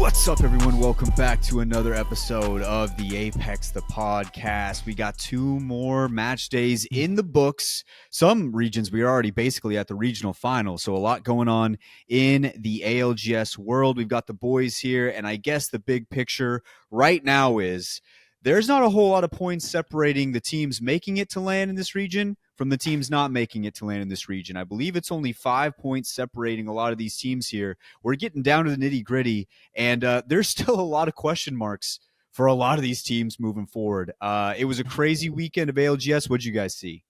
What's up, everyone? Welcome back to another episode of the Apex, the podcast. We got 2 more match days in the books. Some regions, we are already basically at the regional final, so a lot going on in the ALGS world. We've got the boys here, and I guess the big picture right now is there's not a whole lot of points separating the teams making it to land in this region from the teams not making it to land in this region. I believe it's only 5 points separating a lot of these teams here. We're getting down to the nitty-gritty, and there's still a lot of question marks for a lot of these teams moving forward. It was a crazy weekend of ALGS. What'd you guys see?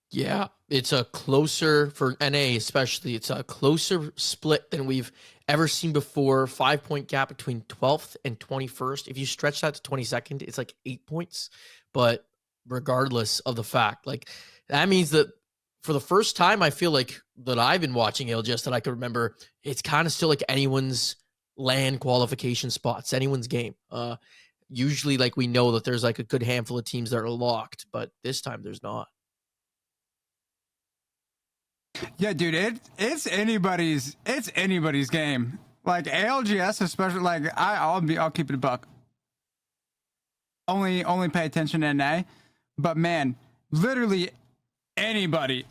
Yeah, it's a closer, for NA especially, it's a closer split than we've ever seen before. 5-point gap between 12th and 21st. If you stretch that to 22nd, it's like 8 points. But regardless of the fact, like, that means that for the first time, I feel like that I've been watching ALGS that I could remember, it's kind of still like anyone's LAN qualification spots, anyone's game. Usually, like, we know that there's like a good handful of teams that are locked, but this time there's not. Yeah, dude, it's anybody's game. Like ALGS, especially, like I'll keep it a buck. Only pay attention to NA, but man, literally anybody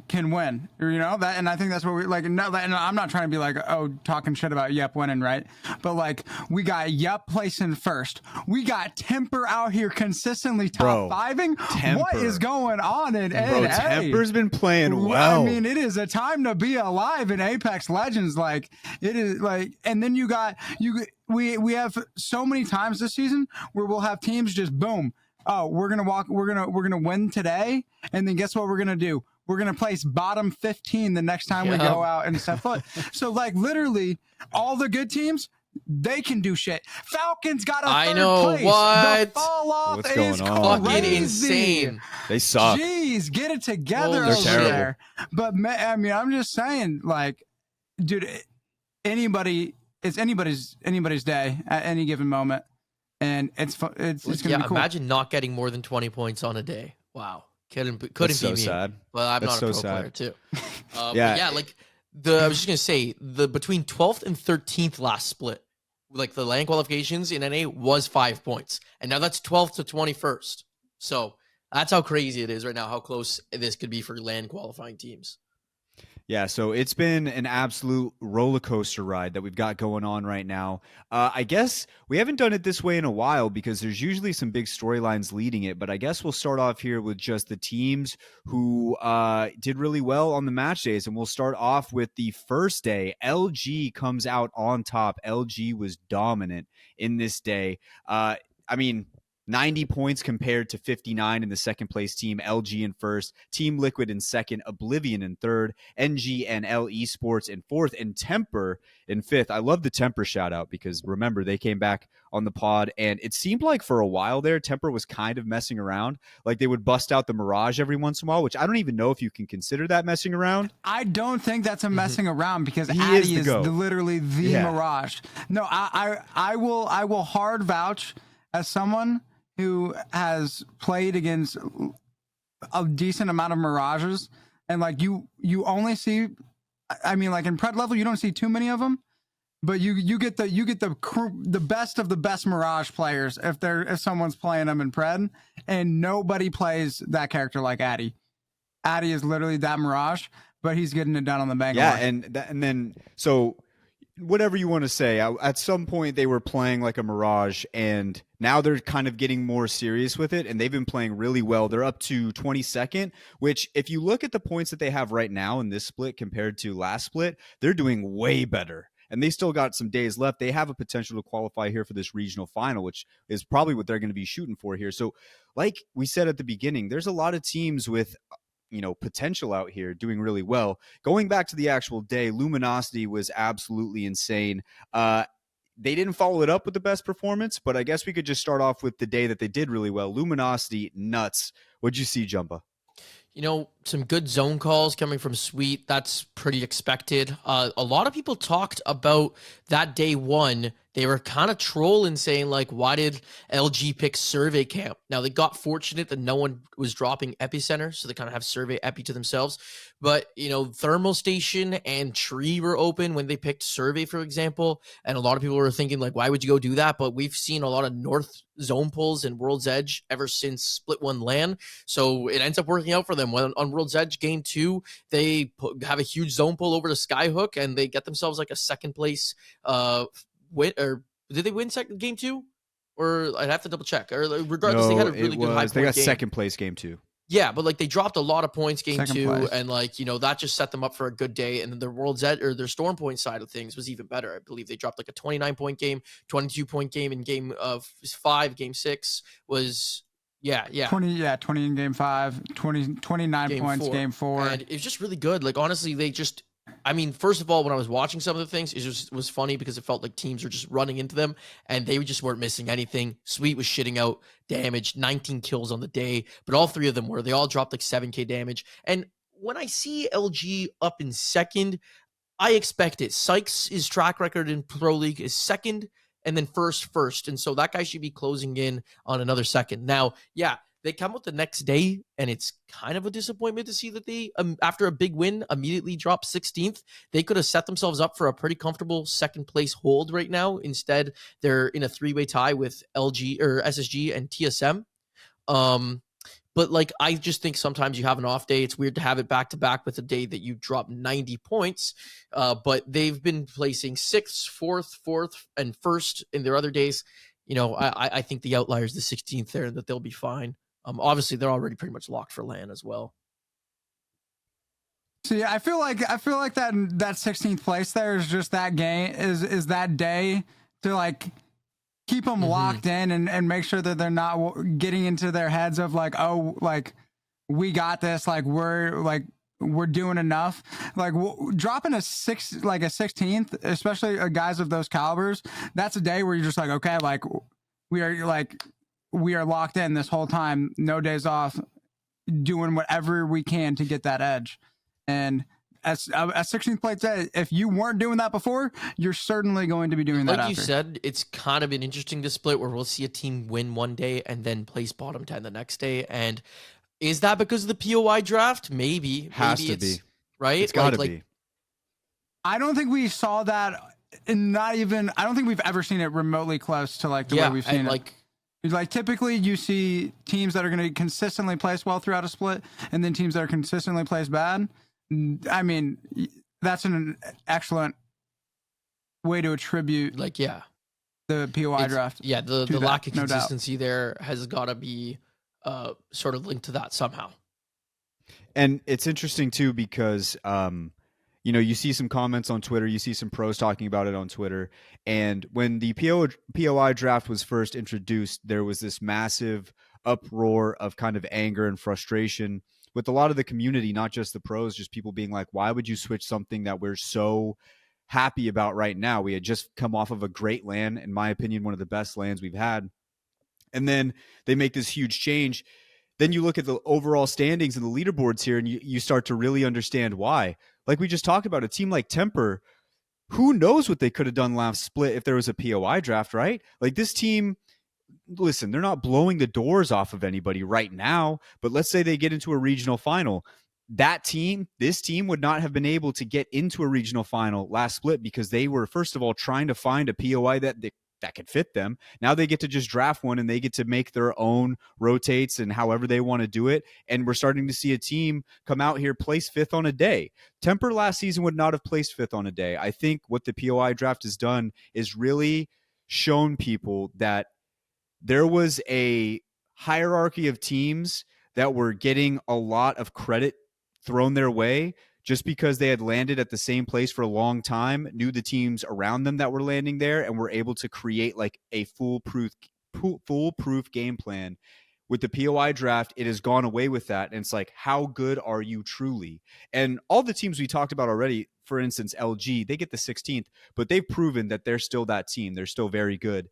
can win. You know that, and I think that's what we like. No, and I'm not trying to be like, oh, talking shit about Yep winning, right? But like, we got Yep placing first. We got Temper out here consistently top fiving. What is going on in NA? Temper's been playing well. I mean, it is a time to be alive in Apex Legends. Like, it is like, and then we have so many times this season where we'll have teams just boom. Oh, we're gonna win today, and then guess what we're gonna do? We're gonna place bottom 15 the next time we go out and set foot. So like literally, all the good teams, they can do shit. Falcons got a third place. What? The fall off What's is going on? Fucking insane. They suck. Jeez, get it together They're over terrible. there. But I mean, I'm just saying, like, dude, it's anybody's day at any given moment. And it's gonna be cool. Imagine not getting more than 20 points on a day. Wow, couldn't That's be so me. sad. Well, I'm That's not a so pro sad. player too. Yeah. Like I was just gonna say the between 12th and 13th last split, like the LAN qualifications in NA was 5 points, and now that's 12th to 21st. So that's how crazy it is right now. How close this could be for LAN qualifying teams. Yeah, so it's been an absolute roller coaster ride that we've got going on right now. I guess we haven't done it this way in a while because there's usually some big storylines leading it, but I guess we'll start off here with just the teams who did really well on the match days, and we'll start off with the first day. LG comes out on top. LG was dominant in this day. I mean, 90 points compared to 59 in the second place team, LG in first, Team Liquid in second, Oblivion in third, NG and L Esports in fourth, and Temper in fifth. I love the Temper shout out because remember, they came back on the pod and it seemed like for a while there, Temper was kind of messing around. Like they would bust out the Mirage every once in a while, which I don't even know if you can consider that messing around. I don't think that's a messing around because He Addy is is the literally the Mirage. No, I will hard vouch as someone who has played against a decent amount of Mirages, and like you only see, I mean, like in Pred level, you don't see too many of them, but you get the best of the best Mirage players if someone's playing them in Pred, and nobody plays that character like Addy. Addy is literally that Mirage, but he's getting it done on the Bangalore. Yeah, and then so whatever you want to say, at some point they were playing like a Mirage, and now they're kind of getting more serious with it, and they've been playing really well. They're up to 22nd, which if you look at the points that they have right now in this split compared to last split, they're doing way better. And they still got some days left. They have a potential to qualify here for this regional final, which is probably what they're going to be shooting for here. So like we said at the beginning, there's a lot of teams with potential out here doing really well. Going back to the actual day, Luminosity was absolutely insane. They didn't follow it up with the best performance, but I guess we could just start off with the day that they did really well. Luminosity, nuts. What'd you see, Jumba? Some good zone calls coming from Sweet. That's pretty expected. A lot of people talked about that day one they were kind of trolling, saying like, why did LG pick Survey Camp? Now they got fortunate that no one was dropping Epicenter, so they kind of have Survey Epi to themselves. But Thermal Station and Tree were open when they picked Survey, for example, and a lot of people were thinking like, why would you go do that? But we've seen a lot of North zone pulls and World's Edge ever since Split 1 LAN, so it ends up working out for them. When on World's Edge Game 2, they have a huge zone pull over to Skyhook, and they get themselves like a second place win, or did they win second Game 2? Or I'd have to double check. Or regardless, they had a really good high point They got game. second place Game 2. Yeah, but like they dropped a lot of points Game Second 2, place. and like that just set them up for a good day. And then their World's Edge or their Storm Point side of things was even better. I believe they dropped like a 29-point game, 22-point game in Game 5. Game 6 was 20 in Game 5, 29 Game points 4. Game 4. And it was just really good. Like honestly, first of all, when I was watching some of the things, it was funny because it felt like teams were just running into them and they just weren't missing anything. Sweet was shitting out damage, 19 kills on the day, but all three of them were. They all dropped like 7K damage. And when I see LG up in second, I expect it. Sykes' track record in Pro League is second and then first. And so that guy should be closing in on another second. Now, yeah, they come out the next day, and it's kind of a disappointment to see that they, after a big win, immediately drop 16th. They could have set themselves up for a pretty comfortable second place hold right now. Instead, they're in a 3-way tie with LG or SSG and TSM. But like, I just think sometimes you have an off day. It's weird to have it back to back with a day that you drop 90 points. But they've been placing 6th, 4th, and 1st in their other days. I think the outlier is the 16th there, and that they'll be fine. Obviously, they're already pretty much locked for LAN as well. See, I feel like that 16th place there is just that game is that day to like keep them locked in and make sure that they're not getting into their heads of like, oh, like we got this, like we're doing enough. Like dropping a 16th, especially guys of those calibers, that's a day where you're just like, okay, like we are locked in this whole time, no days off, doing whatever we can to get that edge. And as a 16th place day, if you weren't doing that before, you're certainly going to be doing that like after. you said, it's kind of been interesting to split where we'll see a team win one day and then place bottom 10 the next day. And is that because of the POI draft? Maybe. Has maybe to be. Right? It's got to be. I don't think we saw that. I don't think we've ever seen it remotely close to like the way we've seen it. Like typically you see teams that are going to consistently place well throughout a split and then teams that are consistently place bad. I mean, that's an excellent way to attribute the POI draft. Yeah, the lack of no consistency there has got to be sort of linked to that somehow. And it's interesting too because you see some comments on Twitter, you see some pros talking about it on Twitter, and when the POI draft was first introduced, there was this massive uproar of kind of anger and frustration with a lot of the community, not just the pros, just people being like, why would you switch something that we're so happy about right now? We had just come off of a great LAN, in my opinion, one of the best LANs we've had. And then they make this huge change. Then you look at the overall standings and the leaderboards here, and you start to really understand why. Like we just talked about, a team like Temper, who knows what they could have done last split if there was a POI draft, right? Like this team, listen, they're not blowing the doors off of anybody right now, but let's say they get into a regional final. This team would not have been able to get into a regional final last split because they were, first of all, trying to find a POI that could fit them. Now they get to just draft one and they get to make their own rotates and however they want to do it. And we're starting to see a team come out here, place 5th on a day. Temper last season would not have placed 5th on a day. I think what the POI draft has done is really shown people that there was a hierarchy of teams that were getting a lot of credit thrown their way just because they had landed at the same place for a long time, knew the teams around them that were landing there, and were able to create like a foolproof game plan. With the POI draft, it has gone away with that. And it's like, how good are you truly? And all the teams we talked about already, for instance, LG, they get the 16th, but they've proven that they're still that team. They're still very good.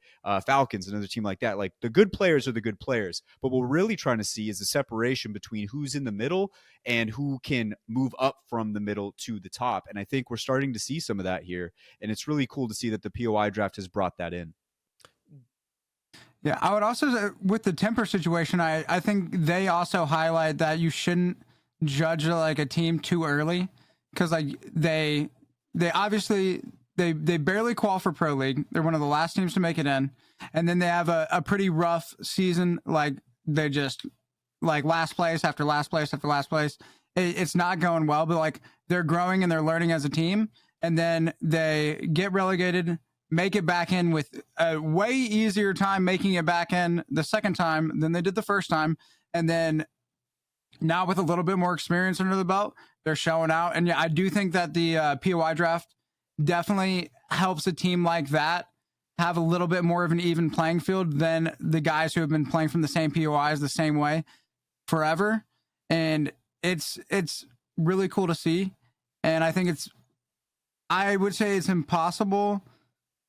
Falcons, another team like that. Like, the good players are the good players. But what we're really trying to see is the separation between who's in the middle and who can move up from the middle to the top. And I think we're starting to see some of that here. And it's really cool to see that the POI draft has brought that in. Yeah, I would also say with the temper situation, I think they also highlight that you shouldn't judge like a team too early, because like they obviously they barely qualify for Pro League. They're one of the last teams to make it in, and then they have a pretty rough season. Like, they just like last place after last place after last place. It's not going well, but like they're growing and they're learning as a team, and then they get relegated, make it back in with a way easier time making it back in the second time than they did the first time. And then now with a little bit more experience under the belt, they're showing out. And yeah, I do think that the POI draft definitely helps a team like that have a little bit more of an even playing field than the guys who have been playing from the same POIs the same way forever. And it's really cool to see. And I think I would say it's impossible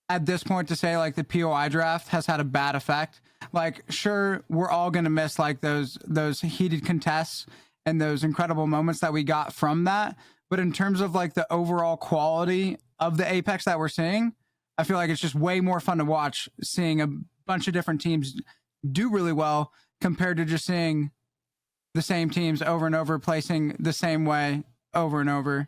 at this point to say like the POI draft has had a bad effect. Like, sure, we're all going to miss like those heated contests and those incredible moments that we got from that. But in terms of like the overall quality of the Apex that we're seeing, I feel like it's just way more fun to watch, seeing a bunch of different teams do really well compared to just seeing the same teams over and over placing the same way over and over.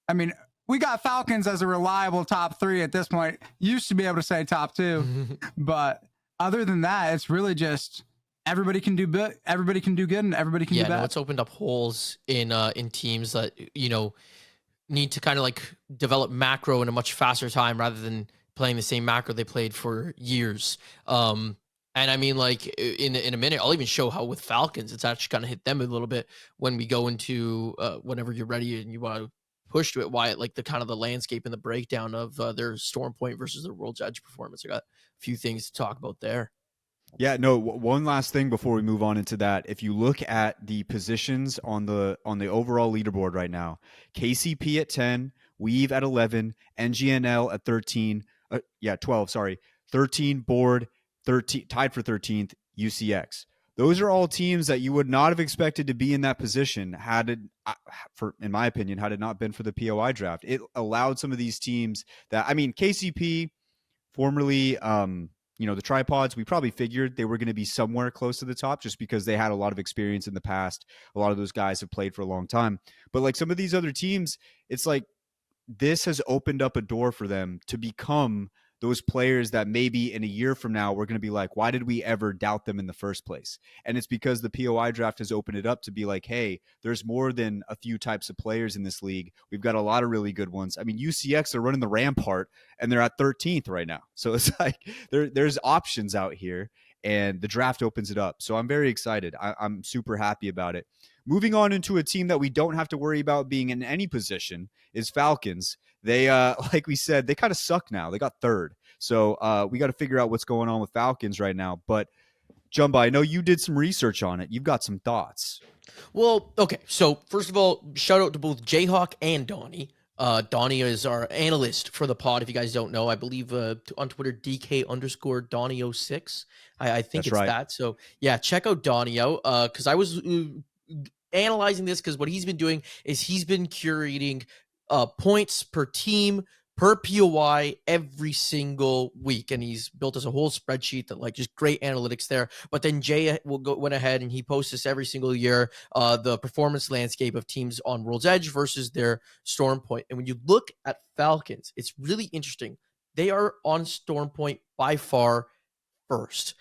I mean, we got Falcons as a reliable top 3 at this point. Used to be able to say top 2, but other than that, it's really just everybody can do good, and everybody can do bad. No, it's opened up holes in teams that need to kind of like develop macro in a much faster time rather than playing the same macro they played for years. And I mean, like in a minute, I'll even show how with Falcons, it's actually going to hit them a little bit when we go into whenever you're ready and you want to push to it, Wyatt, like the kind of the landscape and the breakdown of their Storm Point versus their World's Edge performance. I got a few things to talk about there. Yeah, no, one last thing before we move on into that. If you look at the positions on the overall leaderboard right now, KCP at 10, Weave at 11, NGNL at 13, 12, sorry, 13, Board, 13, tied for 13th, UCX. Those are all teams that you would not have expected to be in that position had it, in my opinion, had it not been for the POI draft. It allowed some of these teams that, I mean, KCP, formerly, the Tripods, we probably figured they were going to be somewhere close to the top just because they had a lot of experience in the past. A lot of those guys have played for a long time. But like some of these other teams, it's like this has opened up a door for them to become those players that maybe in a year from now, we're going to be like, why did we ever doubt them in the first place? And it's because the POI draft has opened it up to be like, hey, there's more than a few types of players in this league. We've got a lot of really good ones. I mean, UCX are running the Rampart and they're at 13th right now. So it's like there's options out here and the draft opens it up. So I'm very excited. I'm super happy about it. Moving on into a team that we don't have to worry about being in any position is Falcons. They, like we said, they kind of suck now. They got 3rd. So we got to figure out what's going on with Falcons right now. But Jumba, I know you did some research on it. You've got some thoughts. Well, okay. So first of all, shout out to both JHawk and Donnie. Donnie is our analyst for the pod. If you guys don't know, I believe on Twitter, DK_Donnie06. I think That's it's right. that. So yeah, check out Donnie out. Cause I was analyzing this because what he's been doing is he's been curating points per team per POI every single week, and he's built us a whole spreadsheet that like just great analytics there. But then Jay went ahead and he posts this every single year, the performance landscape of teams on World's Edge versus their Storm Point. And when you look at Falcons, it's really interesting. They are on Storm Point by far first.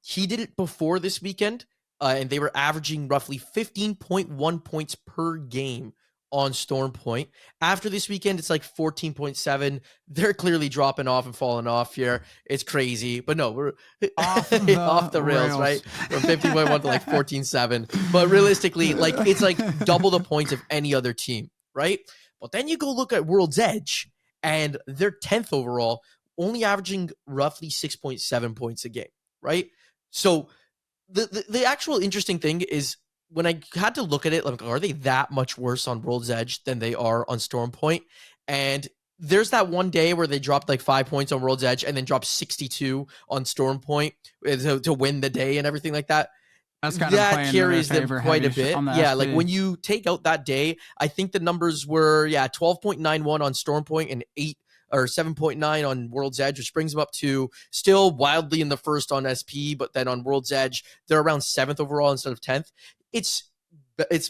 He did it before this weekend, and they were averaging roughly 15.1 points per game on Storm Point. After this weekend, it's like 14.7. They're clearly dropping off and falling off here. It's crazy, but no, we're off the rails, right? From 15.1 to like 14.7. But realistically, like it's like double the points of any other team, right? But then you go look at World's Edge, and they're 10th overall, only averaging roughly 6.7 points a game, right? So the actual interesting thing is when I had to look at it, like, are they that much worse on World's Edge than they are on Storm Point? And there's that one day where they dropped like 5 points on World's Edge and then dropped 62 on Storm Point to win the day and everything like that. That's kind of That carries them quite a bit. Yeah, SP. like when you take out that day, I think the numbers were 12.91 on Storm Point and 8 or 7.9 on World's Edge, which brings them up to still wildly in the first on SP, but then on World's Edge, they're around 7th overall instead of 10th. It's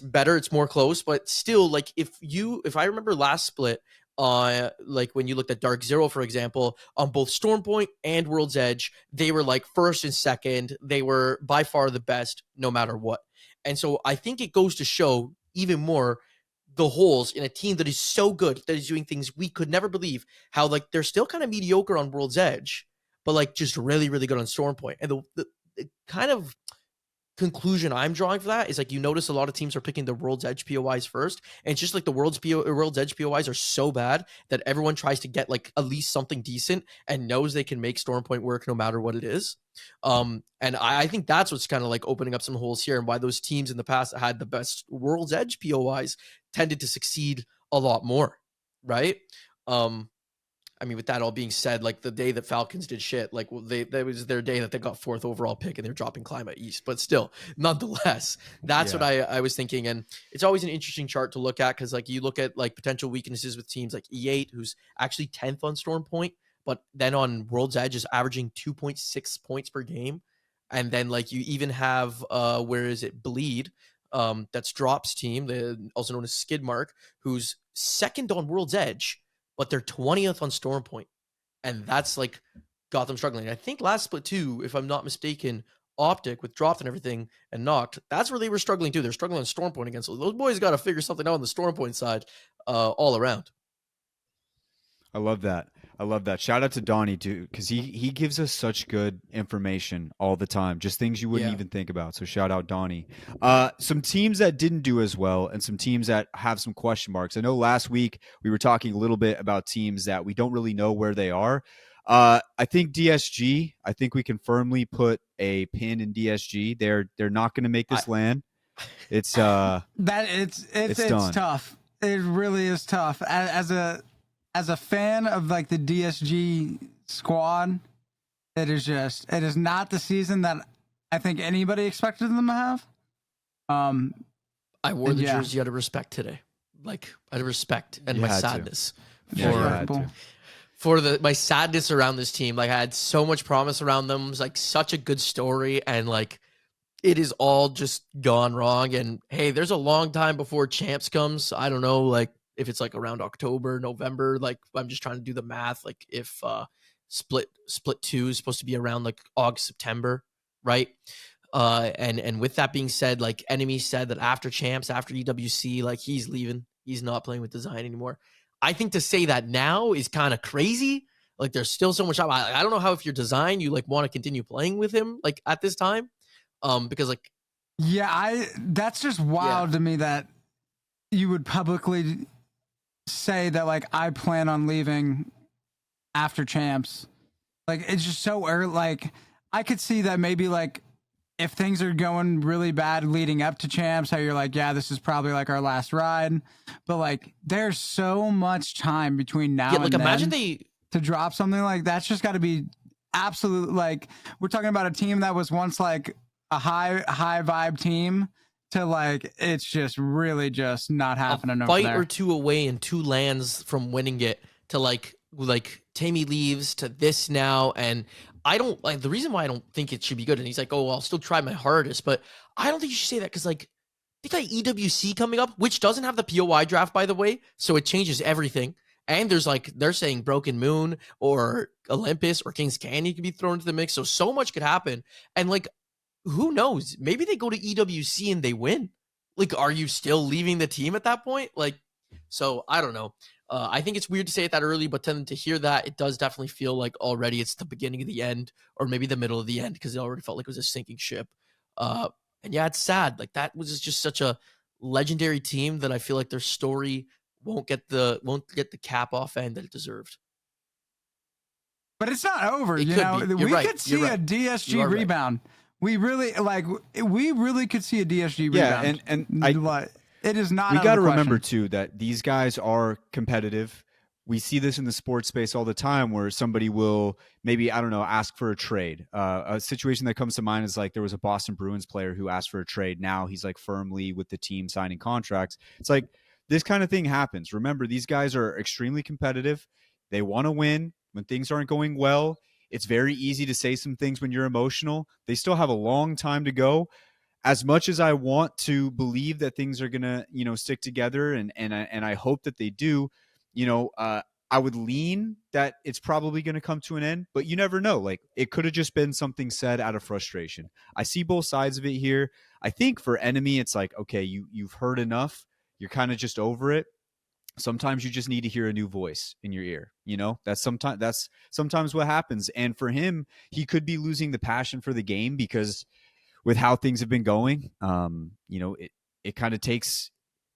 better, it's more close, but still, like if I remember last split, like when you looked at Dark Zero, for example, on both Storm Point and World's Edge, they were like first and second. They were by far the best, no matter what. And so I think it goes to show even more the holes in a team that is so good, that is doing things we could never believe, how like they're still kind of mediocre on World's Edge, but like just really, really good on Storm Point. And the kind of conclusion I'm drawing for that is like, you notice a lot of teams are picking the World's Edge POIs first, and it's just like the World's Edge POIs are so bad that everyone tries to get like at least something decent and knows they can make Storm Point work no matter what it is. And I think that's what's kind of like opening up some holes here, and why those teams in the past that had the best World's Edge POIs tended to succeed a lot more, right? I mean, with that all being said, like the day that Falcons did shit, like that was their day that they got 4th overall pick and they're dropping Climate East. But still, nonetheless, that's what I was thinking. And it's always an interesting chart to look at, because like you look at like potential weaknesses with teams like E8, who's actually 10th on Storm Point, but then on World's Edge is averaging 2.6 points per game. And then like you even have Bleed, that's Drop's team, also known as Skidmark, who's 2nd on World's Edge, but they're 20th on Storm Point. And that's like got them struggling. I think last split too, if I'm not mistaken, Optic with Dropped and everything and Knocked, that's where they were struggling too. They're struggling on Storm Point against. So those boys got to figure something out on the Storm Point side all around. I love that. I love that. Shout out to Donnie too, because he gives us such good information all the time, just things you wouldn't even think about. So shout out Donnie. Some teams that didn't do as well, and some teams that have some question marks. I know last week we were talking a little bit about teams that we don't really know where they are. I think DSG. I think we can firmly put a pin in DSG. They're not going to make this land. It's it's tough. It really is tough. As a fan of like the DSG squad, it is not the season that I think anybody expected them to have. I wore the jersey out of respect today, like out of respect and my sadness for my sadness around this team. Like I had so much promise around them. It was like such a good story, and like it is all just gone wrong. And hey, there's a long time before Champs comes. I don't know, like if it's like around October, November, like I'm just trying to do the math. Like if split 2 is supposed to be around like August, September, right? And with that being said, like Enemy said that after Champs, after EWC, like he's leaving. He's not playing with Design anymore. I think to say that now is kind of crazy. Like there's still so much time. I don't know how if you're Design, you like want to continue playing with him like at this time. Because like that's just wild to me that you would publicly say that like I plan on leaving after Champs. Like it's just so early. Like I could see that maybe like if things are going really bad leading up to Champs, how you're like, yeah, this is probably like our last ride. But like there's so much time between now and then. Imagine to drop something like that's just got to be absolute. Like we're talking about a team that was once like a high vibe team to like it's just really just not happening. A fight or two away and 2 lands from winning it to like Tammy leaves to this now. And I don't like the reason why I don't think it should be good. And he's like, oh, I'll still try my hardest, but I don't think you should say that because like they got EWC coming up, which doesn't have the POI draft, by the way, so it changes everything. And there's like they're saying Broken Moon or Olympus or Kings Canyon could be thrown into the mix, so much could happen. And like who knows? Maybe they go to EWC and they win. Like, are you still leaving the team at that point? Like, so I don't know. I think it's weird to say it that early, but then to hear that, it does definitely feel like already it's the beginning of the end, or maybe the middle of the end, because it already felt like it was a sinking ship. And yeah, it's sad. Like that was just such a legendary team that I feel like their story won't get the cap off end that it deserved. But it's not over. We could see a DSG rebound. we really could see a DSG Yeah, rebound. and I Like, it is not. we out got to of the remember question. too that these guys are competitive. We see this in the sports space all the time where somebody will maybe, I don't know, ask for a trade. A situation that comes to mind is like there was a Boston Bruins player who asked for a trade. Now he's like firmly with the team signing contracts. It's like this kind of thing happens. Remember, these guys are extremely competitive. They want to win when things aren't going well. It's very easy to say some things when you're emotional. They still have a long time to go. As much as I want to believe that things are gonna, stick together, and I hope that they do, you know, uh, I would lean that it's probably going to come to an end, but you never know. Like it could have just been something said out of frustration. I see both sides of it here. I think for Enemy, it's like, okay, you've heard enough. You're kind of just over it. Sometimes you just need to hear a new voice in your ear. That's sometimes what happens. And for him, he could be losing the passion for the game because with how things have been going, it kind of takes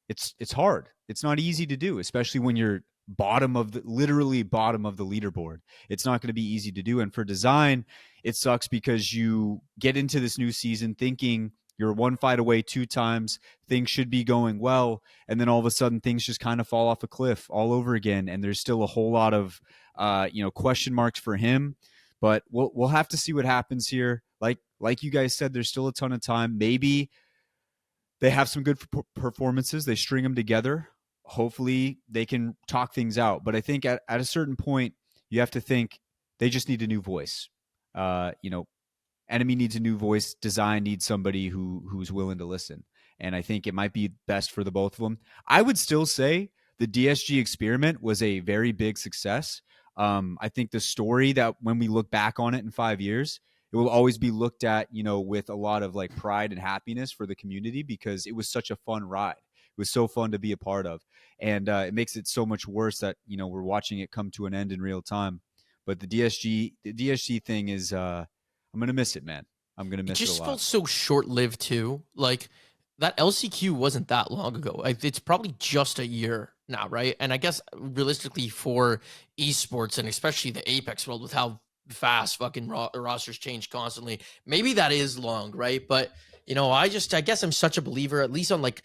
it's hard. It's not easy to do, especially when you're literally bottom of the leaderboard. It's not going to be easy to do. And for design, it sucks because you get into this new season thinking you're one fight away 2 times, things should be going well, and then all of a sudden things just kind of fall off a cliff all over again. And there's still a whole lot of question marks for him. But we'll have to see what happens here. Like you guys said, there's still a ton of time. Maybe they have some good performances. They string them together. Hopefully, they can talk things out. But I think at a certain point, you have to think they just need a new voice. Uh, you know, Enemy needs a new voice. Design needs somebody who's willing to listen. And I think it might be best for the both of them. I would still say the DSG experiment was a very big success. I think the story that when we look back on it in 5 years, it will always be looked at, with a lot of like pride and happiness for the community because it was such a fun ride. It was so fun to be a part of. And it makes it so much worse that, we're watching it come to an end in real time. But the DSG thing is, I'm going to miss it, man. I'm going to It miss it a just felt lot. so short-lived too. Like that LCQ wasn't that long ago. It's probably just a year now, right? And I guess realistically for esports and especially the Apex world with how fast fucking rosters change constantly, maybe that is long, right? But I guess I'm such a believer, at least on like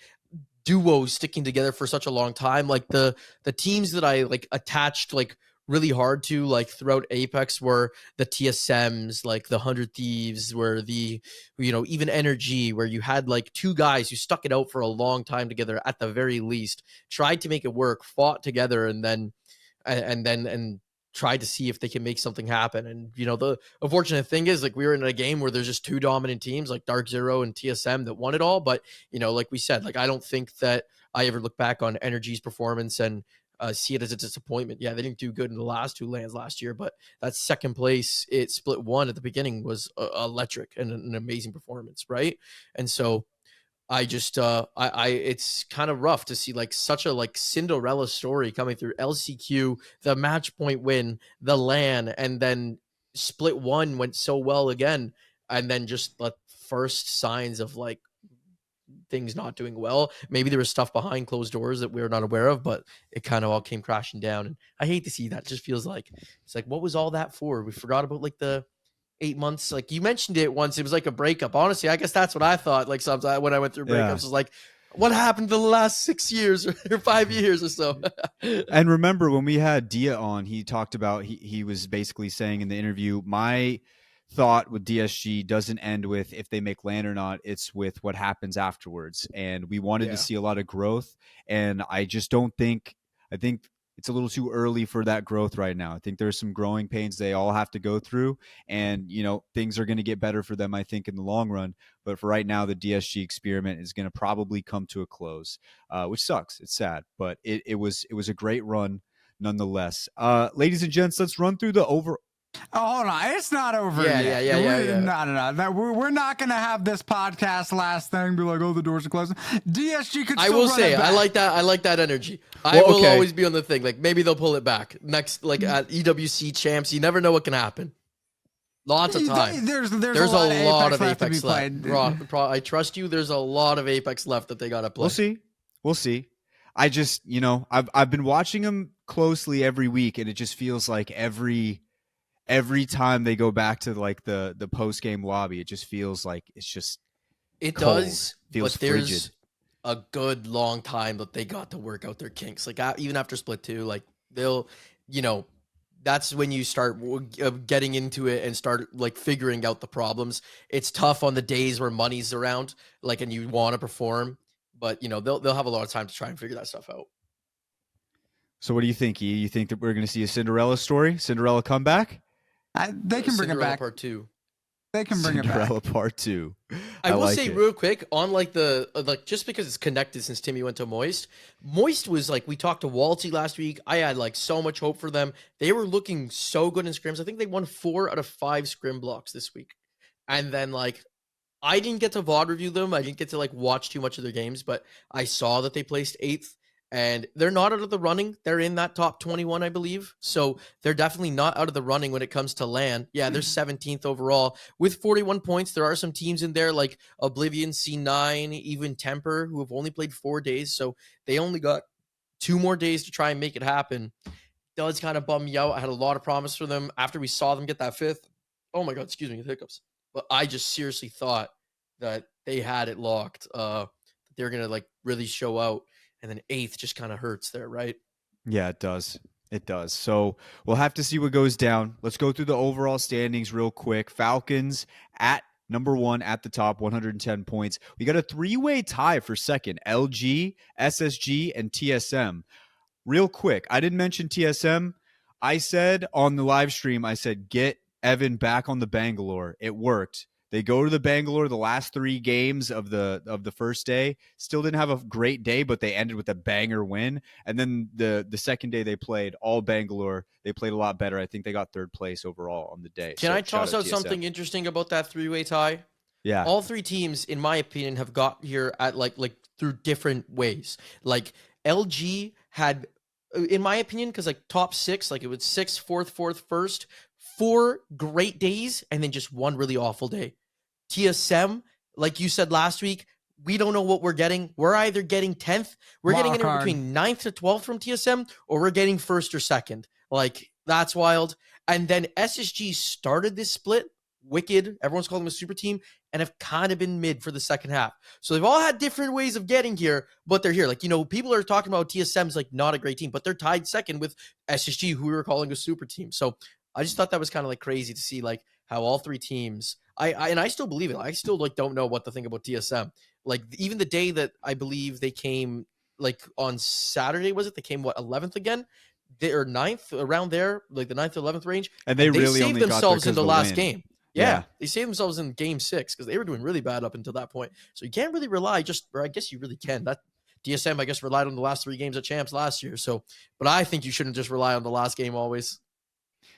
duos sticking together for such a long time. Like the teams that I like attached like really hard to like throughout Apex were the TSMs, like the 100 Thieves, where the even Energy, where you had like two guys who stuck it out for a long time together at the very least, tried to make it work, fought together, and tried to see if they can make something happen. And the unfortunate thing is like we were in a game where there's just two dominant teams like Dark Zero and TSM that won it all. But like we said, like I don't think that I ever look back on Energy's performance and see it as a disappointment. Yeah, they didn't do good in the last two lands last year, but that second place, it split one at the beginning, was electric and an amazing performance, right? And so I just it's kind of rough to see like such a like Cinderella story coming through LCQ, the match point win, the LAN, and then split one went so well again, and then just the first signs of like things not doing well. Maybe there was stuff behind closed doors that we're not aware of, but it kind of all came crashing down. And I hate to see that. It just feels like it's like, what was all that for? We forgot about like the 8 months. Like you mentioned it once, it was like a breakup. Honestly, I guess that's what I thought. Like sometimes when I went through breakups, Yeah. it was like, what happened to the last 6 years or 5 years or so? And remember when we had Dia on, he talked about he was basically saying in the interview, my thought with DSG doesn't end with if they make land or not, it's with what happens afterwards. And we wanted to see a lot of growth. And I just don't think I think it's a little too early for that growth right now. I think there's some growing pains they all have to go through. And, things are going to get better for them, I think, in the long run. But for right now, the DSG experiment is going to probably come to a close, which sucks. It's sad, but it was a great run nonetheless. Ladies and gents, let's run through the over. Oh, hold on. It's not over Yeah, yet. yeah. No. We're not going to have this podcast last thing be like, oh, the doors are closing. DSG could still I will run say, it back. I like that energy. I will always be on the thing. Like maybe they'll pull it back next, like at EWC champs. You never know what can happen. Lots of time. There's a a lot of Apex of Apex left. I trust you. There's a lot of Apex left that they got to play. We'll see. I just, I've been watching them closely every week, and it just feels like every every time they go back to like the post game lobby, it just feels like it's just It cold. does, Feels but there's frigid. a good long time that they got to work out their kinks. Like even after split 2, like they'll, you know, that's when you start getting into it and start like figuring out the problems. It's tough on the days where money's around, like, and you want to perform, but you know they'll have a lot of time to try and figure that stuff out. So what do you think, E? You think that we're going to see a Cinderella story, Cinderella comeback? They can bring it Cinderella back. Part 2. They can bring it Cinderella back. Part 2. I will like say it. real quick on like the like just because it's connected since Timmy went to Moist. Moist was like we talked to Walty last week. I had like so much hope for them. They were looking so good in scrims. I think they won 4 out of 5 scrim blocks this week. And then like I didn't get to VOD review them. I didn't get to like watch too much of their games, but I saw that they placed 8th. And they're not out of the running. They're in that top 21, I believe. So they're definitely not out of the running when it comes to LAN. Yeah, they're 17th overall with 41 points. There are some teams in there like Oblivion, C9, even Temper, who have only played 4 days. So they only got 2 more days to try and make it happen. Does kind of bum me out. I had a lot of promise for them after we saw them get that 5th. Oh my God, excuse me, hiccups. But I just seriously thought that they had it locked. They're going to like really show out. And then 8th just kind of hurts there, right? Yeah, it does. It does. So we'll have to see what goes down. Let's go through the overall standings real quick. Falcons at number 1 at the top, 110 points. We got a 3-way tie for second. LG, SSG, and TSM. Real quick, I didn't mention TSM. I said on the live stream, I said, get Evan back on the Bangalore. It worked. They go to the Bangalore the last 3 games of the first day. Still didn't have a great day, but they ended with a banger win. And then the second day they played, all Bangalore, they played a lot better. I think they got 3rd place overall on the day. Can So I shout toss out TSM. something interesting about that 3-way tie? Yeah. All 3 teams, in my opinion, have got here at like through different ways. Like LG had, in my opinion, because like top 6, like it was 6th, 4th, 4th, 1st, 4 great days, and then just 1 really awful day. TSM, like you said last week, we don't know what we're getting. We're either getting 10th, we're getting anywhere between 9th to 12th from TSM, or we're getting 1st or 2nd. Like, that's wild. And then SSG started this split wicked. Everyone's called them a super team and have kind of been mid for the second half. So they've all had different ways of getting here, but they're here. Like, you know, people are talking about TSM's like not a great team, but they're tied second with SSG, who we were calling a super team. So I just thought that was kind of like crazy to see like how all 3 teams, I still believe it. I still like don't know what to think about TSM. Like even the day that I believe they came like on Saturday, was it? They came what 11th again? They are 9th around there, like the 9th or 11th range. And they really saved only themselves got there in the 'cause last win. game. Yeah, they saved themselves in game 6 because they were doing really bad up until that point. So you can't really rely or I guess you really can. That DSM, I guess, relied on the last 3 games at champs last year. So, but I think you shouldn't just rely on the last game always.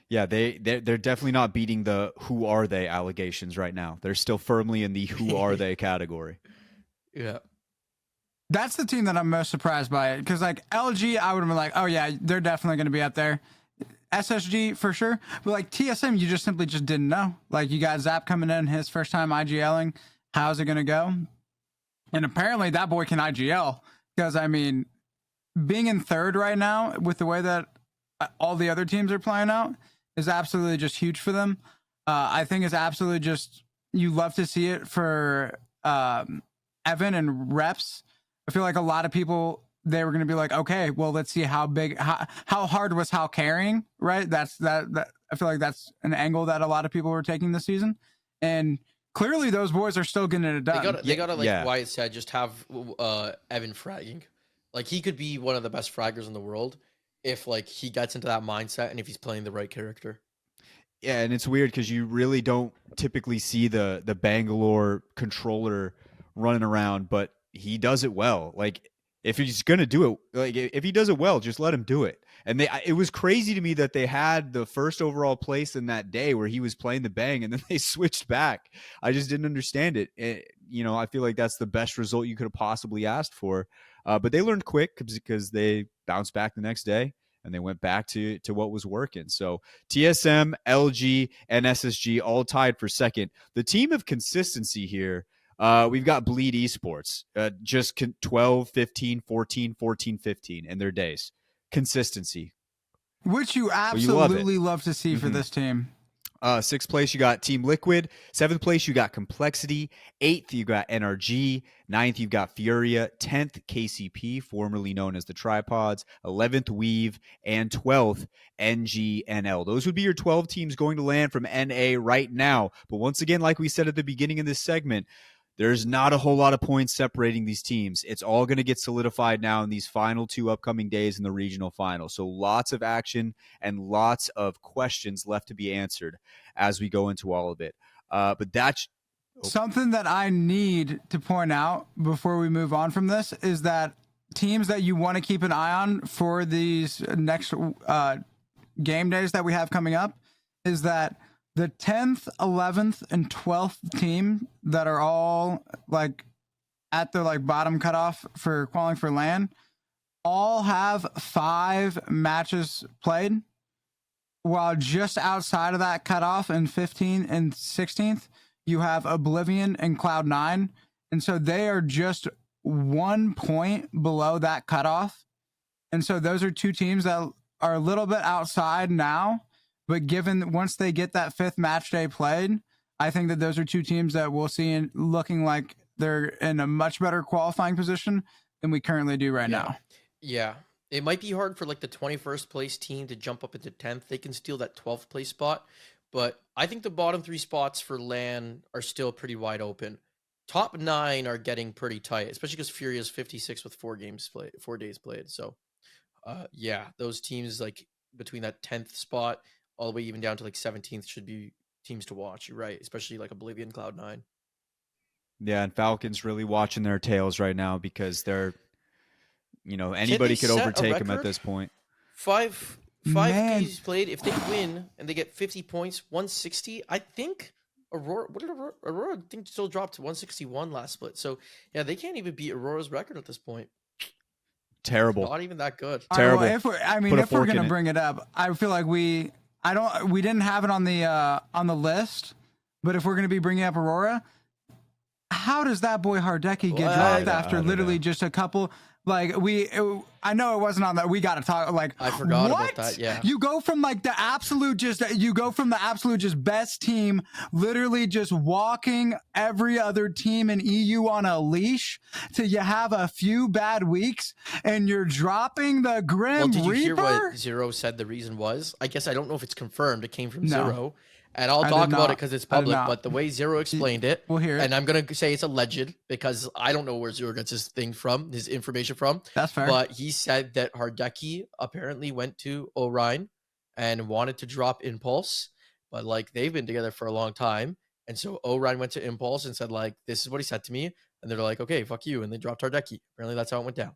Yeah, they're definitely not beating the who are they allegations right now. They're still firmly in the who are they category. Yeah. That's the team that I'm most surprised by, because like LG, I would have been like, oh yeah, they're definitely going to be up there. SSG for sure, but like TSM, you just simply just didn't know. Like you got Zap coming in, his first time IGLing. How's it going to go? And apparently that boy can IGL, because I mean, being in 3rd right now with the way that all the other teams are playing out is absolutely just huge for them. I think it's absolutely just, you love to see it for Evan and reps. I feel like a lot of people, they were going to be like, okay, well, let's see how hard was Hal carrying, right? That I feel like that's an angle that a lot of people were taking this season. And clearly those boys are still getting it done. They got to like Yeah. Wyatt said, just have Evan fragging. Like he could be one of the best fraggers in the world if like he gets into that mindset and if he's playing the right character. Yeah, and it's weird because you really don't typically see the Bangalore controller running around, but he does it well. Like if he's gonna do it, like if he does it well, just let him do it. And it was crazy to me that they had the first overall place in that day where he was playing the bang, and then they switched back. I just didn't understand it. I feel like that's the best result you could have possibly asked for. But they learned quick because they bounced back the next day. And they went back to what was working. So TSM, LG, and SSG all tied for second. The team of consistency here, we've got Bleed Esports, just 12, 15, 14, 14, 15 in their days. Consistency. Which you you love it. absolutely love to see for this team. Sixth place, you got Team Liquid. Seventh place, you got Complexity. Eighth, you got NRG. Ninth, you've got Furia. 10th, KCP, formerly known as the Tripods. 11th, Weave. And 12th, NGNL. Those would be your 12 teams going to land from NA right now. But once again, like we said at the beginning of this segment, there's not a whole lot of points separating these teams. It's all going to get solidified now in these final 2 upcoming days in the regional final. So lots of action and lots of questions left to be answered as we go into all of it. But that's something that I need to point out before we move on from this is that teams that you want to keep an eye on for these next game days that we have coming up is that the 10th, 11th, and 12th team that are all like at the like bottom cutoff for qualifying for LAN all have 5 matches played, while just outside of that cutoff in 15th and 16th, you have Oblivion and Cloud9. And so they are just 1 point below that cutoff. And so those are 2 teams that are a little bit outside now. But given once they get that 5th match day played, I think that those are 2 teams that we'll see looking like they're in a much better qualifying position than we currently do right now. Yeah. It might be hard for like the 21st place team to jump up into 10th. They can steal that 12th place spot. But I think the bottom 3 spots for LAN are still pretty wide open. Top 9 are getting pretty tight, especially because Fury is 56 with 4 days played. So, yeah, those teams like between that 10th spot all the way even down to like 17th should be teams to watch. You're right, especially like Oblivion, Cloud9. Yeah, and Falcons really watching their tails right now because they're, anybody could overtake them at this point. Five games played. If they win and they get 50 points, 160, I think Aurora I think still dropped to 161 last split. So yeah, they can't even beat Aurora's record at this point. Terrible. Not even that good. Terrible. If we're gonna bring it up, I feel like we didn't have it on the list, but if we're gonna be bringing up Aurora, how does that boy Hardeki get dropped after literally just a couple? Like I know it wasn't on that. We got to talk. Like I forgot about that. Yeah, you go from like the absolute just best team, literally just walking every other team in EU on a leash, to you have a few bad weeks and you're dropping the Grim Reaper. Did you hear what Zero said? The reason was, I guess I don't know if it's confirmed. It came from Zero. And I'll talk about it because it's public, but the way Zero explained it, we'll hear it. And I'm going to say it's alleged because I don't know where Zero gets his information from. That's fair. But he said that Hardeki apparently went to Orion and wanted to drop Impulse, but like they've been together for a long time. And so Orion went to Impulse and said like, this is what he said to me. And they're like, okay, fuck you. And they dropped Hardeki. Apparently that's how it went down.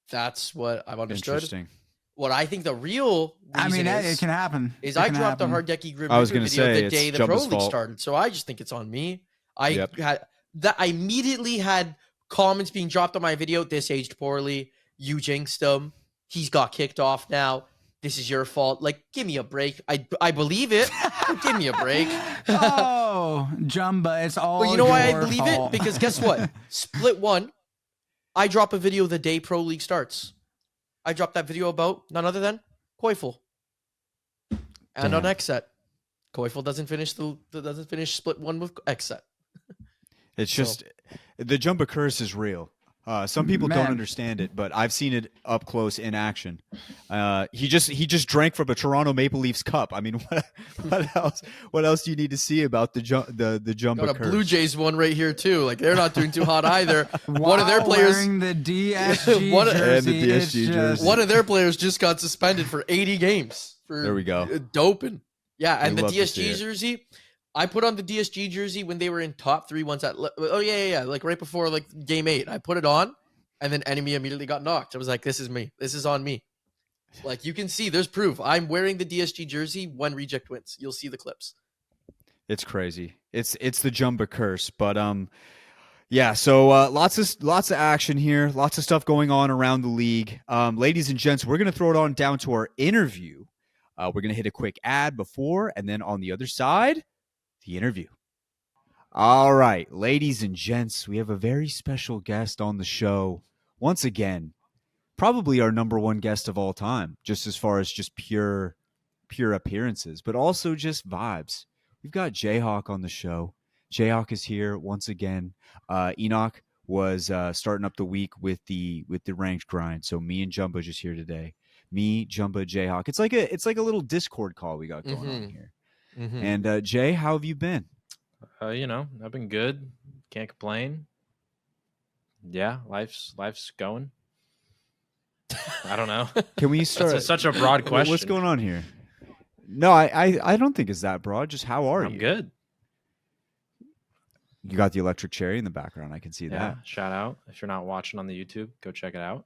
That's what I've understood. Interesting. What I think the real reason it can happen. I dropped the Hardeki Grim Reaper video the day the Pro League started, so I just think it's on me. I immediately had comments being dropped on my video. This aged poorly. You jinxed him. He's got kicked off now. This is your fault. Like, give me a break. I believe it. Give me a break. Oh, Jumba, it's all. But you know why I believe it? Because guess what? Split 1. I drop a video the day Pro League starts. I dropped that video about none other than Koifel. And on Xset. Koifel doesn't finish split 1 with Xset. It's just the Jumba curse is real. Some people don't understand it, but I've seen it up close in action. He just drank from a Toronto Maple Leafs cup. I mean, what else? What else do you need to see about the Jumba curse? Blue Jays one right here too. Like they're not doing too hot either. One of their players wearing the DSG jersey. One of their players just got suspended for 80 games for there we go doping. Yeah, and the DSG jersey. I put on the DSG jersey when they were in top 3 once at like right before like game 8. I put it on, and then Enemy immediately got knocked. I was like, "This is me. This is on me." Like you can see, there's proof. I'm wearing the DSG jersey when Reject wins. You'll see the clips. It's crazy. It's the Jumba curse, but yeah. So lots of action here. Lots of stuff going on around the league. Ladies and gents, we're gonna throw it on down to our interview. We're gonna hit a quick ad before, and then on the other side, the interview. All right, ladies and gents, we have a very special guest on the show. Once again, probably our number 1 guest of all time, just as far as just pure pure appearances, but also just vibes. We've got JHawk on the show. JHawk is here once again. Enoch was starting up the week with the ranked grind, so me and Jumba just here today. Me, Jumba, JHawk. It's like a little Discord call we got going on here. And Jay, how have you been? I've been good. Can't complain. Yeah, life's going. I don't know. Can we start? That's such a broad question. What's going on here? No, I don't think it's that broad. Just how are you? I'm good. You got the electric cherry in the background. I can see Yeah, that. shout out. If you're not watching on the YouTube, go check it out.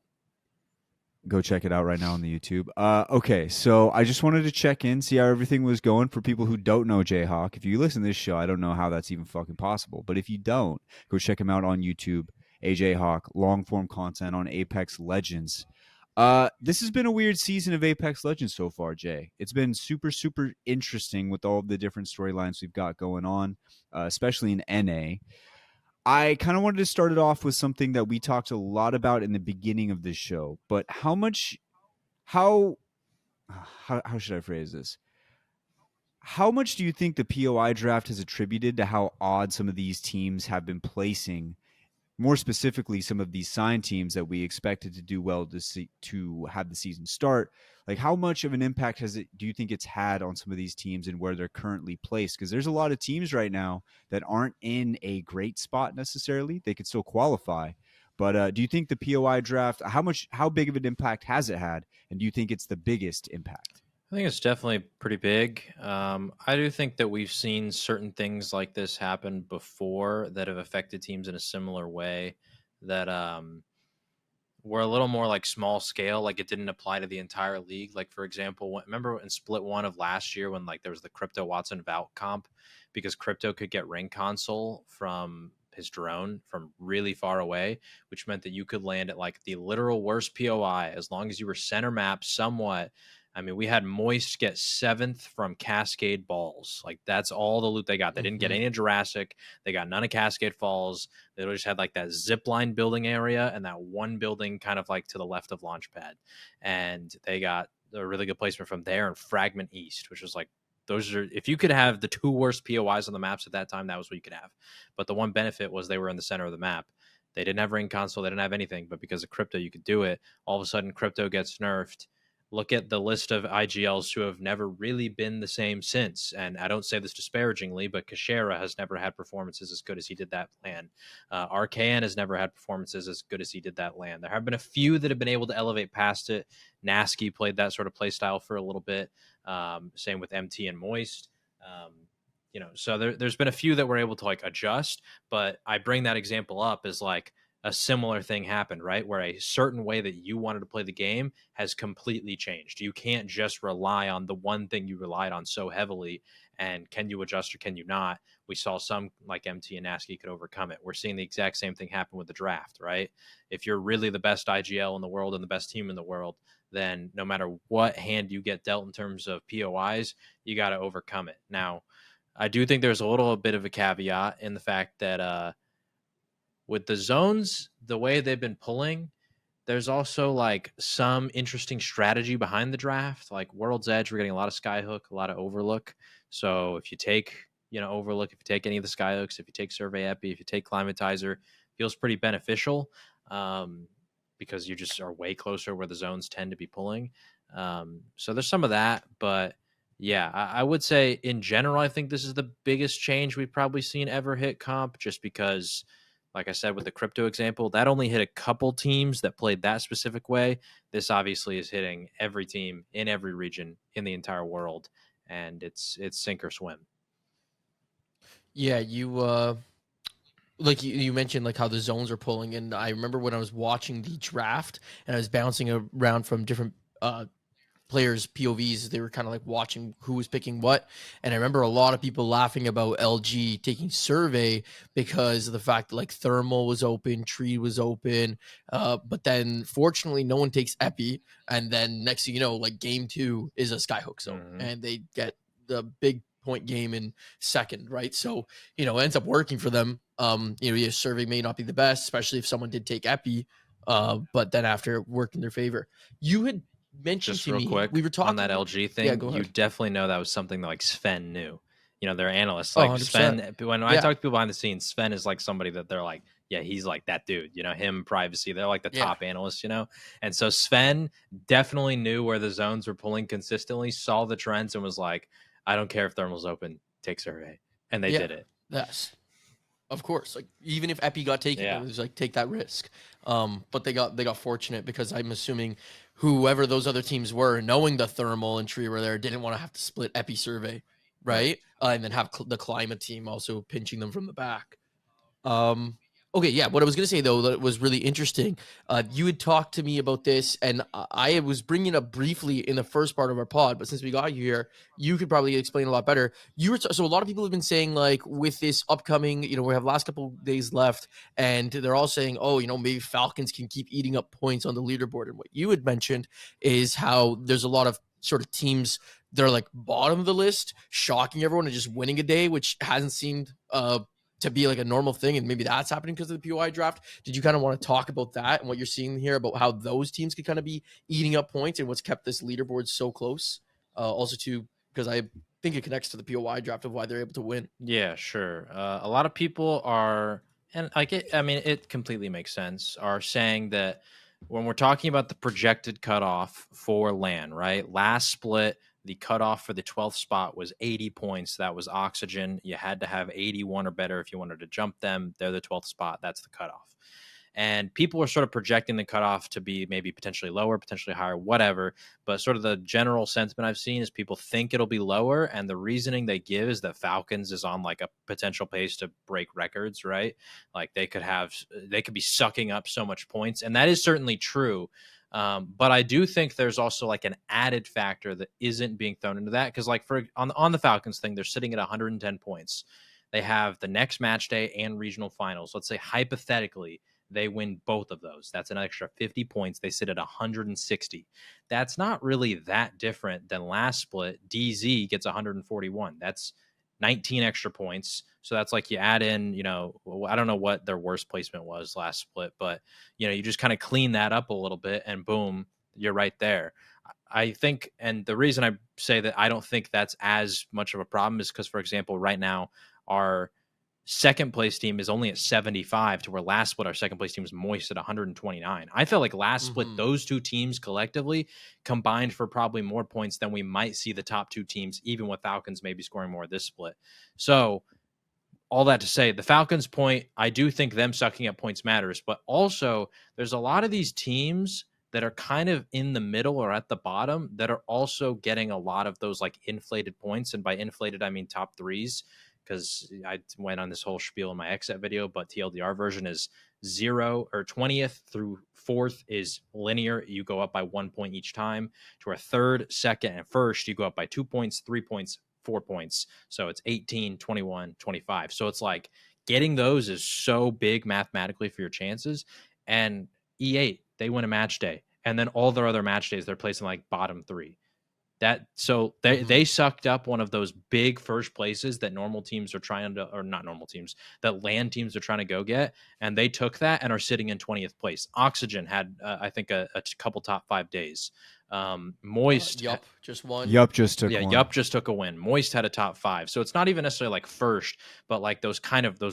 Go check it out right now on the YouTube. Okay, so I just wanted to check in, see how everything was going for people who don't know JHawk. If you listen to this show, I don't know how that's even fucking possible. But if you don't, go check him out on YouTube. AJ Hawk, long form content on Apex Legends. This has been a weird season of Apex Legends so far, Jay. It's been super, super interesting with all of the different storylines we've got going on, especially in NA. I kind of wanted to start it off with something that we talked a lot about in the beginning of this show, but how should I phrase this? How much do you think the POI draft has attributed to how odd some of these teams have been placing? More specifically, some of these signed teams that we expected to do well to have the season start. Like, how much of an impact do you think it's had on some of these teams and where they're currently placed? Because there's a lot of teams right now that aren't in a great spot necessarily. They could still qualify. But do you think the POI draft, how big of an impact has it had? And do you think it's the biggest impact? I think it's definitely pretty big. I do think that we've seen certain things like this happen before that have affected teams in a similar way that were a little more like small scale, like it didn't apply to the entire league. Like, for example, remember in split 1 of last year when like there was the Crypto Watson Valk comp because Crypto could get ring console from his drone from really far away, which meant that you could land at like the literal worst POI as long as you were center map somewhat. I mean, we had Moist get 7th from Cascade Balls. Like, that's all the loot they got. They didn't get any of Jurassic. They got none of Cascade Falls. They just had, like, that zipline building area and that one building kind of, like, to the left of Launchpad. And they got a really good placement from there and Fragment East, which was, like, those are, if you could have the 2 worst POIs on the maps at that time, that was what you could have. But the one benefit was they were in the center of the map. They didn't have ring console. They didn't have anything. But because of Crypto, you could do it. All of a sudden, Crypto gets nerfed. Look at the list of IGLs who have never really been the same since. And I don't say this disparagingly, but Kashera has never had performances as good as he did that LAN. RKN has never had performances as good as he did that LAN. There have been a few that have been able to elevate past it. Nasky played that sort of play style for a little bit. Same with MT and Moist. So there's been a few that were able to like adjust, but I bring that example up as like, a similar thing happened, right? Where a certain way that you wanted to play the game has completely changed. You can't just rely on the one thing you relied on so heavily. And can you adjust or can you not? We saw some like MT and Nasky could overcome it. We're seeing the exact same thing happen with the draft, right? If you're really the best IGL in the world and the best team in the world, then no matter what hand you get dealt in terms of POIs, you got to overcome it. Now, I do think there's a little bit of a caveat in the fact that, with the zones, the way they've been pulling, there's also like some interesting strategy behind the draft. Like World's Edge, we're getting a lot of Skyhook, a lot of Overlook. So if you take, Overlook, if you take any of the Skyhooks, if you take Survey Epi, if you take Climatizer, feels pretty beneficial because you just are way closer where the zones tend to be pulling. So there's some of that, but yeah, I would say in general, I think this is the biggest change we've probably seen ever hit comp just because, like I said, with the Crypto example, that only hit a couple teams that played that specific way. This obviously is hitting every team in every region in the entire world, and it's sink or swim. Yeah, you like you mentioned like how the zones are pulling, and I remember when I was watching the draft and I was bouncing around from different players' POVs, they were kind of like watching who was picking what. And I remember a lot of people laughing about LG taking Survey because of the fact that like Thermal was open, Tree was open. But then fortunately no one takes Epi. And then next thing you know, like game 2 is a Skyhook zone and they get the big point game in second, right? So, it ends up working for them. Survey may not be the best, especially if someone did take Epi. But then after it worked in their favor. You had mentioned Just to real me, quick we were on talking that about. LG Yeah, thing, go you ahead. definitely know that was something that like Sven knew. Their analysts, Oh, like 100%. Sven. When I Yeah, talk to people behind the scenes, Sven is like somebody that they're like, yeah, he's like that dude. Him, privacy. They're like the yeah, top analysts. And so Sven definitely knew where the zones were pulling consistently, saw the trends, and was like, I don't care if thermal's open, take survey, and they yeah. did it. Yes, of course. Like even if Epi got taken, it Yeah. was like take that risk. But they got fortunate because I'm assuming whoever those other teams were, knowing the thermal and tree were there, didn't want to have to split Epi survey, Right. right? And then have the climate team also pinching them from the back. Um, okay, yeah. What I was gonna say though that was really interesting. You had talked to me about this, and I was bringing it up briefly in the first part of our pod. But since we got you here, you could probably explain a lot better. So a lot of people have been saying like with this upcoming, we have last couple days left, and they're all saying, oh, maybe Falcons can keep eating up points on the leaderboard. And what you had mentioned is how there's a lot of sort of teams that are like bottom of the list, shocking everyone and just winning a day, which hasn't seemed to be like a normal thing, and maybe that's happening because of the POI draft. Did you kind of want to talk about that and what you're seeing here about how those teams could kind of be eating up points and what's kept this leaderboard so close? Also, too, because I think it connects to the POI draft of why they're able to win. Yeah, sure. A lot of people are, and I mean, it completely makes sense, are saying that when we're talking about the projected cutoff for LAN, right? Last split, the cutoff for the 12th spot was 80 points. That was Oxygen. You had to have 81 or better if you wanted to jump them. They're the 12th spot. That's the cutoff. And people are sort of projecting the cutoff to be maybe potentially lower, potentially higher, whatever. But sort of the general sentiment I've seen is people think it'll be lower. And the reasoning they give is that Falcons is on like a potential pace to break records, right? Like they could be sucking up so much points. And that is certainly true. But I do think there's also like an added factor that isn't being thrown into that. Cause like on the Falcons thing, they're sitting at 110 points. They have the next match day and regional finals. Let's say hypothetically, they win both of those. That's an extra 50 points. They sit at 160. That's not really that different than last split. DZ gets 141. That's 19 extra points. So that's like you add in, I don't know what their worst placement was last split, but you just kind of clean that up a little bit and boom, you're right there. I think, and the reason I say that I don't think that's as much of a problem is because, for example, right now our second place team is only at 75 to where last split our second place team was moist at 129. I felt like last split those two teams collectively combined for probably more points than we might see the top two teams, even with Falcons maybe scoring more this split. So all that to say, the Falcons point, I do think them sucking up points matters, but also there's a lot of these teams that are kind of in the middle or at the bottom that are also getting a lot of those like inflated points. And by inflated, I mean top threes, because I went on this whole spiel in my exit video, but TLDR version is 0 or 20th through 4th is linear. You go up by 1 point each time. To our third, second, and first, you go up by 2 points, 3 points, 4 points. So it's 18, 21, 25. So it's like getting those is so big mathematically for your chances. And E8, they win a match day. And then all their other match days, they're placing like bottom 3. They sucked up one of those big first places that normal teams are trying to, or not normal teams, that LAN teams are trying to go get, and they took that and are sitting in 20th place. Oxygen had, I think, a couple top 5 days. Moist, Yup, just one. Yup just took yeah, one. Yup just took a win. Moist had a top 5. So it's not even necessarily like first, but like those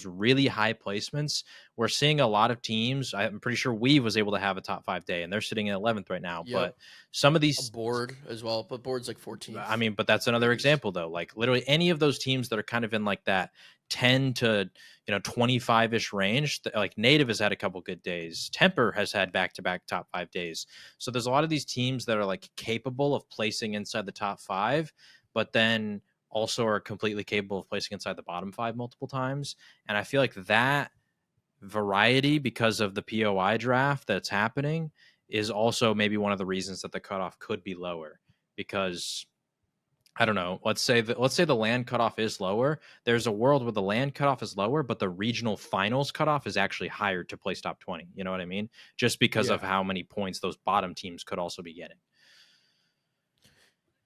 really high placements. We're seeing a lot of teams. I'm pretty sure Weave was able to have a top 5 day, and they're sitting in 11th right now. Yep. But some of A these board as well, but board's like 14th. I mean, but that's another example though. Like literally any of those teams that are kind of in like that 10 to 25-ish range, like Native has had a couple good days. Temper has had back-to-back top 5 days. So there's a lot of these teams that are like capable of placing inside the top 5, but then also are completely capable of placing inside the bottom 5 multiple times. And I feel like that variety, because of the POI draft that's happening, is also maybe one of the reasons that the cutoff could be lower. Because I don't know, let's say the LAN cutoff is lower. There's a world where the LAN cutoff is lower, but the regional finals cutoff is actually higher to place top 20. You know what I mean? Just because of how many points those bottom teams could also be getting.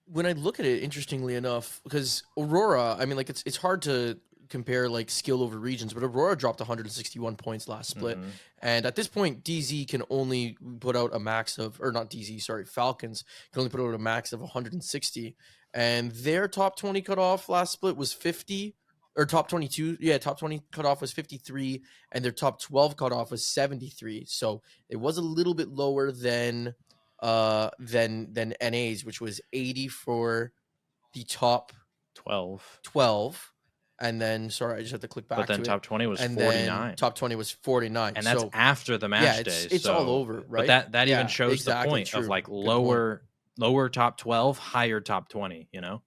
When I look at it, interestingly enough, because Aurora, I mean, like it's hard to compare like skill over regions, but Aurora dropped 161 points last split. Mhm. And at this point, DZ can only put out a max of, or not DZ, sorry, Falcons can only put out a max of 160. And their top 20 cutoff last split was 50, or top 22. Yeah, top 20 cutoff was 53, and their top 12 cutoff was 73. So it was a little bit lower than NA's, which was 80 for the top 12. 12. And then, sorry, I just had to click back But then to top it. 20 was And 49. then top 20 was 49. And that's so after the match yeah, day. it's all so- over, right? But that Yeah, even shows exactly, the point true. of like Good point. lower top 12, higher top 20, you know?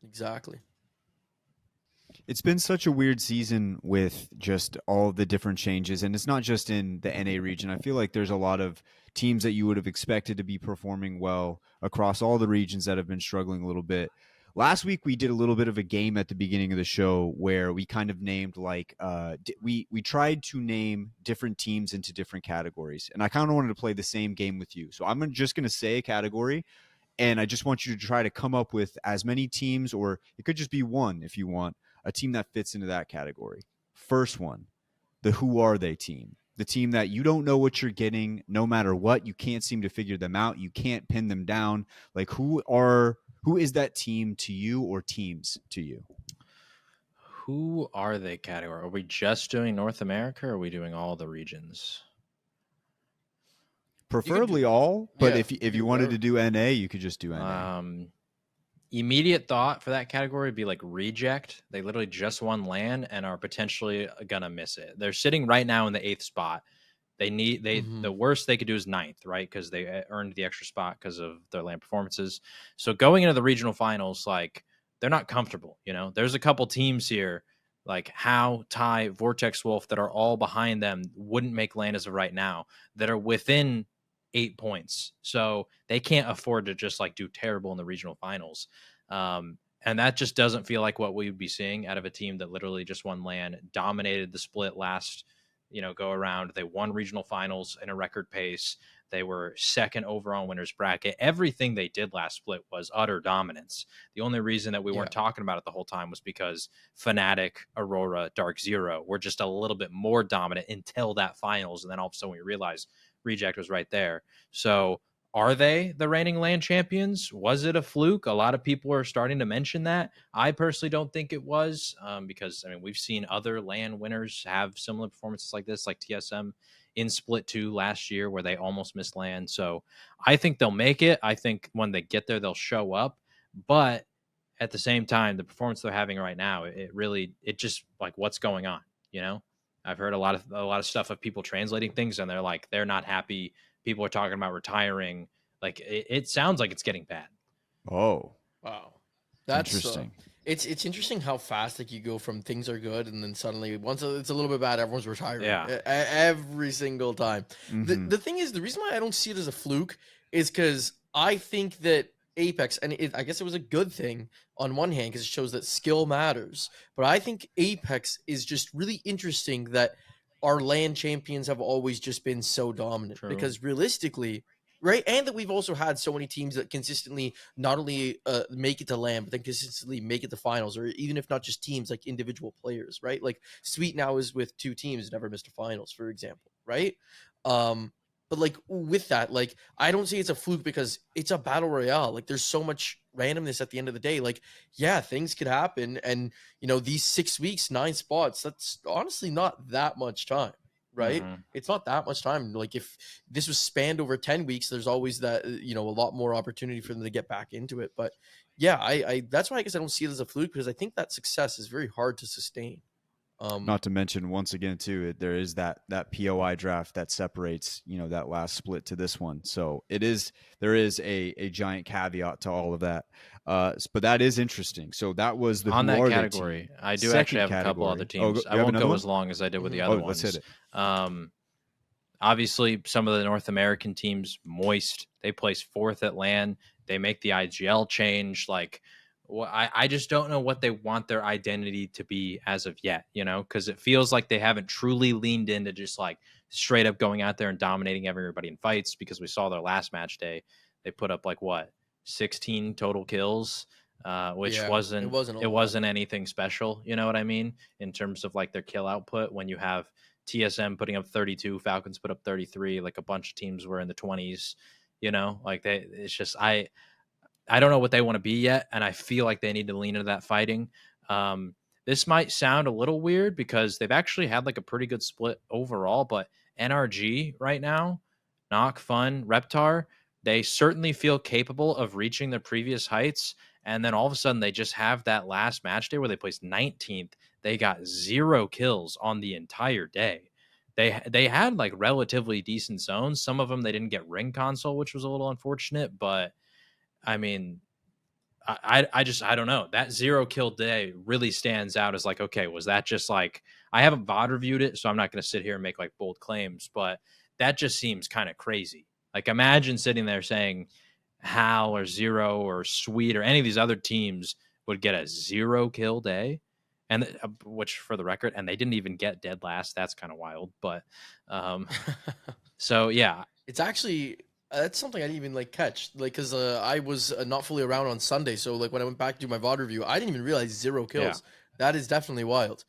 Exactly. It's been such a weird season with just all the different changes, and it's not just in the NA region. I feel like there's a lot of teams that you would have expected to be performing well across all the regions that have been struggling a little bit. Last week we did a little bit of a game at the beginning of the show where we kind of named like we tried to name different teams into different categories, and I kind of wanted to play the same game with you. So I'm just going to say a category, and I just want you to try to come up with as many teams, or it could just be one if you want, a team that fits into that category. First one, the who are they team. The team that you don't know what you're getting no matter what. You can't seem to figure them out. You can't pin them down. Like who is that team to you or teams to you? Who are they category? Are we just doing North America or are we doing all the regions? Preferably all, but yeah, if you you do wanted whatever. to do NA, you could just do NA. Immediate thought for that category would be like Reject. They literally just won LAN and are potentially gonna miss it. They're sitting right now in the 8th spot. The worst they could do is 9th, right? Because they earned the extra spot because of their LAN performances. So going into the regional finals, like they're not comfortable. You know, there's a couple teams here like How, Ty, Vortex Wolf that are all behind them, wouldn't make LAN as of right now, that are within 8 points. So they can't afford to just like do terrible in the regional finals. And that just doesn't feel like what we would be seeing out of a team that literally just won LAN, dominated the split last, go around. They won regional finals in a record pace. They were second overall winners bracket. Everything they did last split was utter dominance. The only reason that we weren't talking about it the whole time was because Fnatic, Aurora, Dark Zero were just a little bit more dominant until that finals. And then all of a sudden we realized Reject was right there. So are they the reigning LAN champions? Was it a fluke? A lot of people are starting to mention that. I personally don't think it was because, we've seen other LAN winners have similar performances like this, like TSM in Split 2 last year where they almost missed LAN. So I think they'll make it. I think when they get there, they'll show up. But at the same time, the performance they're having right now, it just like what's going on, I've heard a lot of stuff of people translating things and they're not happy. People are talking about retiring. Like it sounds like it's getting bad. Oh, wow, that's interesting. It's interesting how fast like you go from things are good and then suddenly once it's a little bit bad, everyone's retiring. Yeah. Every single time. Mhm. The thing is, the reason why I don't see it as a fluke is because I think that Apex, and I guess it was a good thing on one hand because it shows that skill matters. But I think Apex is just really interesting that our LAN champions have always just been so dominant. True. Because realistically, right, and that we've also had so many teams that consistently not only make it to LAN, but then consistently make it to finals, or even if not just teams, like individual players, right? Like Sweet now is with 2 teams, never missed a finals, for example, right? But like with that, like I don't say it's a fluke because it's a battle royale. Like there's so much randomness at the end of the day. Like, yeah, things could happen. And these 6 weeks, 9 spots, that's honestly not that much time, right? Mhm. It's not that much time. Like if this was spanned over 10 weeks, there's always that, a lot more opportunity for them to get back into it. But yeah, I that's why I guess I don't see it as a fluke because I think that success is very hard to sustain. Not to mention, once again, too, there is that POI draft that separates, that last split to this one. So there is a giant caveat to all of that. But that is interesting. So that was the on who that are they category. team. I do Second actually have a couple category. other Oh, teams. you I have won't another go one? as long as I did with the Mhm. other Oh, ones. let's hit it. Obviously, some of the North American teams, Moist, they place 4th at LAN. They make the IGL change. I just don't know what they want their identity to be as of yet, because it feels like they haven't truly leaned into just like straight up going out there and dominating everybody in fights, because we saw their last match day. They put up 16 total kills. which Yeah, it wasn't wasn't a it lot. wasn't anything special. You know what I mean? In terms of like their kill output, when you have TSM putting up 32, Falcons put up 33, like a bunch of teams were in the 20s. Like it's just I don't know what they want to be yet, and I feel like they need to lean into that fighting. Um, this might sound a little weird because they've actually had like a pretty good split overall, but NRG right now, Knock, Fun, Reptar, they certainly feel capable of reaching their previous heights. And then all of a sudden, they just have that last match day where they placed 19th. They got 0 kills on the entire day. They had like relatively decent zones. Some of them they didn't get ring console, which was a little unfortunate, but I mean, I don't know. That 0 kill day really stands out as like, okay, was that just like, I haven't VOD reviewed it, so I'm not going to sit here and make like bold claims, but that just seems kind of crazy. Like, imagine sitting there saying Hal or Zero or Sweet or any of these other teams would get a 0 kill day. And which, for the record, and they didn't even get dead last. That's kind of wild. But so yeah, It's actually that's something I didn't even like catch, like because I was not fully around on Sunday, so like when I went back to do my VOD review, I didn't even realize 0 yeah. kills. That is definitely wild.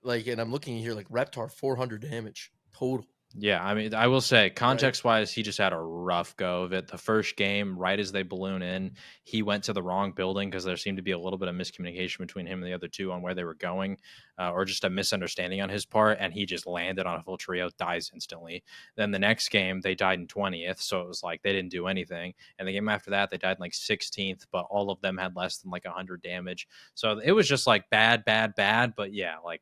Like, and I'm looking here like Reptar 400 damage total. Yeah, I mean, I will say, Right? context-wise, he just had a rough go of it. The first game, right as they balloon in, he went to the wrong building because there seemed to be a little bit of miscommunication between him and the other two on where they were going, or just a misunderstanding on his part, and he just landed on a full trio, dies instantly. Then the next game, they died in 20th, so it was like they didn't do anything. And the game after that, they died in like 16th, but all of them had less than like 100 damage. So it was just like bad, bad, bad. But yeah, like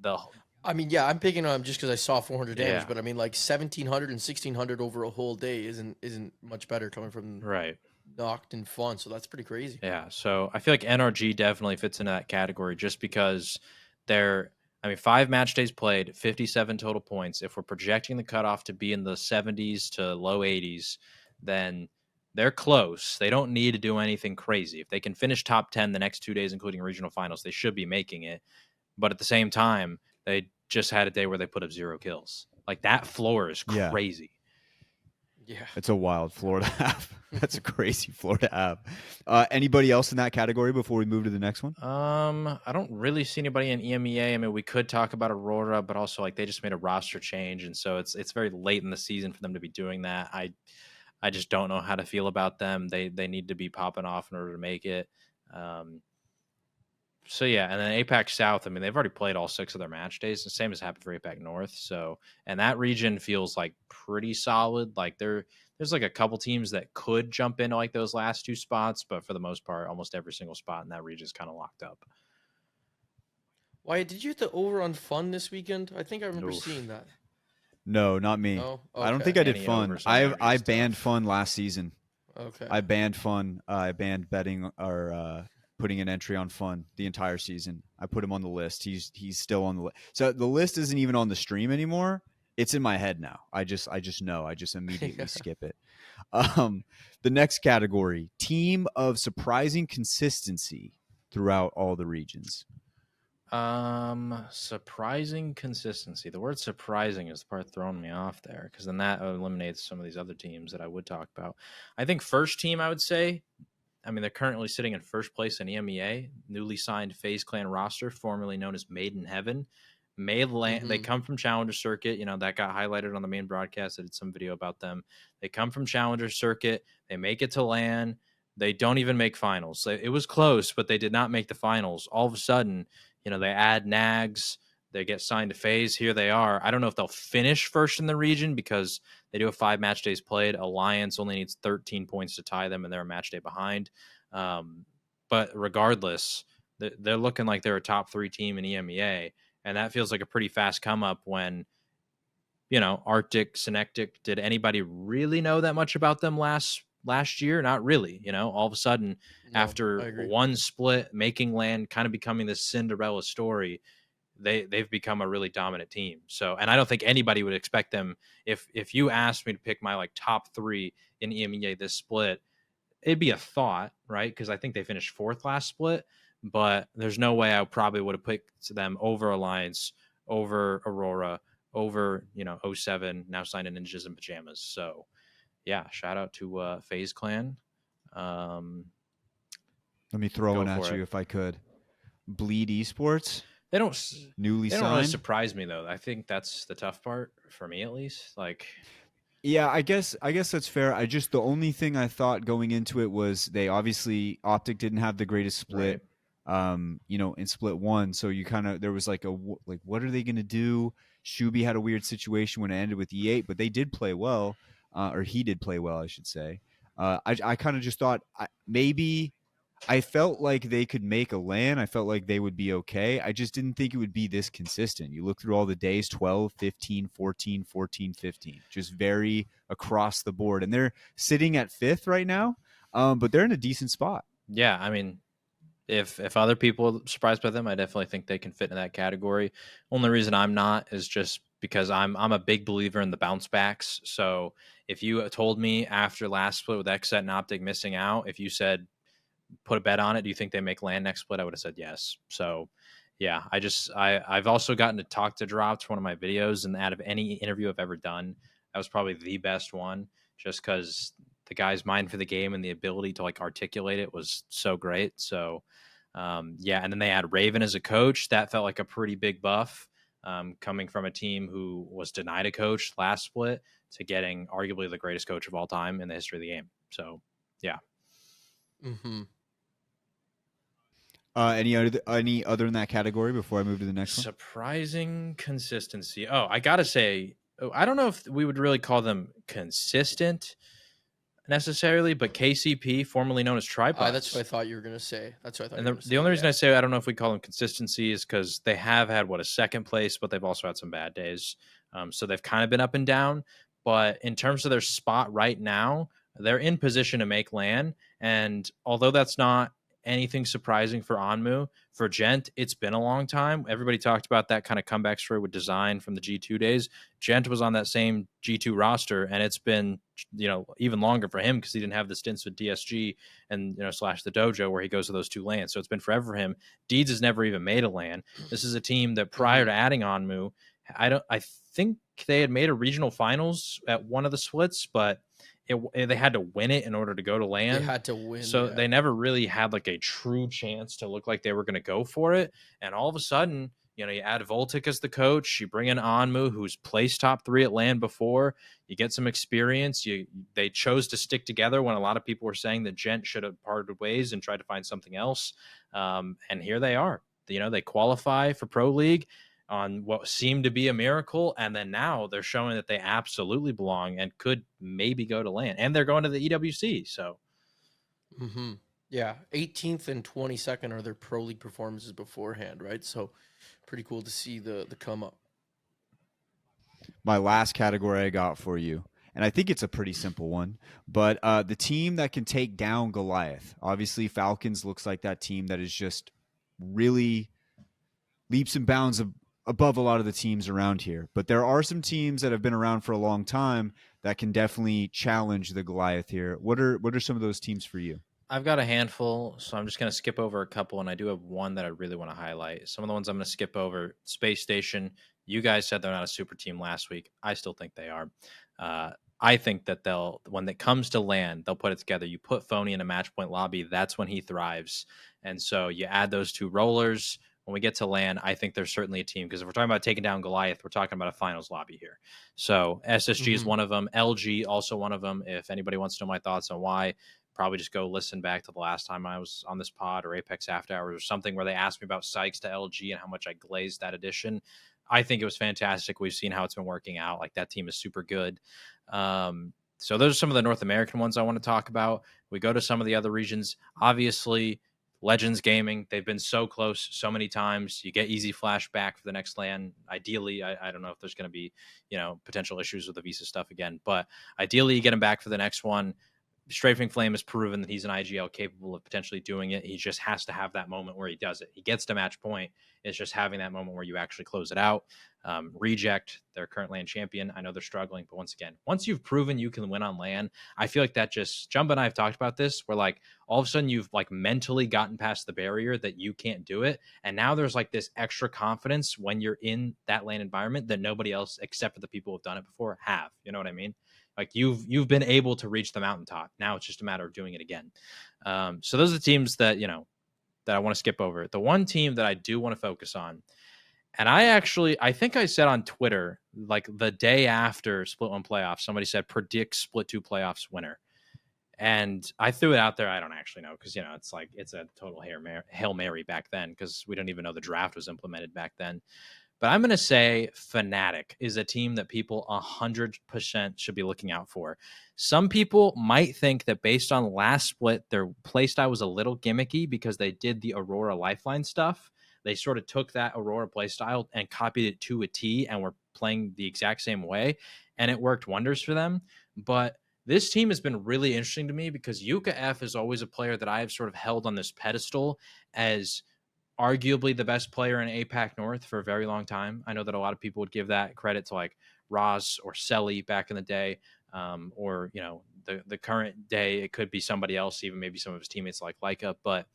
the I mean, yeah, I'm picking on him just because I saw 400 damage, yeah, but I mean, like 1700 and 1600 over a whole day isn't much better coming from right. Knocked and Fun, so that's pretty crazy. Yeah, so I feel like NRG definitely fits into that category just because I mean, 5 match days played, 57 total points. If we're projecting the cutoff to be in the 70s to low 80s, then they're close. They don't need to do anything crazy. If they can finish top 10 the next 2 days, including regional finals, they should be making it. But at the same time, they just had a day where they put up 0 kills. Like, that floor is Yeah. crazy. Yeah. It's a wild floor to have. That's a crazy floor to have. Anybody else in that category before we move to the next one? I don't really see anybody in EMEA. I mean, we could talk about Aurora, but also like they just made a roster change, and so it's very late in the season for them to be doing that. I just don't know how to feel about them. They need to be popping off in order to make it. So yeah, and then APAC South, I mean, they've already played all 6 of their match days. The same has happened for APAC North. So, and that region feels like pretty solid. Like there's like a couple teams that could jump into like those last 2 spots, but for the most part, almost every single spot in that region is kind of locked up. Wyatt, did you hit the over on Fun this weekend? I think I remember Oof. seeing that. No, not me. No? I don't Okay. think I did Any fun. overs on I that I is banned tough. fun last season. Okay. I banned fun. I banned betting or putting an entry on fun the entire season. I put him on the list. He's still on the list. So the list isn't even on the stream anymore. It's in my head now. I just know. I just immediately skip it. The next category: team of surprising consistency throughout all the regions. Surprising consistency. The word surprising is the part throwing me off there because then that eliminates some of these other teams that I would talk about. I think first team, I would say, I mean, they're currently sitting in first place in EMEA, newly signed FaZe Clan roster, formerly known as Made in Heaven. They come from Challenger Circuit. You know, that got highlighted on the main broadcast. I did some video about them. They come from Challenger Circuit. They make it to LAN. They don't even make finals. It was close, but they did not make the finals. All of a sudden, you know, they add Nags. They get signed to FaZe. Here they are. I don't know if they'll finish first in the region because they do have 5 match days played. Alliance only needs 13 points to tie them, and they're a match day behind. But regardless, they're looking like they're a top 3 team in EMEA, and that feels like a pretty fast come up when, you know, Arctic, Synectic, did anybody really know that much about them last year? Not really. You know, all of a sudden, No, I after agree. one split, making land, kind of becoming this Cinderella story, they've become a really dominant team. So, and I don't think anybody would expect them. If you asked me to pick my like top 3 in EMEA this split, it'd be a thought, right? Because I think they finished 4th last split, but there's no way I probably would have picked them over Alliance, over Aurora, over, you know, 07, now signed in Ninjas and Pajamas. So yeah, shout out to FaZe Clan. Let me throw Go one at for you it. if I could. Bleed Esports, They don't. s- newly They don't really signed. surprise me though. I think that's the tough part for me, at least. Like, Yeah, I guess that's fair. The only thing I thought going into it was they obviously Optic didn't have the greatest right? split, in split one. So you kind of there was like like what are they gonna do? Shuby had a weird situation when it ended with E8, but they did play well, or he did play well, I should say. I kind of just thought maybe I felt like they could make a LAN. I felt like they would be okay. I just didn't think it would be this consistent. You look through all the days 12, 15, 14, 14, 15, just very across the board. And they're sitting at fifth right now, but they're in a decent spot. Yeah, I mean, if other people are surprised by them, I definitely think they can fit in that category. Only reason I'm not is just because I'm a big believer in the bounce backs. So if you told me after last split with Xset and Optic missing out, if you said put a bet on it, do you think they make land next split? I would have said yes. So yeah, I've also gotten to talk to Drops for one of my videos, and out of any interview I've ever done, that was probably the best one, just because the guy's mind for the game and the ability to like articulate it was so great. So yeah, and then they had Raven as a coach. That felt like a pretty big buff, coming from a team who was denied a coach last split to getting arguably the greatest coach of all time in the history of the game. So yeah. Mm-hmm. Any other in that category before I move to the next one? Surprising consistency. Oh, I gotta say, I don't know if we would really call them consistent necessarily, but KCP, formerly known as Tripods. That's what I thought you were gonna say. That's what I thought. And You were gonna the say, only reason yeah. I say I don't know if we call them consistency is because they have had a second place, but they've also had some bad days. So they've kind of been up and down. But in terms of their spot right now, they're in position to make land. And although that's not anything surprising for Anmu, for Gent, it's been a long time. Everybody talked about that kind of comeback story with Design from the G2 days. Gent was on that same G2 roster, and it's been even longer for him because he didn't have the stints with DSG and slash the dojo where he goes to those two lands. So it's been forever for him. Deeds has never even made a land. This is a team that prior to adding Anmu, I think they had made a regional finals at one of the splits, but they had to win it in order to go to They land. had to win. So yeah. they never really had like a true chance to look like they were going to go for it. And all of a sudden, you add Voltic as the coach, you bring in Anmu, who's placed top 3 at land before, you get some experience. They chose to stick together when a lot of people were saying that Gent should have parted ways and tried to find something else. And here they are. They qualify for Pro League on what seemed to be a miracle, and then now they're showing that they absolutely belong and could maybe go to land, and they're going to the EWC. So Mm-hmm. Yeah, 18th and 22nd are their pro league performances beforehand, right? So pretty cool to see the come up. My last category I got for you, and I think it's a pretty simple one, but the team that can take down Goliath. Obviously, Falcons looks like that team that is just really leaps and bounds above a lot of the teams around here. But there are some teams that have been around for a long time that can definitely challenge the Goliath here. What are some of those teams for you? I've got a handful, so I'm just going to skip over a couple, and I do have one that I really want to highlight. Some of the ones I'm going to skip over: Space Station. You guys said they're not a super team last week. I still think they are. I think that when it comes to land, they'll put it together. You put Phony in a match point lobby, that's when he thrives. And so you add those two rollers. When we get to land, I think there's certainly a team, because if we're talking about taking down Goliath, we're talking about a finals lobby here. So SSG is one of them. LG also one of them. If anybody wants to know my thoughts on why, probably just go listen back to the last time I was on this pod or Apex After Hours or something where they asked me about Sykes to LG and how much I glazed that addition. I think it was fantastic. We've seen how it's been working out. Like, that team is super good. So those are some of the North American ones I want to talk about. We go to some of the other regions. Obviously, Legends Gaming, they've been so close so many times. You get easy flashback for the next LAN. Ideally, I don't know if there's going to be, potential issues with the visa stuff again, but ideally you get them back for the next one. Strafing Flame has proven that he's an IGL capable of potentially doing it. He just has to have that moment where he does it. He gets to match point. It's just having that moment where you actually close it out. Reject, they're current LAN champion. I know they're struggling, but once again, once you've proven you can win on LAN, I feel like that just, Jumba and I have talked about this, where like all of a sudden you've like mentally gotten past the barrier that you can't do it. And now there's like this extra confidence when you're in that LAN environment that nobody else except for the people who've done it before have. You know what I mean? Like you've been able to reach the mountaintop. Now it's just a matter of doing it again. So those are the teams that, that I want to skip over. The one team that I do want to focus on, and I think I said on Twitter, like the day after Split 1 playoffs, somebody said predict Split 2 playoffs winner. And I threw it out there. I don't actually know because, it's like it's a total Hail Mary back then because we don't even know the draft was implemented back then. But I'm going to say Fnatic is a team that people 100% should be looking out for. Some people might think that based on last split, their playstyle was a little gimmicky because they did the Aurora Lifeline stuff. They sort of took that Aurora playstyle and copied it to a T and were playing the exact same way. And it worked wonders for them. But this team has been really interesting to me because Yuka F is always a player that I have sort of held on this pedestal as arguably the best player in APAC North for a very long time. I know that a lot of people would give that credit to like Roz or Selly back in the day, or the current day it could be somebody else, even maybe some of his teammates like Leica. But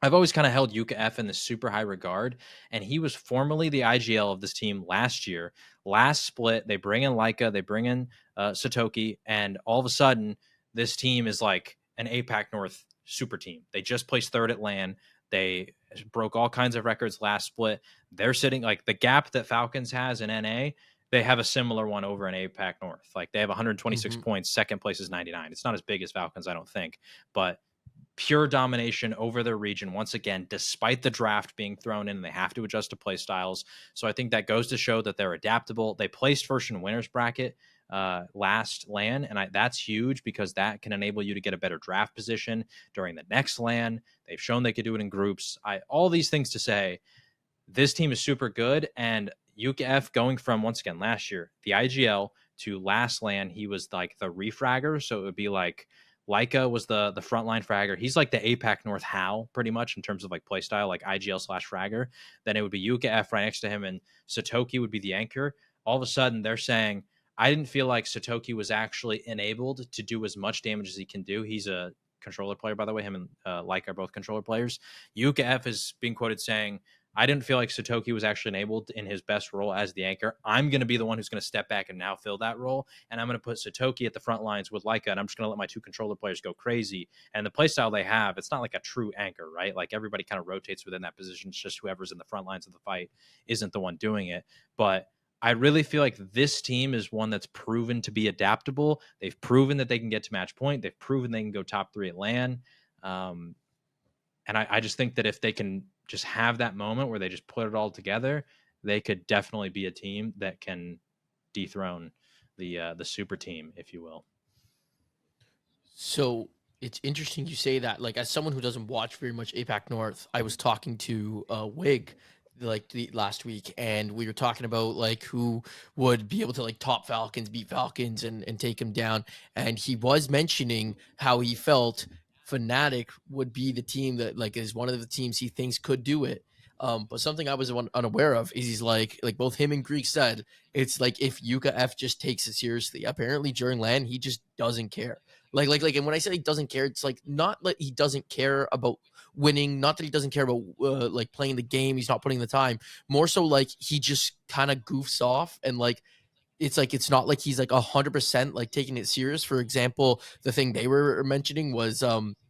I've always kind of held Yuka F in this super high regard, and he was formerly the IGL of this team last year. Last split, they bring in Leica, they bring in Satoki, and all of a sudden, this team is like an APAC North super team. They just placed third at LAN. They broke all kinds of records last split. They're sitting like the gap that Falcons has in NA. They have a similar one over in APAC North. Like they have 126 points. Second place is 99. It's not as big as Falcons, I don't think, but pure domination over their region once again, despite the draft being thrown in and they have to adjust to play styles. So I think that goes to show that they're adaptable. They placed first in winners bracket last LAN, and that's huge because that can enable you to get a better draft position during the next LAN. They've shown they could do it in groups. All these things to say, this team is super good, and Yuka F going from, once again, last year, the IGL to last LAN, he was like the refragger, so it would be like Leica was the frontline fragger. He's like the APAC North How, pretty much, in terms of like playstyle, like IGL/fragger. Then it would be Yuka F right next to him, and Satoki would be the anchor. All of a sudden, they're saying, I didn't feel like Satoki was actually enabled to do as much damage as he can do. He's a controller player, by the way. Him and Leica are both controller players. Yuka F is being quoted saying, I didn't feel like Satoki was actually enabled in his best role as the anchor. I'm going to be the one who's going to step back and now fill that role. And I'm going to put Satoki at the front lines with Leica, and I'm just going to let my two controller players go crazy. And the playstyle they have, it's not like a true anchor, right? Like everybody kind of rotates within that position. It's just whoever's in the front lines of the fight isn't the one doing it. But I really feel like this team is one that's proven to be adaptable. They've proven that they can get to match point. They've proven they can go top 3 at LAN. And I just think that if they can just have that moment where they just put it all together, they could definitely be a team that can dethrone the super team, if you will. So it's interesting you say that. Like, as someone who doesn't watch very much APAC North, I was talking to Wig like last week, and we were talking about like who would be able to like top Falcons, beat Falcons, and take him down. And he was mentioning how he felt Fnatic would be the team that like is one of the teams he thinks could do it. But something I was unaware of is he's like both him and Greek said, it's like if Yuka F just takes it seriously. Apparently during LAN, he just doesn't care. Like, and when I say he doesn't care, it's like not like he doesn't care about winning, not that he doesn't care about like playing the game. He's not putting the time. More so like he just kind of goofs off, and like it's not like he's like 100% like taking it serious. For example, the thing they were mentioning was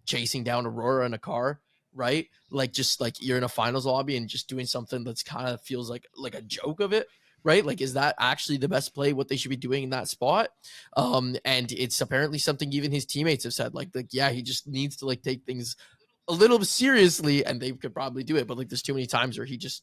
chasing down Aurora in a car, right? Like just like you're in a finals lobby and just doing something that's kind of feels like a joke of it, right? Like, is that actually the best play, what they should be doing in that spot? And it's apparently something even his teammates have said, like yeah, he just needs to like take things a little bit seriously, and they could probably do it, but like there's too many times where he just,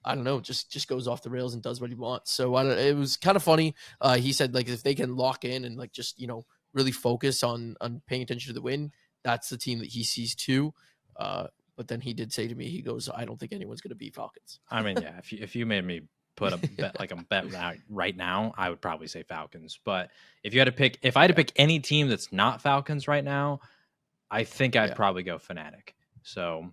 I don't know, just goes off the rails and does what he wants. So it was kind of funny. He said like if they can lock in and like just really focus on paying attention to the win, that's the team that he sees too. But then he did say to me, he goes, I don't think anyone's going to beat Falcons. I mean, yeah, if you made me put a bet like a bet right now, I would probably say Falcons. But if I had to pick any team that's not Falcons right now, I think I'd probably go Fnatic. So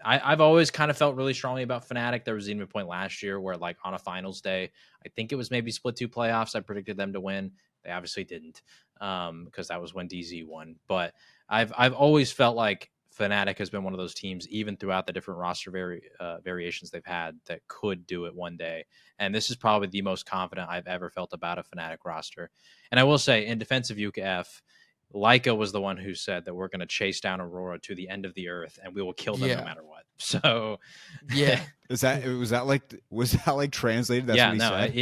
I've always kind of felt really strongly about Fnatic. There was even a point last year where, like, on a finals day, I think it was maybe split 2 playoffs, I predicted them to win. They obviously didn't, because that was when DZ won. But I've always felt like Fnatic has been one of those teams, even throughout the different roster variations they've had, that could do it one day. And this is probably the most confident I've ever felt about a Fnatic roster. And I will say, in defense of UKF, Leica was the one who said that we're going to chase down Aurora to the end of the earth, and we will kill them no matter what. So, Yeah. was that like translated? That's yeah, what he no, said?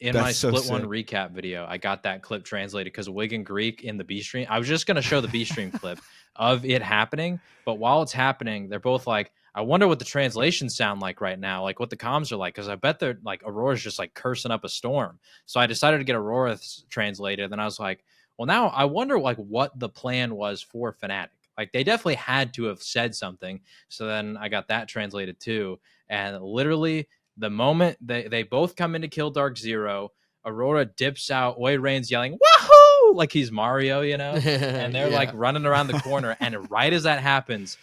in my So split sick. one recap video, I got that clip translated because Wigan Greek in the B stream. I was just going to show the B stream clip of it happening, but while it's happening, they're both like, I wonder what the translations sound like right now, like what the comms are like, because I bet they're like Aurora's just like cursing up a storm. So I decided to get Aurora translated, and I was like, well, now I wonder like what the plan was for Fnatic. Like they definitely had to have said something. So then I got that translated too, and literally the moment they both come in to kill Dark Zero, Aurora dips out. Wade Rain's yelling, "Wahoo!" like he's Mario, and they're like running around the corner. And right as that happens,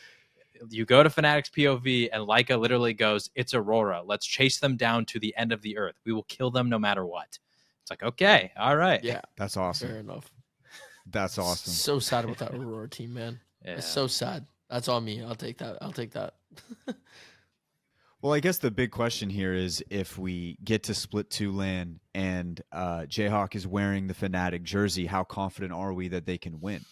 you go to Fnatic's POV, and Leica literally goes, "It's Aurora. Let's chase them down to the end of the earth. We will kill them no matter what." It's like, okay, all right. Yeah. That's awesome. Fair enough. That's awesome. So sad about that Aurora team, man. Yeah. It's so sad. That's on me. I'll take that. Well, I guess the big question here is if we get to split 2 LAN and JHawk is wearing the Fnatic jersey, how confident are we that they can win?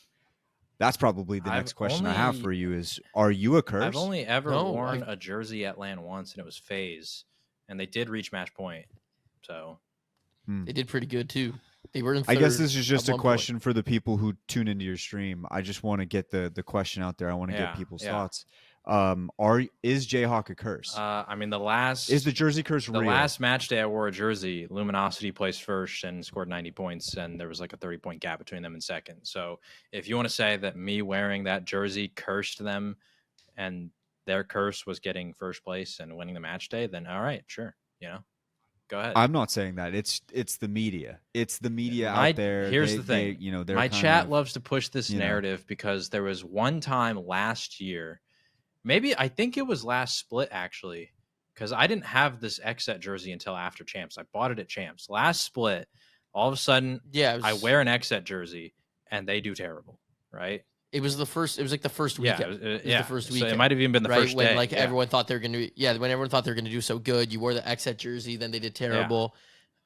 That's probably the next question I have for you is, are you a curse? I've only ever worn a jersey at LAN once, and it was FaZe, and they did reach match point. So they did pretty good too. They were in I guess third this is just at a one question for the people who tune into your stream. I just want to get the question out there. I want to get people's thoughts. Is JHawk a curse? I mean, is the jersey curse the real? last match day I wore a jersey, Luminosity placed first and scored 90 points, and there was like a 30-point gap between them in second. So if you want to say that me wearing that jersey cursed them and their curse was getting first place and winning the match day, then all right, sure, go ahead. I'm not saying that. It's the media. It's the media out there. Here's the thing. My chat loves to push this narrative because there was one time last year, maybe I think it was last split actually, because I didn't have this Xset jersey until after Champs. I bought it at Champs. Last split, all of a sudden, I wear an Xset jersey and they do terrible, right? It was the first. It was like the first weekend. It was the first weekend. So it might have even been the first when day. Everyone thought they were going to. Yeah, when everyone thought they were going to do so good, you wore the Xset jersey, then they did terrible,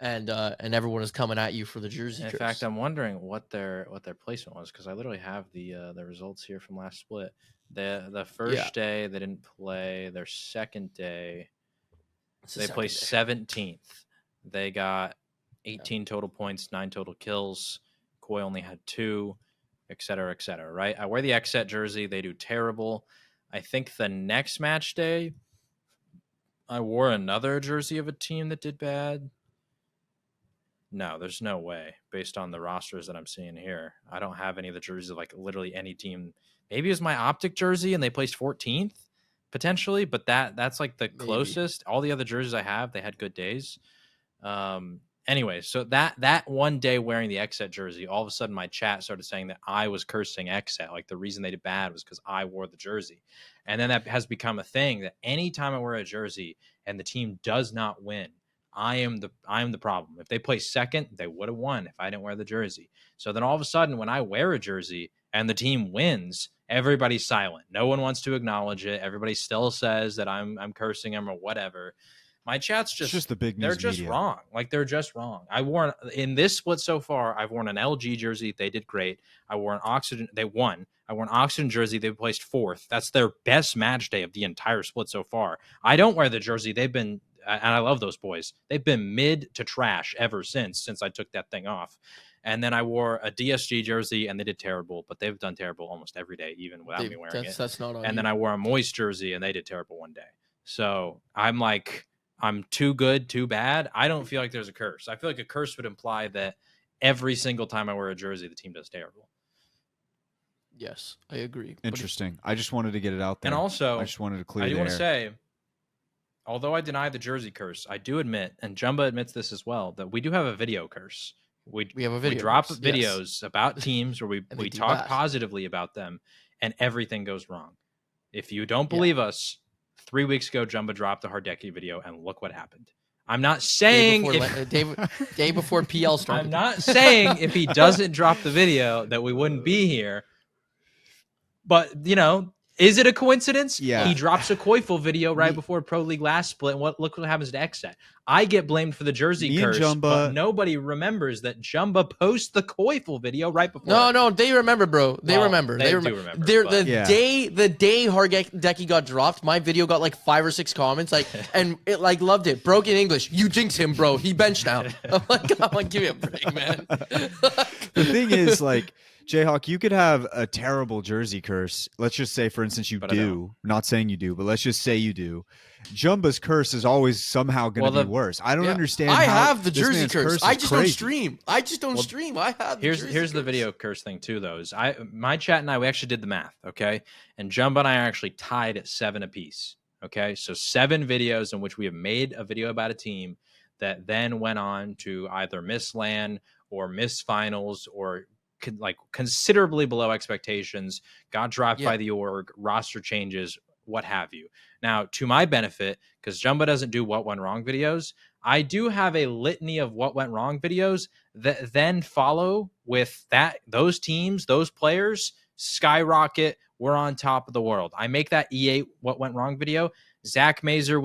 and everyone was coming at you for the jersey. In fact, I'm wondering what their placement was because I literally have the results here from last split. The first day they didn't play. Their second day, they placed 17th. They got 18 total points, 9 total kills. Koi only had 2. Et cetera, right? I wear the Xset jersey. They do terrible. I think the next match day, I wore another jersey of a team that did bad. No, there's no way based on the rosters that I'm seeing here. I don't have any of the jerseys of like literally any team. Maybe it was my Optic jersey and they placed 14th potentially, but that's like the closest. All the other jerseys I have, they had good days. Anyway, so that one day wearing the Xset jersey, all of a sudden my chat started saying that I was cursing Xset. Like the reason they did bad was because I wore the jersey. And then that has become a thing that anytime I wear a jersey and the team does not win, I am the problem. If they play second, they would have won if I didn't wear the jersey. So then all of a sudden when I wear a jersey and the team wins, everybody's silent. No one wants to acknowledge it. Everybody still says that I'm cursing them or whatever. My chat's just the big news they're just media. wrong. Like they're just wrong. I wore in this split so far, I've worn an LG jersey. They did great. I wore an Oxygen. They won. I wore an Oxygen jersey. They placed 4th. That's their best match day of the entire split so far. I don't wear the jersey. They've been, and I love those boys. They've been mid to trash ever since I took that thing off. And then I wore a DSG jersey and they did terrible, but they've done terrible almost every day, even without me wearing it. That's not on and you. Then I wore a Moist jersey and they did terrible one day. So I'm like, I'm too good, too bad. I don't feel like there's a curse. I feel like a curse would imply that every single time I wear a jersey, the team does terrible. Yes, I agree. Interesting. I just wanted to get it out there. And also, I just wanted to clear I do the want to air. say, although I deny the jersey curse, I do admit, and Jumba admits this as well, that we do have a video curse. We have a video. We drop curse, videos about teams where we talk positively about them, and everything goes wrong. If you don't believe us, 3 weeks ago, Jumba dropped the Hardeki video, and look what happened. I'm not saying day before PL started. I'm not saying if he doesn't drop the video that we wouldn't be here. But is it a coincidence? Yeah. He drops a Koifel video right before Pro League last split, and look what happens to Xset. I get blamed for the jersey Me and curse, Jumba- but nobody remembers that Jumba posts the Koifel video right before. No, they remember, bro. They Well, remember. they do remember, but- The day Hardeki got dropped, my video got like 5 or 6 comments, like, and it like loved it. Broken English. You jinx him, bro. He benched now. I'm like, give me a break, man. The thing is, like, JHawk, you could have a terrible jersey curse. Let's just say, for instance, you But I do. Not saying you do, but let's just say you do. Jumba's curse is always somehow going to be worse. I don't understand. I how have the this jersey man's curse. is I just don't crazy. stream. I just don't stream. I have. Here's jersey the curse. video curse thing too, though. Is my chat and I, we actually did the math, okay? And Jumba and I are actually tied at 7 apiece. Okay, so 7 videos in which we have made a video about a team that then went on to either miss LAN or miss finals or considerably below expectations, got dropped by the org, roster changes, what have you. Now, to my benefit, because Jumba doesn't do what went wrong videos, I do have a litany of what went wrong videos that then follow with those teams, those players skyrocket. We're on top of the world. I make that EA what went wrong video. Zach Mazer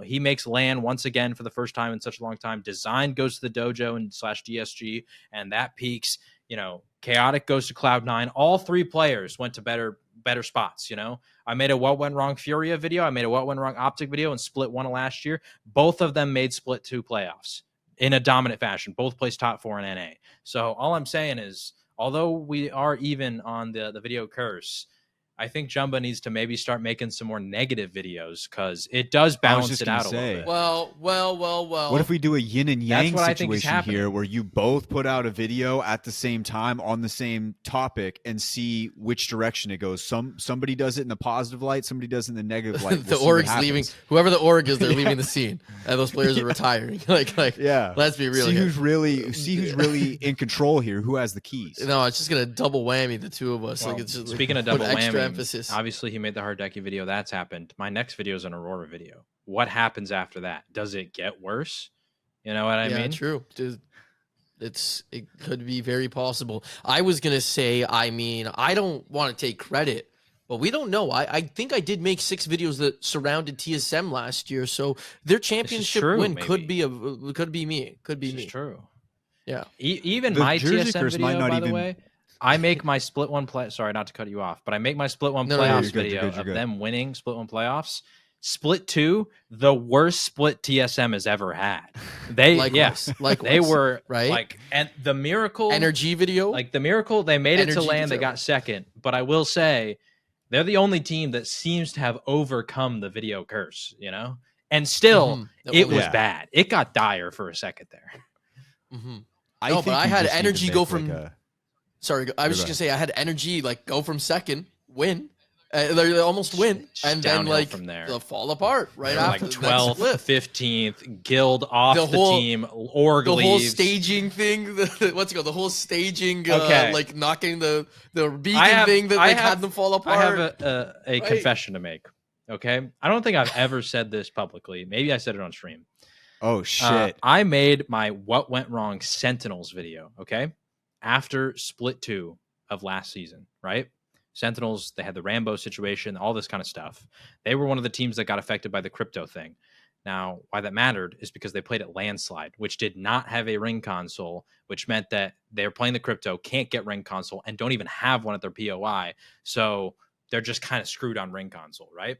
he makes LAN once again for the first time in such a long time. Design goes to the dojo and /DSG, and that peaks. Chaotic goes to Cloud9. All 3 players went to better spots. I made a what went wrong Furia video. I made a what went wrong Optic video and Split 1 of last year. Both of them made Split 2 playoffs in a dominant fashion. Both placed top 4 in NA. So all I'm saying is, although we are even on the video curse, I think Jumba needs to maybe start making some more negative videos because it does balance it out a little bit. Well. What if we do a yin and yang what I think is situation happening. here where you both put out a video at the same time on the same topic and see which direction it goes? Somebody does it in the positive light, somebody does it in the negative light. The org's leaving. Whoever the org is, they're leaving the scene, and those players are retiring. Yeah. Let's be real. See here. who's really in control here. Who has the keys? No, it's just gonna double whammy the two of us. Well, It's just, speaking of put double extra whammy, emphasis. obviously he made the Hardeki video. That's happened. My next video is an Aurora video. What happens after that? Does it get worse? You know what I mean? True. Dude, it could be very possible. I was gonna say, I don't want to take credit, but we don't know. I think I did make 6 videos that surrounded TSM last year, so their championship true, win maybe. could be me. Could be This me. is true. Yeah. Even The my jersey TSM curse might video, not by the even- way, I make my Split 1 play. Sorry, not to cut you off, but I make my Split 1 No, playoffs you're good, video you're good, you're of good. them winning Split 1 playoffs. Split 2, the worst split TSM has ever had. Likewise. They were right? and the miracle Energy video. the miracle they made it to Energy land. They video. got second, but I will say they're the only team that seems to have overcome the video curse. And still Mhm. it was Yeah. bad. It got dire for a second there. Mhm. I No, think but I you had just need to energy make, go like, from- Sorry, I was just Go gonna say I had energy go from second, win, they almost win, It's and then downhill from there. they'll fall apart right They're after like the 12th, split. 15th, guild off The the, whole- team, org The whole leaves. staging thing, what's it called? The whole staging, Okay. knocking the beacon I have- thing that I had have- them fall I apart. have a Right. confession to make. Okay, I don't think I've ever said this publicly. Maybe I said it on stream. Oh shit! I made my what went wrong Sentinels video. Okay, after Split 2 of last season, right? Sentinels, they had the Rambo situation, all this kind of stuff. They were one of the teams that got affected by the crypto thing. Now, why that mattered is because they played at Landslide, which did not have a ring console, which meant that they're playing the crypto, can't get ring console, and don't even have one at their POI. So they're just kind of screwed on ring console, right?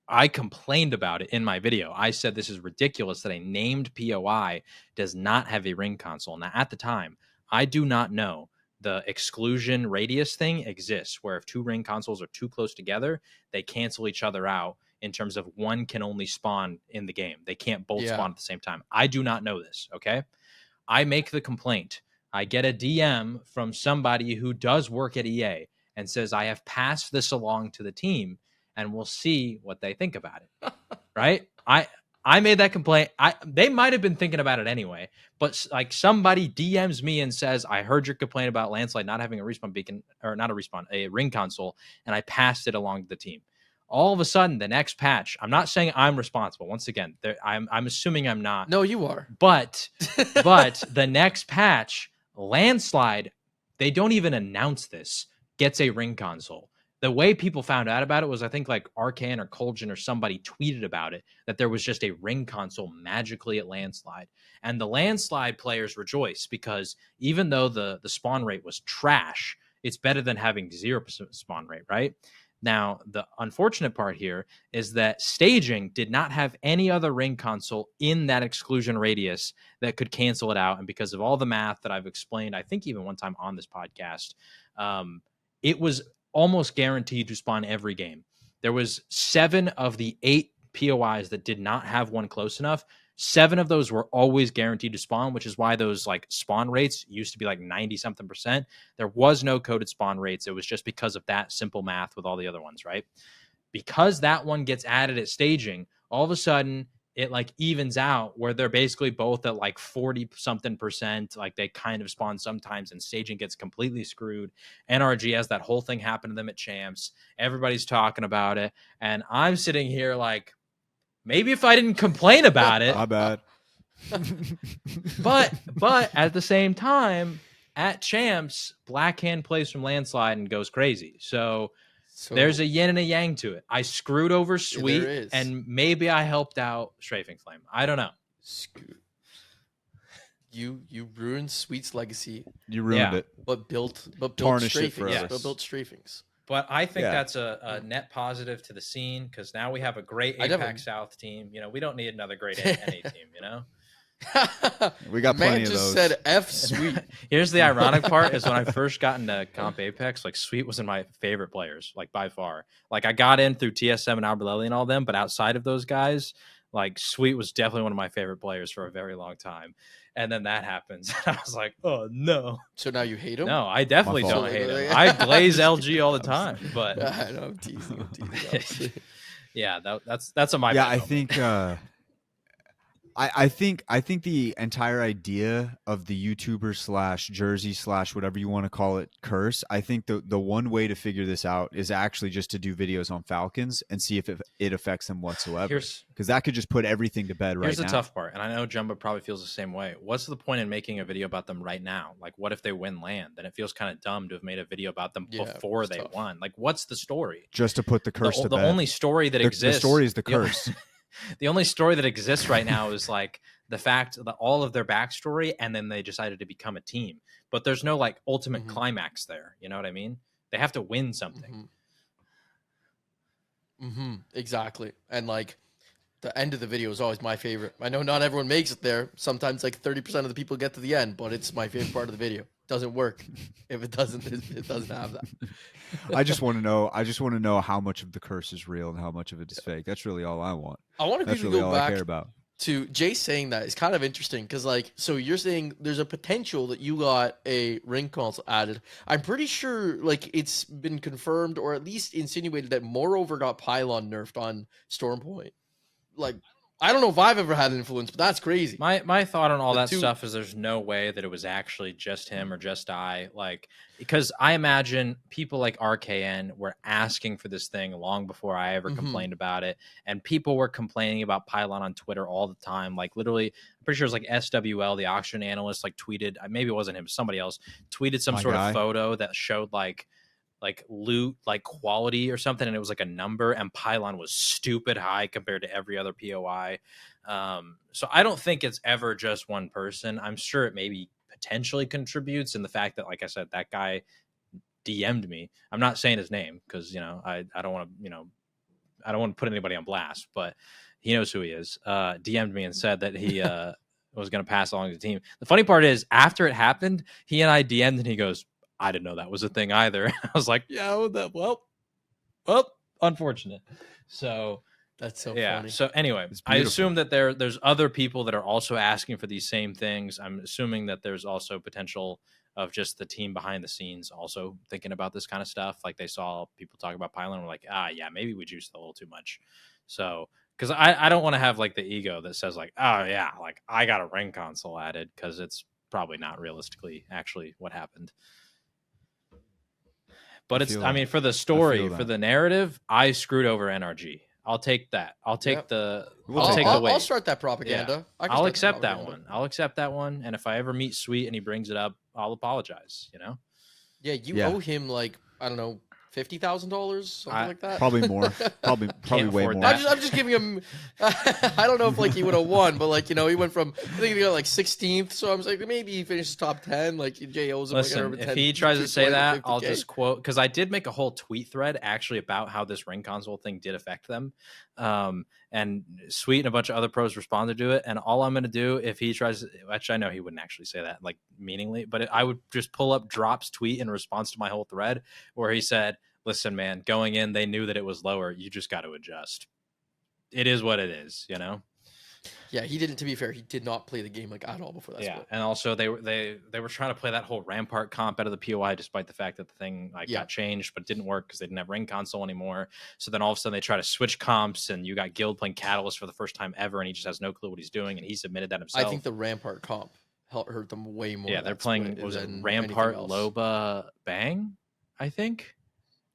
I complained about it in my video. I said this is ridiculous that a named POI does not have a ring console. Now, at the time, I do not know the exclusion radius thing exists, where if 2 ring consoles are too close together, they cancel each other out in terms of one can only spawn in the game. They can't both spawn at the same time. I do not know this, okay? I make the complaint. I get a DM from somebody who does work at EA and says, I have passed this along to the team and we'll see what they think about it. Right? I made that complaint. They might have been thinking about it anyway, but somebody DMs me and says, I heard your complaint about Landslide not having a respawn beacon, or not a respawn, a ring console, and I passed it along to the team. All of a sudden, the next patch, I'm not saying I'm responsible. Once again, I'm assuming I'm not. No, you are. But the next patch, Landslide, they don't even announce this. gets a ring console. The way people found out about it was, I think, like Arcan or Colgin or somebody tweeted about it, that there was just a ring console magically at Landslide. And the Landslide players rejoice because even though the spawn rate was trash, it's better than having 0% spawn rate, right? Now, the unfortunate part here is that Staging did not have any other ring console in that exclusion radius that could cancel it out. And because of all the math that I've explained, I think even one time on this podcast, it was almost guaranteed to spawn every game. There was 7 of the 8 POIs that did not have one close enough. 7 of those were always guaranteed to spawn, which is why those like spawn rates used to be like 90 something percent. There was no coded spawn rates. It was just because of that simple math with all the other ones, right? Because that one gets added at Staging, all of a sudden it like evens out where they're basically both at like 40 something percent. Like they kind of spawn sometimes and Staging gets completely screwed. NRG has that whole thing happen to them at Champs. Everybody's talking about it. And I'm sitting here like, maybe if I didn't complain about it. My bad. but at the same time, at Champs, Blackhand plays from Landslide and goes crazy. So there's a yin and a yang to it. I screwed over Sweet, and maybe I helped out Strafing Flame. I don't know. You ruined Sweet's legacy. You ruined it. But built Tarnish it strafings. for us. But built strafings. But I think that's a net positive to the scene because now we have a great APAC South team. You know, we don't need another great NA team, you know? We got plenty of those. Man just said F Sweet. Here's the ironic part is when I first got into Comp Apex, like Sweet wasn't my favorite players, like by far. Like I got in through TSM and Alberlelli and all them, but outside of those guys, like Sweet was definitely one of my favorite players for a very long time. And then that happens. I was like, oh no. So now you hate him? No, I definitely don't hate him. I glaze LG all the time. But I know, I'm teasing. Yeah, that's a my yeah, I think I think the entire idea of the YouTuber / Jersey / whatever you want to call it curse, I think the one way to figure this out is actually just to do videos on Falcons and see if it affects them whatsoever. Because that could just put everything to bed right now. Here's the tough part, and I know Jumba probably feels the same way. What's the point in making a video about them right now? Like, what if they win land? Then it feels kind of dumb to have made a video about them before they won. Like, what's the story? Just to put the curse to bed. The only story that exists. The story is the curse. The only story that exists right now is like the fact that all of their backstory, and then they decided to become a team. But there's no like ultimate climax there. You know what I mean? They have to win something. Exactly. And like the end of the video is always my favorite. I know not everyone makes it there. Sometimes like 30% of the people get to the end, but it's my favorite part of the video. It doesn't work if it doesn't have that. I just want to know how much of the curse is real and how much of it is fake. That's really all I want. I want to That's quickly really go all I back care about. to Jay saying that. It's kind of interesting because, like, so you're saying there's a potential that you got a ring console added. I'm pretty sure, like, it's been confirmed or at least insinuated that Moreover got Pylon nerfed on Stormpoint. Like, I don't know if I've ever had an influence, but that's crazy. My thought on all that stuff is there's no way that it was actually just him or just I. Like, because I imagine people like RKN were asking for this thing long before I ever complained about it. And people were complaining about Pylon on Twitter all the time. Like, literally, I'm pretty sure it was like SWL, the auction analyst, like tweeted, maybe it wasn't him, somebody else, tweeted some sort of photo that showed like loot, like quality or something, and it was like a number, and Pylon was stupid high compared to every other POI. So I don't think it's ever just one person. I'm sure it maybe potentially contributes in the fact that, like I said, that guy DM'd me. I'm not saying his name because, you know, I don't want to, you know, I don't want to put anybody on blast, but he knows who he is. DM'd me and said that he was going to pass along to the team. The funny part is, after it happened, he and I DM'd and he goes, I didn't know that was a thing either. I was like, yeah, well, unfortunate. So that's so yeah. funny. So anyway, I assume that there's other people that are also asking for these same things. I'm assuming that there's also potential of just the team behind the scenes also thinking about this kind of stuff. Like they saw people talk about Pylon and were like, yeah, maybe we juiced a little too much. So because I don't want to have like the ego that says like, oh yeah, like I got a ring console added, because it's probably not realistically actually what happened. But I mean, for the story, for the narrative, I screwed over NRG. I'll take that. I'll take the weight. I'll start that propaganda. Yeah. I'll accept that one. I'll accept that one. And if I ever meet Sweet and he brings it up, I'll apologize, you know? Yeah, you owe him like I don't know, $50,000, something like that. Probably more. Probably Can't way afford more. that. I'm just giving him. I don't know if like he would have won, but like he went from I think he got like 16th, so I was like maybe he finishes top 10. Like Jay owes him Listen, like if 10, he tries to say 20 to that, I'll 50K. just quote, because I did make a whole tweet thread actually about how this ring console thing did affect them. And Sweet and a bunch of other pros responded to it. And all I'm going to do if he tries, actually, I know he wouldn't actually say that like meaningly, but I would just pull up Drop's tweet in response to my whole thread where he said, listen, man, going in, they knew that it was lower. You just got to adjust. It is what it is, you know? Yeah, he didn't. To be fair, he did not play the game like at all before that. Yeah, split. and also they were trying to play that whole Rampart comp out of the POI, despite the fact that the thing got changed, but it didn't work because they didn't have ring console anymore. So then all of a sudden they try to switch comps, and you got Guild playing Catalyst for the first time ever, and he just has no clue what he's doing, and he submitted that himself. I think the Rampart comp hurt them way more. Yeah, they're playing. Was it Rampart Loba Bang? I think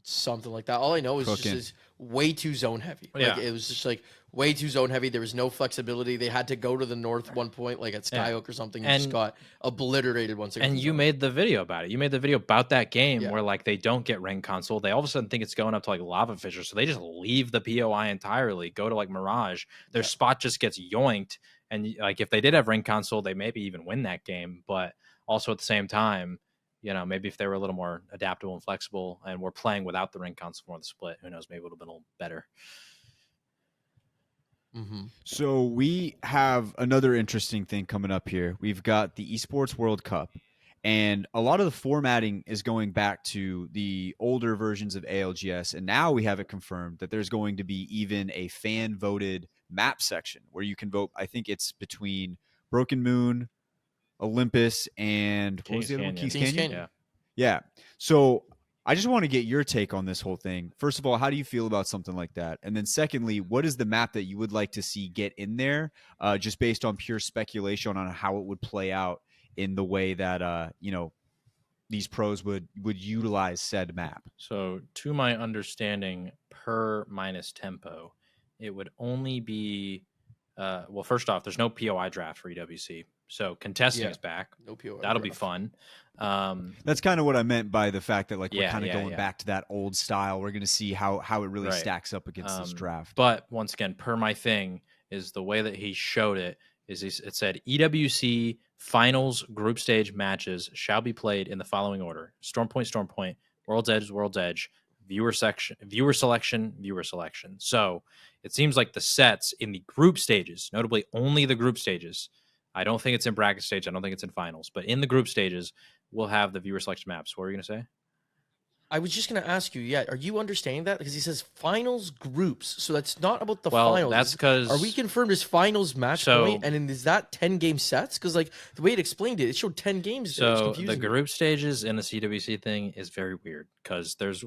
something like that. All I know is Cooking. just is way too zone heavy. Yeah. Like it was just like way too zone heavy. There was no flexibility. They had to go to the north one point, like at Skyhook or something. And just got obliterated once. And you made the video about it. You made the video about that game Yeah. where like they don't get ring console. They all of a sudden think it's going up to like Lava Fisher, so they just leave the POI entirely, go to like Mirage. Their spot just gets yoinked. And like if they did have ring console, they maybe even win that game. But also at the same time, you know, maybe if they were a little more adaptable and flexible and were playing without the ring console for the split, who knows, maybe it would have been a little better. Mm-hmm. So we have another interesting thing coming up here. We've got the Esports World Cup, and a lot of the formatting is going back to the older versions of ALGS, and now we have it confirmed that there's going to be even a fan-voted map section where you can vote. I think it's between Broken Moon, Olympus, and what was the other one? Kings Kings Canyon. Canyon? Yeah. Yeah. So I just want to get your take on this whole thing. First of all, how do you feel about something like that? And then secondly, what is the map that you would like to see get in there, just based on pure speculation on how it would play out in the way that, these pros would utilize said map? So to my understanding, per minus tempo, it would only be, well, first off, there's no POI draft for EWC. So contesting is back. No POI. That'll be fun. That's kind of what I meant by the fact that like we're kind of going yeah. back to that old style. We're going to see how it really Right. stacks up against this draft. But once again, per my thing, is the way that he showed it is it said EWC finals group stage matches shall be played in the following order: Storm Point, World's Edge, viewer selection. So it seems like the sets in the group stages, notably only the group stages, I don't think it's in bracket stage, I don't think it's in finals, but in the group stages, we'll have the viewer selection maps. What were you going to say? I was just going to ask you, are you understanding that? Because he says finals groups, so that's not about the Well, finals. that's because... Are we confirmed as finals match point? And then is that 10 game sets? Because like the way it explained it, it showed 10 games. So the group stages in the CWC thing is very weird because there's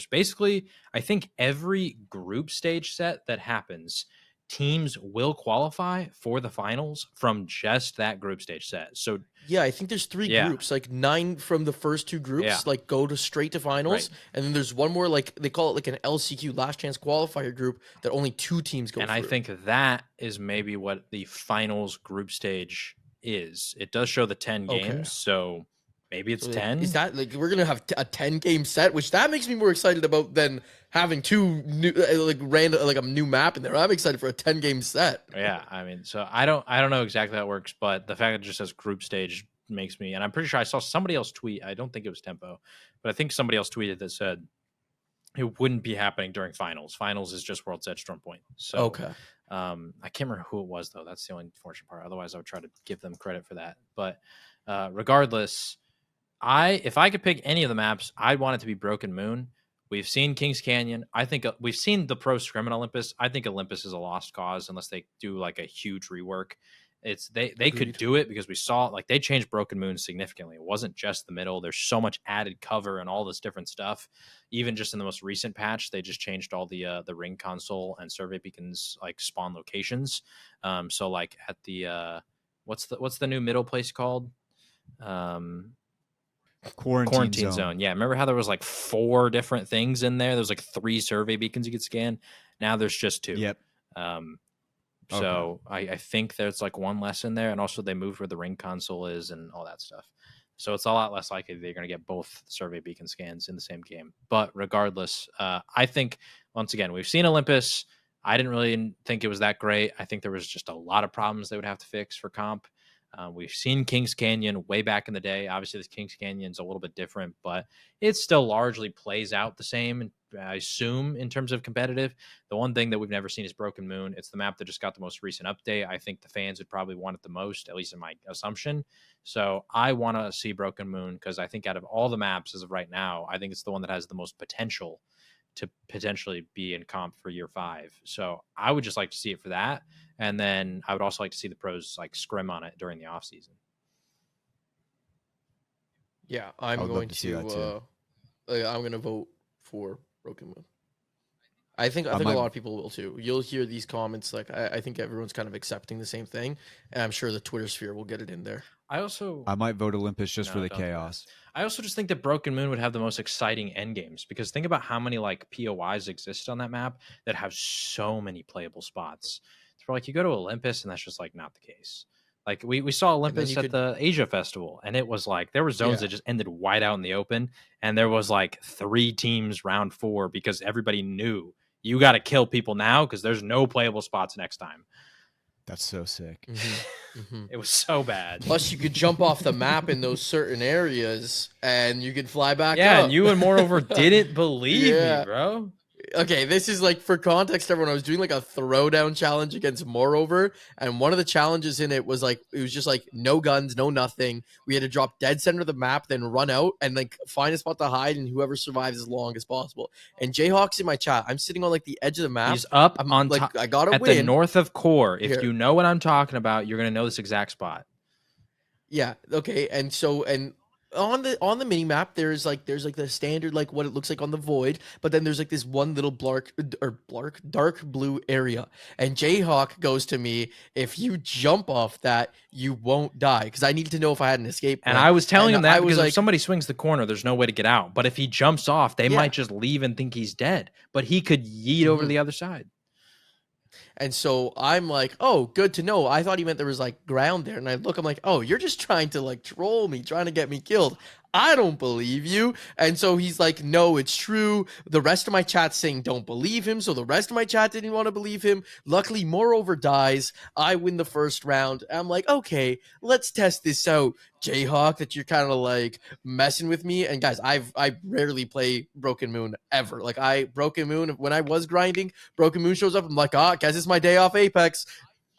basically, I think every group stage set that happens, teams will qualify for the finals from just that group stage set. So yeah, I think there's 3 groups, like 9 from the first 2 groups, like go to straight to finals, and then there's one more, like they call it like an LCQ, last chance qualifier group, that only 2 teams go. And I think that is maybe what the finals group stage is. It does show the 10 games, so maybe it's 10. Is that like we're gonna have a 10 game set, which that makes me more excited about than having 2 new a new map in there. I'm excited for a 10 game set. Yeah, I mean, so I don't know exactly how it works, but the fact that it just says group stage makes me, and I'm pretty sure I saw somebody else tweet. I don't think it was Tempo, but I think somebody else tweeted that said it wouldn't be happening during finals. Finals is just World's Edge Storm Point. So I can't remember who it was though. That's the only unfortunate part. Otherwise, I would try to give them credit for that. But regardless. If I could pick any of the maps, I'd want it to be Broken Moon. We've seen Kings Canyon. I think we've seen the pro scrim in Olympus. I think Olympus is a lost cause unless they do like a huge rework. They could do it because we saw like they changed Broken Moon significantly. It wasn't just the middle. There's so much added cover and all this different stuff. Even just in the most recent patch, they just changed all the ring console and survey beacons like spawn locations. So like at the what's the new middle place called? Quarantine zone. Yeah, remember how there was like 4 different things in there? There's like 3 survey beacons you could scan. Now there's just 2. Yep. So I think there's like 1 less in there, and also they moved where the ring console is and all that stuff. So it's a lot less likely that you're going to get both survey beacon scans in the same game. But regardless, I think, once again, we've seen Olympus. I didn't really think it was that great. I think there was just a lot of problems they would have to fix for comp. We've seen Kings Canyon way back in the day. Obviously, this Kings Canyon is a little bit different, but it still largely plays out the same, I assume, in terms of competitive. The one thing that we've never seen is Broken Moon. It's the map that just got the most recent update. I think the fans would probably want it the most, at least in my assumption. So I want to see Broken Moon because I think out of all the maps as of right now, I think it's the one that has the most potential to potentially be in comp for year 5. So I would just like to see it for that. And then I would also like to see the pros like scrim on it during the off season. Yeah, I would love to see that too. I'm going to vote for Broken Moon. I think a might- lot of people will too. You'll hear these comments. Like I think everyone's kind of accepting the same thing, and I'm sure the Twitter sphere will get it in there. I might vote Olympus just No, for the don't do that. chaos. I also just think that Broken Moon would have the most exciting end games because think about how many like POIs exist on that map that have so many playable spots. It's like you go to Olympus and that's just like not the case. Like we saw Olympus at the Asia Festival and it was like there were zones that just ended wide out in the open and there was like 3 teams round 4 because everybody knew you got to kill people now because there's no playable spots next time. That's so sick. It was so bad. Plus, you could jump off the map in those certain areas, and you could fly back. Yeah, up. and you and moreover didn't believe Yeah. me, bro. Okay, this is like for context, everyone. I was doing like a throwdown challenge against Moreover, and one of the challenges in it was like it was just like no guns, no nothing. We had to drop dead center of the map, then run out and like find a spot to hide, and whoever survives as long as possible. And JHawk's in my chat. I'm sitting on like the edge of the map. He's up I'm on like top I gotta at win. the north of core. If Here. you know what I'm talking about, you're gonna know this exact spot. Yeah. Okay. And so on the mini map, there's like the standard like what it looks like on the void, but then there's like this one little dark blue area. And JHawk goes to me, if you jump off that, you won't die. Because I needed to know if I had an escape And plan. I was telling And him that I was because like, if somebody swings the corner, there's no way to get out. But if he jumps off, they Yeah. might just leave and think he's dead. But he could yeet over to the other side. And so I'm like, oh, good to know. I thought he meant there was like ground there. And I look, I'm like, oh, you're just trying to like troll me, trying to get me killed. I don't believe you. And so he's like, no, it's true. The rest of my chat's saying don't believe him. So the rest of my chat didn't want to believe him. Luckily, Moreover dies. I win the first round. I'm like, okay, let's test this out. JHawk, that you're kind of like messing with me. And guys, I rarely play Broken Moon ever. Like Broken Moon, when I was grinding, Broken Moon shows up. I'm like, guys, it's my day off Apex.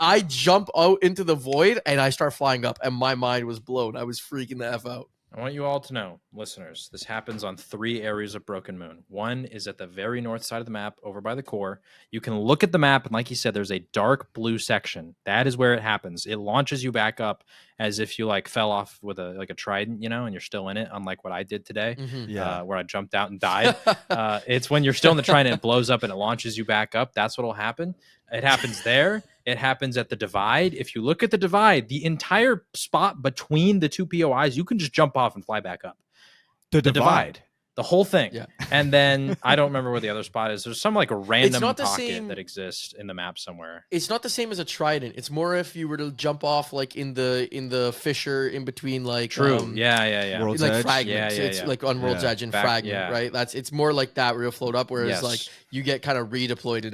I jump out into the void and I start flying up, and my mind was blown. I was freaking the F out. I want you all to know, listeners, this happens on 3 areas of Broken Moon. One is at the very north side of the map over by the core. You can look at the map, and like you said, there's a dark blue section. That is where it happens. It launches you back up as if you like fell off with a trident, and you're still in it, unlike what I did today, where I jumped out and died. It's when you're still in the trident, it blows up and it launches you back up. That's what will happen. It happens there. It happens at the divide. If you look at the divide, the entire spot between the 2 POIs, you can just jump off and fly back up. The divide. The whole thing. Yeah. And then I don't remember where the other spot is. There's some like a random not the pocket same- that exists in the map somewhere. It's not the same as a trident. It's more if you were to jump off like in the fissure in between like True. Yeah. World's like Edge? fragments. Yeah, It's yeah. like on World's Yeah. Edge and Back- fragment, yeah. right? It's more like that where you'll float up, whereas Yes. like you get kind of redeployed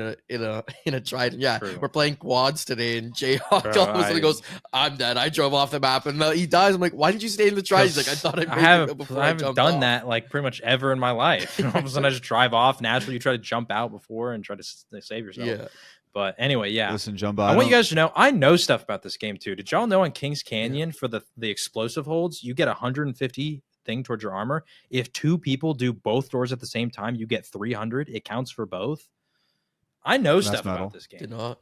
in a trident. Yeah, True. we're playing quads today, and JHawk Bro, all of a sudden goes, "I'm dead. I drove off the map," and he dies. I'm like, "Why did you stay in the trident?" He's like, "I thought I made it before I I haven't jumped done off." that like pretty much ever in my life. All of a sudden, I just drive off. Naturally, you try to jump out before and try to save yourself. Yeah. But anyway, yeah. Listen, Jumba. I want you guys to know I know stuff about this game too. Did y'all know on Kings Canyon for the explosive holds, you get 150 thing towards your armor. If 2 people do both doors at the same time, you get 300. It counts for both. I know That's stuff metal. about this game. Did not.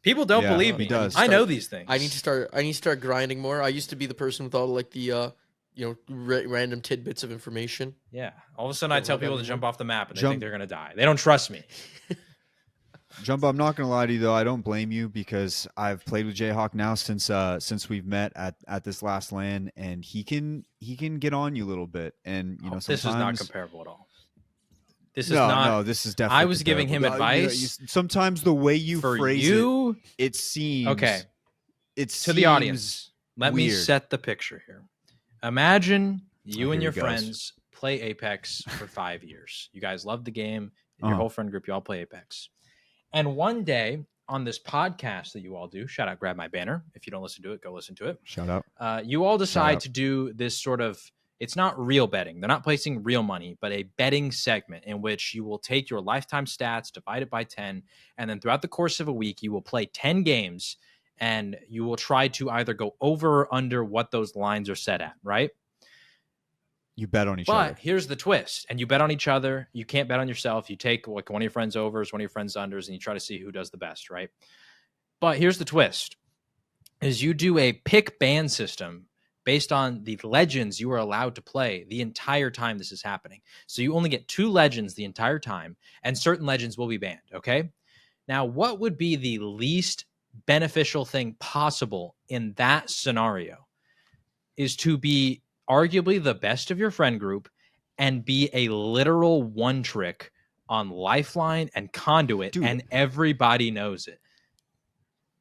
People don't Yeah, believe he me. does. I know these things. I need to start grinding more. I used to be the person with all like the random tidbits of information. Yeah. All of a sudden, I Don't tell have people to that jump off the map and they Jump- think they're gonna die. They don't trust me. Jumba, I'm not gonna lie to you though. I don't blame you because I've played with JHawk now since we've met at this last LAN, and he can get on you a little bit, and sometimes This is not comparable at all. This is no, not. no, this is definitely. I was giving him comparable. advice. Sometimes the way you For phrase you, it seems okay. It's To the audience, let me weird. set the picture here. Imagine you and here your he goes. friends play Apex for 5 years. You guys love the game. Your Uh-huh. whole friend group, you all play Apex. And one day on this podcast that you all do, shout out Grab My Banner. If you don't listen to it, go listen to it. Shout out. You all decide out. to do this sort of, it's not real betting. They're not placing real money, but a betting segment in which you will take your lifetime stats, divide it by 10, and then throughout the course of a week, you will play 10 games and you will try to either go over or under what those lines are set at, right? You bet on each But other. here's the twist. And you bet on each other. You can't bet on yourself. You take like one of your friends overs, one of your friends unders, and you try to see who does the best, right? But here's the twist. Is you do a pick ban system based on the legends you are allowed to play the entire time this is happening. So you only get 2 legends the entire time, and certain legends will be banned, okay? Now, what would be the least beneficial thing possible in that scenario is to be arguably the best of your friend group and be a literal one trick on Lifeline and Conduit, Dude. and everybody knows it.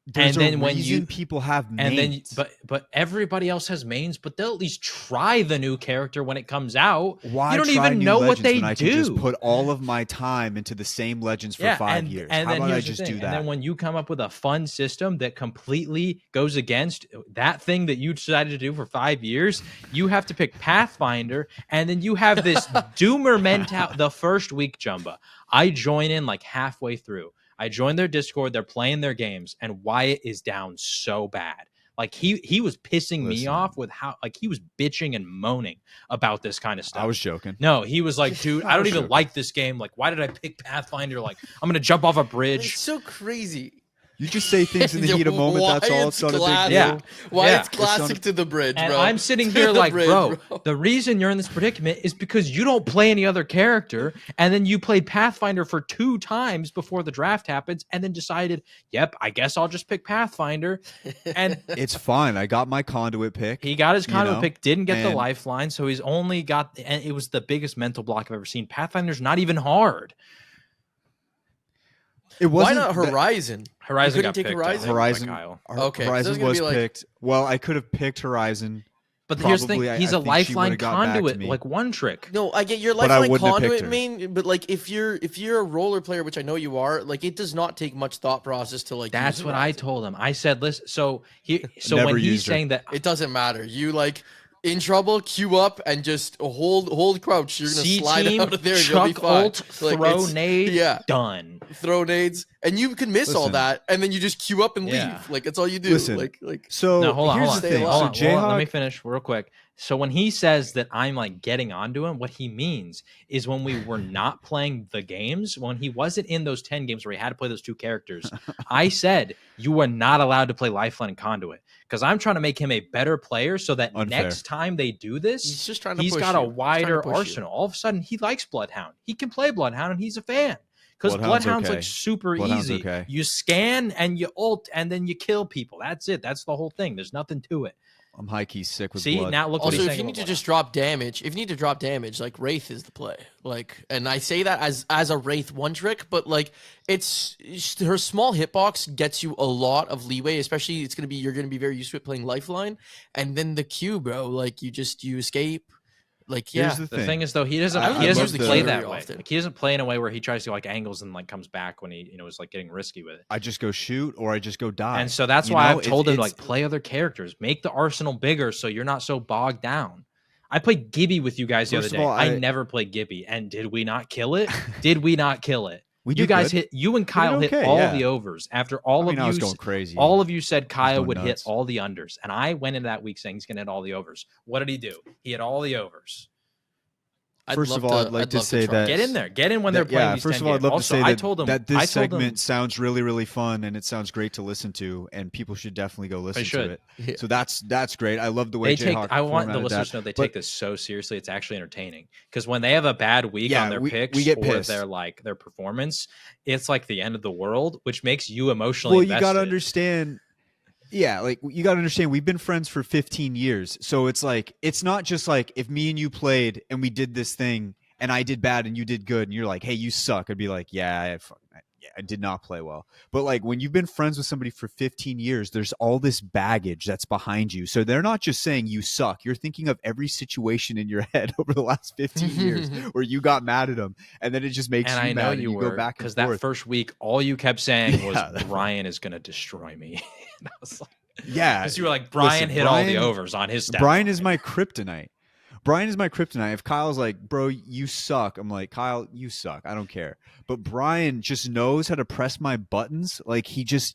There's and then a when reason you people have mains. and then but everybody else has mains, but they'll at least try the new character when it comes out. Why you don't try even new know what legends they when I do. can just put all of my time into the same legends for 5 years? And How then about I here's the just thing. do that? And then when you come up with a fun system that completely goes against that thing that you decided to do for 5 years, you have to pick Pathfinder, and then you have this doomer mentality. The first week, Jumba, I join in like halfway through. I joined their Discord. They're playing their games, and Wyatt is down so bad. Like he was pissing me Listen. off with how like he was bitching and moaning about this kind of stuff. I was joking. No, he was like, dude, I don't was even joking. like this game. Like, why did I pick Pathfinder? Like, I'm gonna jump off a It's bridge. so crazy. You just say things in the heat of moment. That's all. It's not a big classic. deal. Yeah. Why Yeah. it's classic to the bridge, And bro. I'm sitting To here the like, bridge, bro, the reason you're in this predicament is because you don't play any other character, and then you played Pathfinder for 2 times before the draft happens, and then decided, yep, I guess I'll just pick Pathfinder. And It's fine. I got my conduit pick. he got his Conduit know, pick, didn't get the and- lifeline, so he's only got, and it was the biggest mental block I've ever seen. Pathfinder's not even hard. It Why wasn't not that- Horizon? Horizon You got couldn't take picked, I Horizon? think, by Horizon. Kyle. Okay, so Horizon it's gonna was be like- picked. Well, I could have picked Horizon. But here's the Probably, thing, I he's a think she lifeline would've got back to conduit, me. like one trick. No, I get your But I lifeline wouldn't have picked conduit her. main, but like if you're a roller player, which I know you are, like it does not take much thought process to like. That's use what I Horizon. told him. I said, listen, so Never when he's used her. saying that, It doesn't matter. You like in trouble, queue up, and just hold crouch. You're gonna C slide team, out of there. And you'll be chuck fine. ult, Like, throw it's- nade, yeah. done. Throw nades, and you can miss all Listen. that, and then you just queue up and Yeah. leave. Like that's all you do. Listen. Like So No, hold on, here's hold on. the Stay thing. alive. Hold So on, hold on, let me Jayhawk, finish real quick. So when he says that I'm like getting onto him, what he means is when we were not playing the games, when he wasn't in those 10 games where he had to play those 2 characters, I said you are not allowed to play Lifeline and Conduit because I'm trying to make him a better player so that Unfair. next time they do this, he's just trying to. he's push got you. a He's trying to wider push you. arsenal. All of a sudden, he likes Bloodhound. He can play Bloodhound, and he's a fan because Bloodhound's Bloodhound's okay. like super Bloodhound's easy. okay. You scan and you ult, and then you kill people. That's it. That's the whole thing. There's nothing to it. I'm high key sick with See, blood. now look what Also, he's if saying. you about need to Bloodhound. just drop damage, like Wraith is the play. Like, and I say that as a Wraith one trick, but like it's her small hitbox gets you a lot of leeway. Especially, you're gonna be very used to it playing Lifeline, and then the Q, bro. Like you escape. Like yeah, Here's the The thing. thing is, though, he doesn't I love play the- that very way. often. Like, he doesn't play in a way where he tries to like angles and like comes back when he is like getting risky with it. I just go shoot or I just go die. And so that's You why know, I've told him it's- like play other characters, make the arsenal bigger so you're not so bogged down. I played Gibby with you guys the First other of day. all, I I- never played Gibby, and did we not kill it? Did we not kill it? we You did guys good. you and Kyle hit okay, all yeah. the overs after I all mean, I of was you. going crazy. All of you said Kyle going would hit nuts. all the unders, and I went into that week saying he's going to hit all the overs. What did he do? He hit all the overs. First of all, I'd like to say try. that- Get in there. Get in when they're playing yeah, these first 10 of all, I'd games. love Also, to say I that, told him that this I told him- segment sounds really, really fun and it sounds great to listen to, and people should definitely go listen to should. it. Yeah. So that's great. I love the way they take. Jayhawk I want the formatted listeners that. to know they But- take this so seriously. It's actually entertaining because when they have a bad week Yeah, on their we picks get or pissed. their performance, it's like the end of the world, which makes you emotionally. Well, you got to invested. understand. Yeah, like you got to understand. We've been friends for 15 years, so it's like it's not just like if me and you played and we did this thing and I did bad and you did good, and you're like, "Hey, you suck." I'd be like, "Yeah, I did not play well. But like when you've been friends with somebody for 15 years, there's all this baggage that's behind you. So they're not just saying you suck. You're thinking of every situation in your head over the last 15 years where you got mad at them, and then it just makes And you I know mad, and you you were, go back and because that forth. first week, all you kept saying was Yeah. Brian is going to destroy me. And I was like, Yeah, because you were like, Brian hit all the overs on his stat Brian line. is my kryptonite. Brian is my kryptonite. If Kyle's like, bro, you suck, I'm like, Kyle, you suck. I don't care. But Brian just knows how to press my buttons. Like he just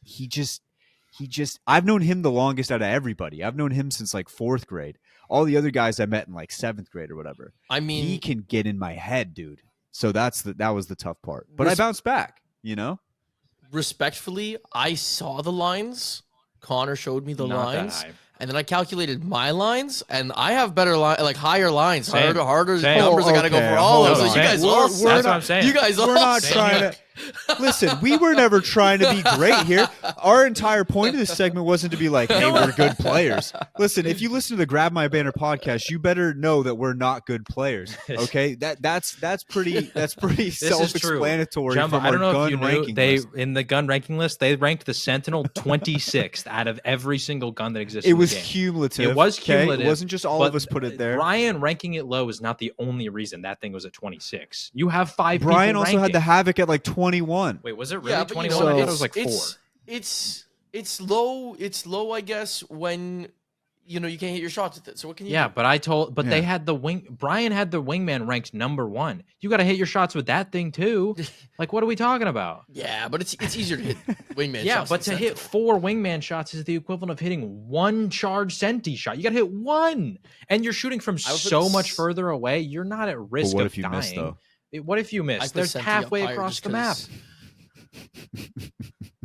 I've known him the longest out of everybody. I've known him since like 4th grade. All the other guys I met in like 7th grade or whatever. I mean, He can get in my head, dude. So that was the tough part. But I bounced back, you know? respectfully, I saw the lines. Connor showed me the Not that lines. high. And then I calculated my lines, and I have better like higher lines, Same. harder Same. numbers. I gotta go Okay, for all hold of them. on. So you guys We're- all we're suck. That's what I'm saying. You guys all We're not suck. trying to listen. We were never trying to be great here. Our entire point of this segment wasn't to be like, "Hey, we're good players." Listen, if you listen to the Grab My Banner podcast, you better know that we're not good players. Okay, that's pretty This is true. self-explanatory. Jumba, From I don't our know if gun you knew, ranking they list. in the gun ranking list, they ranked the Sentinel 26th out of every single gun that exists It in the was game. cumulative. It was okay? cumulative. It wasn't just all but of us put it there. Brian ranking it low is not the only reason that thing was at 26. You have 5 Brian people also had ranking. the Havoc at like 21. Wait, was it really Yeah, but 21? you know I what? thought it was like 4. It's low. It's low, I guess, when you can't hit your shots with it. So what can you? Yeah, do? but they Yeah. had the wing. Brian had the wingman ranked number 1. You got to hit your shots with that thing too. Like, what are we talking about? Yeah, but it's easier to hit wingman. Yeah, shots but than to hit Sentinel. 4 wingman shots is the equivalent of hitting 1 charge senti shot. You got to hit 1, and you're shooting from I would put so this- much further away. You're not at risk what of if you dying. miss, though? What if you I miss? put They're Senti up halfway higher across just the map. 'cause-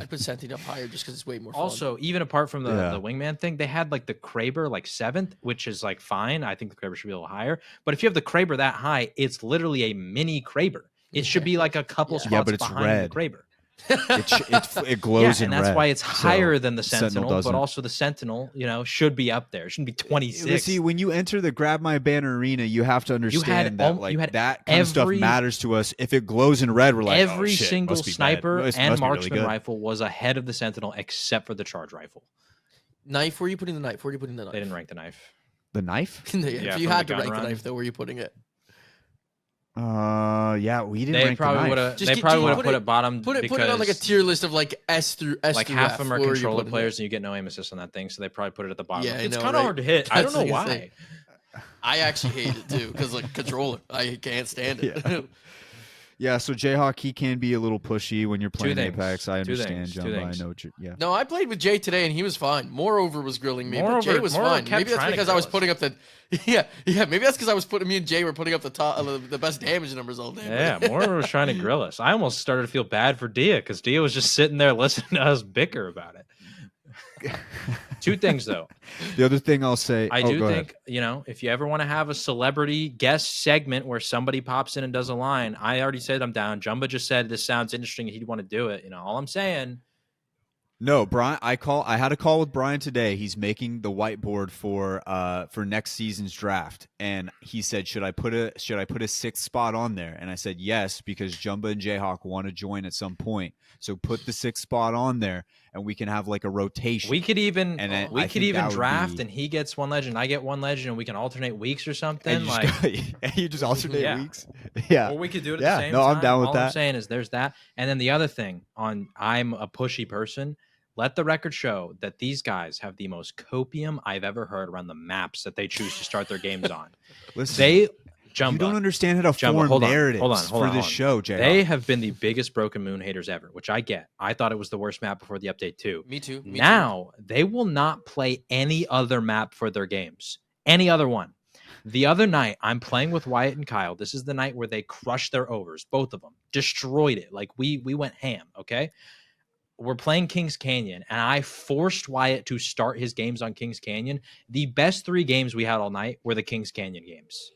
I'd put Senti up higher just because it's way more fun. Also, even apart from the Yeah. wingman thing, they had like the Kraber like 7th, which is like fine. I think the Kraber should be a little higher. But if you have the Kraber that high, it's literally a mini Kraber. It should be like a couple Yeah. spots Yeah, but it's behind red. the Kraber. It glows Yeah, in and that's red. why it's So, higher than the Sentinel Sentinel, doesn't. but also the Sentinel, should be up there. It shouldn't be 26. See, when you enter the Grab My Banner arena, you have to understand that you had that kind of stuff every- matters to us. If it glows in red, we're like, Every oh, shit, single must be bad. sniper Must and be really marksman good. rifle was ahead of the Sentinel except for the charge rifle. Knife? Where are you putting the knife? Where are you putting the knife? They didn't rank the knife. The knife? Yeah, Yeah, if you from had the to rank gun the run. knife, though, where are you putting it? Yeah, we didn't They rank probably the would knife. have. Just They get- probably just would have put put it- it bottom. Put it on like a because, tier list of like S through S. like through half F. of them are Where you controller putting it? players, and you get no aim assist on that thing, so they probably put it at the bottom. Yeah, I It's know, kind of right? hard to hit. I don't That's know the why. thing. I actually hate it too because like controller, I can't stand it. Yeah, so JHawk, he can be a little pushy when you're playing things. Apex. I Two understand, things. Two Jumba. things. I know what you're. Yeah. No, I played with Jay today and he was fine. Moreover was grilling me, but Jay Moreover- was Moreover fine. kept Maybe that's trying to because I was grill us. putting up the yeah. Maybe that's because I was putting me and Jay were putting up the best damage numbers all day. Yeah, Moore was trying to grill us. I almost started to feel bad for Dia because Dia was just sitting there listening to us bicker about it. 2 things though. The other thing I'll say, I oh, do go ahead. think, if you ever want to have a celebrity guest segment where somebody pops in and does a line, I already said I'm down. Jumba just said this sounds interesting. He'd want to do it. All I'm saying. No, Brian. I had a call with Brian today. He's making the whiteboard for next season's draft, and he said, "Should I put a 6th spot on there?" And I said, "Yes," because Jumba and JHawk want to join at some point. So put the 6th spot on there, and we can have like a rotation. We could even And I we could think even that would draft, be- and he gets 1 legend, I get 1 legend, and we can alternate weeks or something. and you just alternate Yeah. weeks. Yeah. Or we could do it at Yeah, the same no, time. I'm down with All I'm that. saying is there's that. And then the other thing I'm a pushy person. Let the record show that these guys have the most copium I've ever heard around the maps that they choose to start their games on. Listen, They Jumba. you don't understand how to Jumba, form hold on, narratives hold on, for this show, JHawk. They have been the biggest Broken Moon haters ever, which I get. I thought it was the worst map before the update too. Me too. Now they will not play any other map for their games. Any other one. The other night, I'm playing with Wyatt and Kyle. This is the night where they crushed their overs, both of them, destroyed it. Like we went ham. Okay, we're playing Kings Canyon, and I forced Wyatt to start his games on Kings Canyon. The best 3 games we had all night were the Kings Canyon games.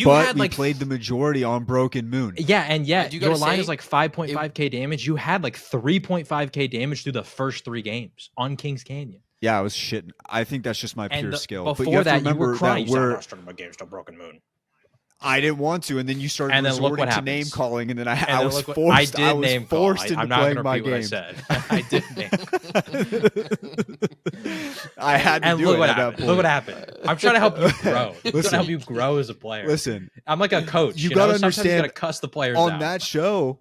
But we played the majority on Broken Moon. Yeah, and yet you your gotta line say, is like 5.5k damage. You had like 3.5k damage through the first 3 games on Kings Canyon. Yeah, I was shitting. I think that's just my pure skill. But Before you have to that, you remember were crying. that we're starting my games to Broken Moon. I didn't want to, and then you started And then look resorting what to name happens. calling, and then I And was look what- forced. I did name call. forced into I'm not playing gonna my repeat what I game. said. I did name. I had to And do look it what at that happened. point. Look what happened. I'm trying to help you grow. I'm trying to Listen. help you grow as a player. Listen, I'm like a coach. you You gotta know? Sometimes you understand, gotta cuss the players on out. that show.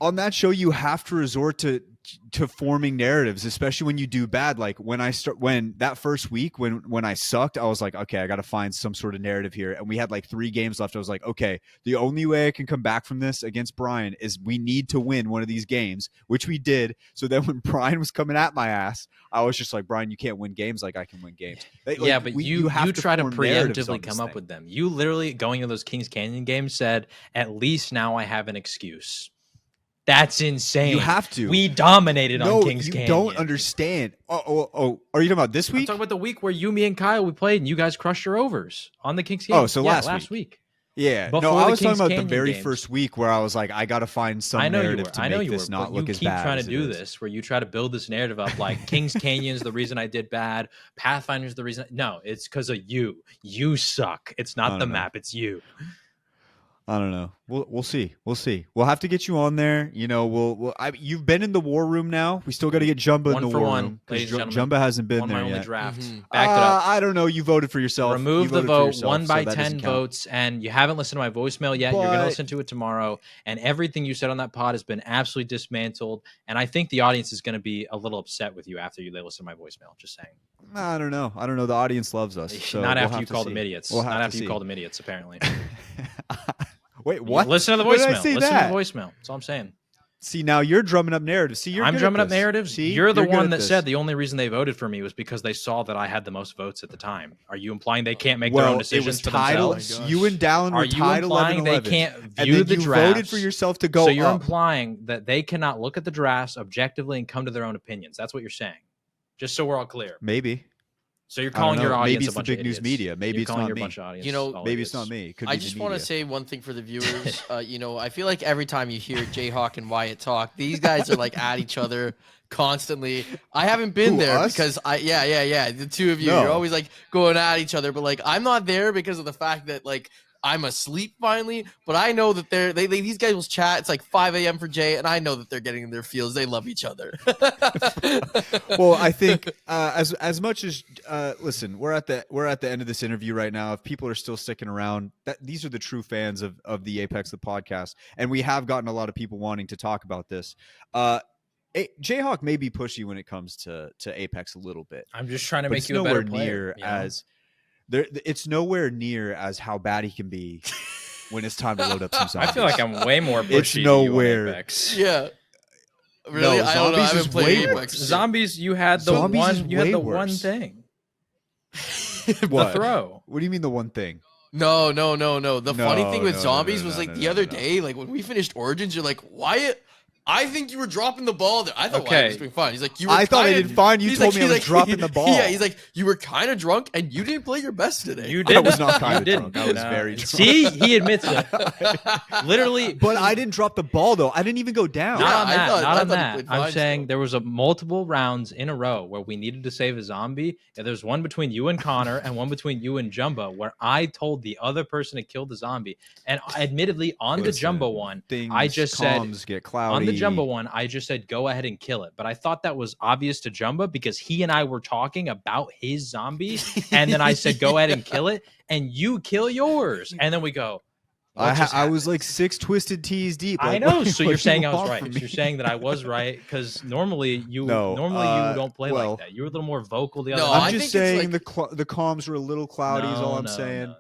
On that show, you have to resort to forming narratives, especially when you do bad. Like when that first week when I sucked, I was like, okay, I got to find some sort of narrative here. And we had like 3 games left. I was like, okay, the only way I can come back from this against Brian is we need to win one of these games, which we did. So then when Brian was coming at my ass, I was just like, Brian, you can't win games like I can win games. Like, yeah, but you have try to form narratives on preemptively this come up thing. with them. You literally going to those Kings Canyon games said, at least now I have an excuse. That's insane. You have to. We dominated No, on Kings you Canyon. don't understand. Oh, are you talking about this I'm week? talking about the week where you, me, and Kyle we played, and you guys crushed your overs on the Kings Canyon. Oh, so yeah, last week. Yeah, Before no, I the was Kings talking about Canyon the very games. first week where I was like, I got to find some I know you narrative were. to I know make you this were. not But look you as keep bad trying as to it do is. this, where you try to build this narrative of like Kings Canyon's the reason I did bad, Pathfinder's the reason. No, it's because of you. You suck. It's I not the don't know. map. It's you. I don't know. We'll see. We'll see. We'll have to get you on there. You know, you've been in the war room now. We still got to get Jumba One in the for war one, room ladies and gentlemen. Jumba hasn't been Won my there only yet. draft. Mhm. Backed it up. I don't know. You voted for yourself. Remove You the voted for vote, yourself, 1 by so that 10 doesn't count. votes, and you haven't listened to my voicemail yet. You're going to But- listen to it tomorrow, and everything you said on that pod has been absolutely dismantled. And I think the audience is going to be a little upset with you after they listen to my voicemail. Just saying. I don't know. The audience loves us. So Not we'll after have you to call see. them idiots. We'll have Not to after you see. call them idiots, apparently. Wait, what? Listen to the When did I voicemail. say Listen that? to the voicemail. That's all I'm saying. See, now you're drumming up narratives. See, I'm good drumming at up this. narratives. See, You're the good one at that this. said the only reason they voted for me was because they saw that I had the most votes at the time. Are you implying they can't make their own It decisions was for title. themselves? You and Dallin Are were you tied implying 11-11. they can't and view then the you drafts? voted for yourself to go So you're up. implying that they cannot look at the drafts objectively and come to their own opinions. That's what you're saying. Just so we're all clear. Maybe. So you're I don't calling your know. audience Maybe a it's the bunch big of news idiots. media. Maybe You're it's calling not your me. bunch of audience. You know, all Maybe it's idiots. not me. It could I be just the want to media. say one thing for the viewers. I feel like every time you hear JHawk and Wyatt talk, these guys are like at each other constantly. I haven't been Who, there us? because the two of you, No. you're always like going at each other, but like I'm not there because of the fact that like I'm asleep finally, but I know that these guys will chat. It's like 5 a.m. for Jay, and I know that they're getting in their feels. They love each other. Well, I think as much as listen, we're at the end of this interview right now. If people are still sticking around, these are the true fans of the Apex the podcast, and we have gotten a lot of people wanting to talk about this. JHawk may be pushy when it comes to Apex a little bit. I'm just trying to But make it's you a nowhere better player. near as it's nowhere near as how bad he can be when it's time to load up some zombies. I feel like I'm way more pushy It's to you nowhere. on Apex. Yeah. Really? No, I don't know. I Zombies is haven't played way Apex. worse. Zombies, you had the Zombies is one. You had way the one worse. thing. What? The throw. What do you mean the one thing? No. The funny thing with No, zombies no, was no, like no, the no, other no. day, like when we finished Origins, you're like, Wyatt, I think you were dropping the ball there. I thought Okay. Wyatt was doing fine. He's like, you were I thought I kinda- did fine. You he's told like- me I he's was like- dropping the ball. Yeah, he's like, you were kind of drunk and you didn't play your best today. You I did. was not kinda You didn't. drunk. I was No. very drunk. See, he admits it. Literally, But I didn't drop the ball though. I didn't even go down. not Yeah, on I that. thought- not I on thought he that. played I'm fine saying still. there was a multiple rounds in a row where we needed to save a zombie. And there's one between you and Connor and one between you and Jumba where I told the other person to kill the zombie. And admittedly, on the Listen, Jumbo one, Things, I just said comms get cloudy. on the Jumbo one, I just said go ahead and kill it. But I thought that was obvious to Jumba because he and I were talking about his zombie, and then I said go ahead and kill it, and you kill yours, and then we go. what just I was happened? like 6 twisted T's deep. I Like, know. what- So what you're do saying you I was want right. from You're me? saying that I was right because normally you No, you don't play well, like that. You're a little more vocal the other No, night. I I'm think just it's saying like- the comms were a little cloudy. is all I'm saying.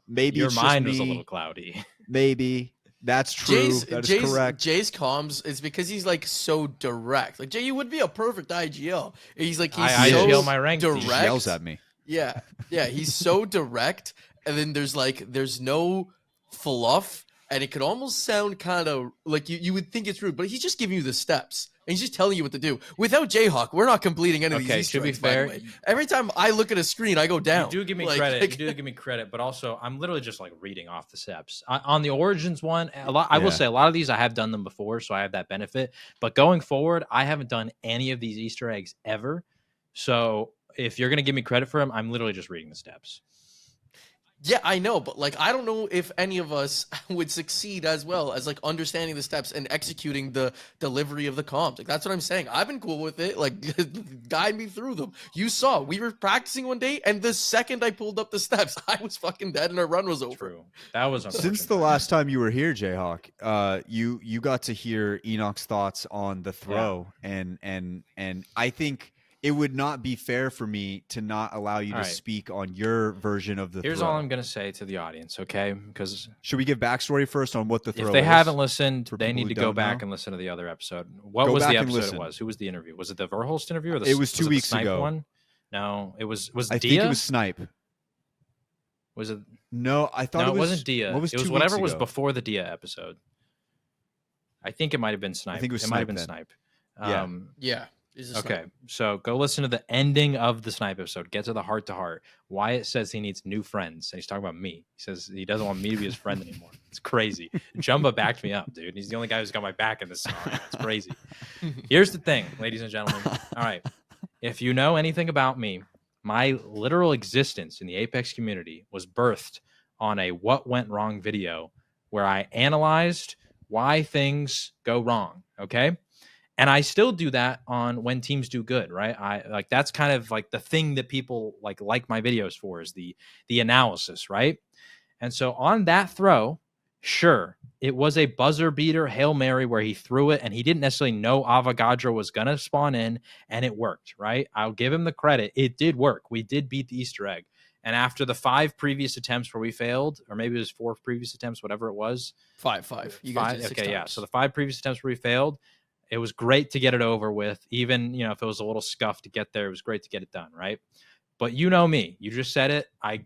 Maybe Your it's mind just was a me. little cloudy. Maybe that's true. That is correct. Jay's comms is because he's like so direct. Like Jay, you would be a perfect IGL. He's like he's I so IGL my rank. He He direct. just yells at me. Yeah, he's so direct, and then there's no fluff, and it could almost sound kind of like you would think it's rude, but he's just giving you the steps, and he's just telling you what to do. Without JHawk, we're not completing any of Okay, these to Easter be eggs, by the fair, way. Every time I look at a screen, I go down. You do give me Like- credit. You do give me credit, but also I'm literally just like reading off the steps. On the Origins one, I will Yeah. say a lot of these I have done them before, so I have that benefit. But going forward, I haven't done any of these Easter eggs ever. So if you're gonna give me credit for them, I'm literally just reading the steps. Yeah, I know, but like I don't know if any of us would succeed as well as like understanding the steps and executing the delivery of the comms. Like that's what I'm saying. I've been cool with it. Like guide me through them. You saw we were practicing one day, and the second I pulled up the steps, I was fucking dead, and our run was over. True. That was unfortunate. Since the last time you were here, Jayhawk, you got to hear Enoch's thoughts on the throw, and I think it would not be fair for me to not allow you to right. speak on your version of the Here's throw. all I'm gonna say to the audience, okay? Because should we give backstory first on what the throw if they is? haven't listened, for they people need who to go don't back know? and listen to the other episode. What Go was back the and episode listen. it was? Who was the interview? Was it the Verhulst interview or the It was 2 the weeks Snipe ago. one? No, it was I Dia? think it was Snipe. Was it No, I thought No, it was, wasn't Dia. What was it was 2 whatever weeks was ago? before the Dia episode. I think it might have been Snipe. I think it was might have Snipe been then. Snipe. Yeah. Yeah. Is this Okay, so go listen to the ending of the Snipe episode. Get to the heart to heart. Wyatt says he needs new friends, and he's talking about me. He says he doesn't want me to be his friend anymore. It's crazy. Jumba backed me up, dude. He's the only guy who's got my back in this scenario. It's crazy. Here's the thing, ladies and gentlemen. All right, if you know anything about me, my literal existence in the Apex community was birthed on a what went wrong video where I analyzed why things go wrong. Okay. And I still do that on when teams do good, right? I like that's kind of like the thing that people like my videos for is the analysis, right? And so on that throw, sure, it was a buzzer beater Hail Mary where he threw it and he didn't necessarily know Avogadro was going to spawn in, and it worked, right? I'll give him the credit. It did work. We did beat the Easter egg. And after the 5 previous attempts where we failed, or maybe it was 4 previous attempts, whatever it was. 5. You guys did 6 okay, times. yeah. So the 5 previous attempts where we failed, it was great to get it over with. Even, if it was a little scuff to get there, it was great to get it done, right? But you know me. You just said it. I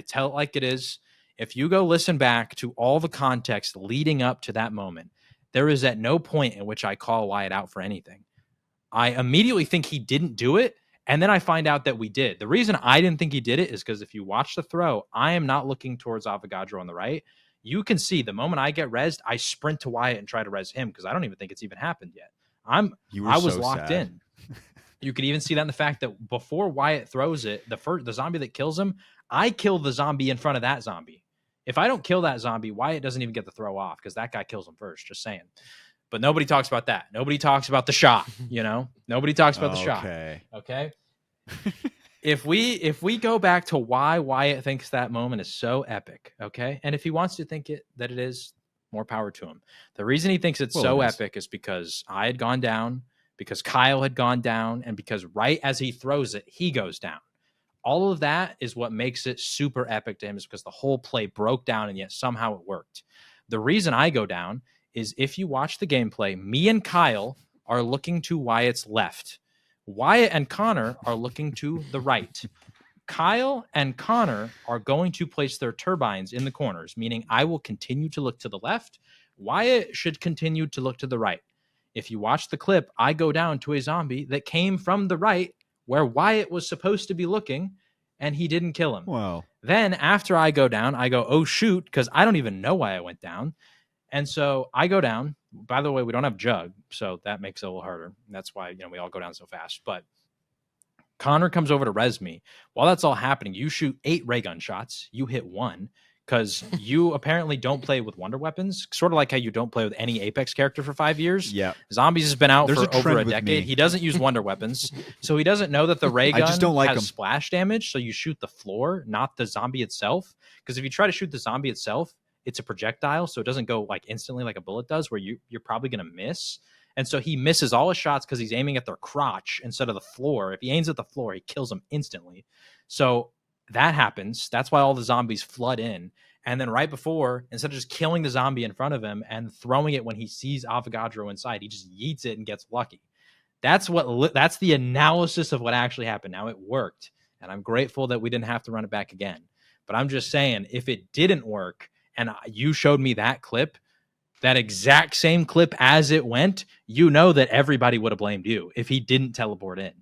tell it like it is. If you go listen back to all the context leading up to that moment, there is at no point in which I call Wyatt out for anything. I immediately think he didn't do it, and then I find out that we did. The reason I didn't think he did it is because if you watch the throw, I am not looking towards Avogadro on the right. You can see the moment I get rezzed, I sprint to Wyatt and try to res him because I don't even think it's even happened yet. I was so locked sad. in. You could even see that in the fact that before Wyatt throws it, the zombie that kills him, I kill the zombie in front of that zombie. If I don't kill that zombie, Wyatt doesn't even get the throw off because that guy kills him first. Just saying. But nobody talks about that. Nobody talks about the shot. Nobody talks about the shot. Okay. If we go back to why Wyatt thinks that moment is so epic, okay, and if he wants to think that it is, more power to him. The reason he thinks it's so epic is because I had gone down, because Kyle had gone down, and because right as he throws it, he goes down. All of that is what makes it super epic to him, is because the whole play broke down and yet somehow it worked. The reason I go down is if you watch the gameplay, me and Kyle are looking to Wyatt's left. Wyatt and Connor are looking to the right. Kyle and Connor are going to place their turbines in the corners, meaning I will continue to look to the left. Wyatt should continue to look to the right. If you watch the clip, I go down to a zombie that came from the right where Wyatt was supposed to be looking, and he didn't kill him. Wow. Then after I go down, I go, oh, shoot, because I don't even know why I went down. And so I go down. By the way, we don't have Jug, so that makes it a little harder. That's why we all go down so fast. But Connor comes over to res me. While that's all happening, you shoot 8 ray gun shots. You hit 1 because you apparently don't play with wonder weapons, sort of like how you don't play with any Apex character for 5 years. Yeah. Zombies has been out There's for a over trend a with decade. me. He doesn't use wonder weapons, so he doesn't know that the ray gun I just don't like has 'em. splash damage, so you shoot the floor, not the zombie itself. Because if you try to shoot the zombie itself, it's a projectile, so it doesn't go like instantly like a bullet does, where you're probably going to miss. And so he misses all his shots because he's aiming at their crotch instead of the floor. If he aims at the floor, he kills them instantly. So that happens. That's why all the zombies flood in. And then right before, instead of just killing the zombie in front of him and throwing it when he sees Avogadro inside, he just yeets it and gets lucky. That's the analysis of what actually happened. Now, it worked, and I'm grateful that we didn't have to run it back again. But I'm just saying, if it didn't work, and you showed me that clip, that exact same clip as it went, that everybody would have blamed you if he didn't teleport in.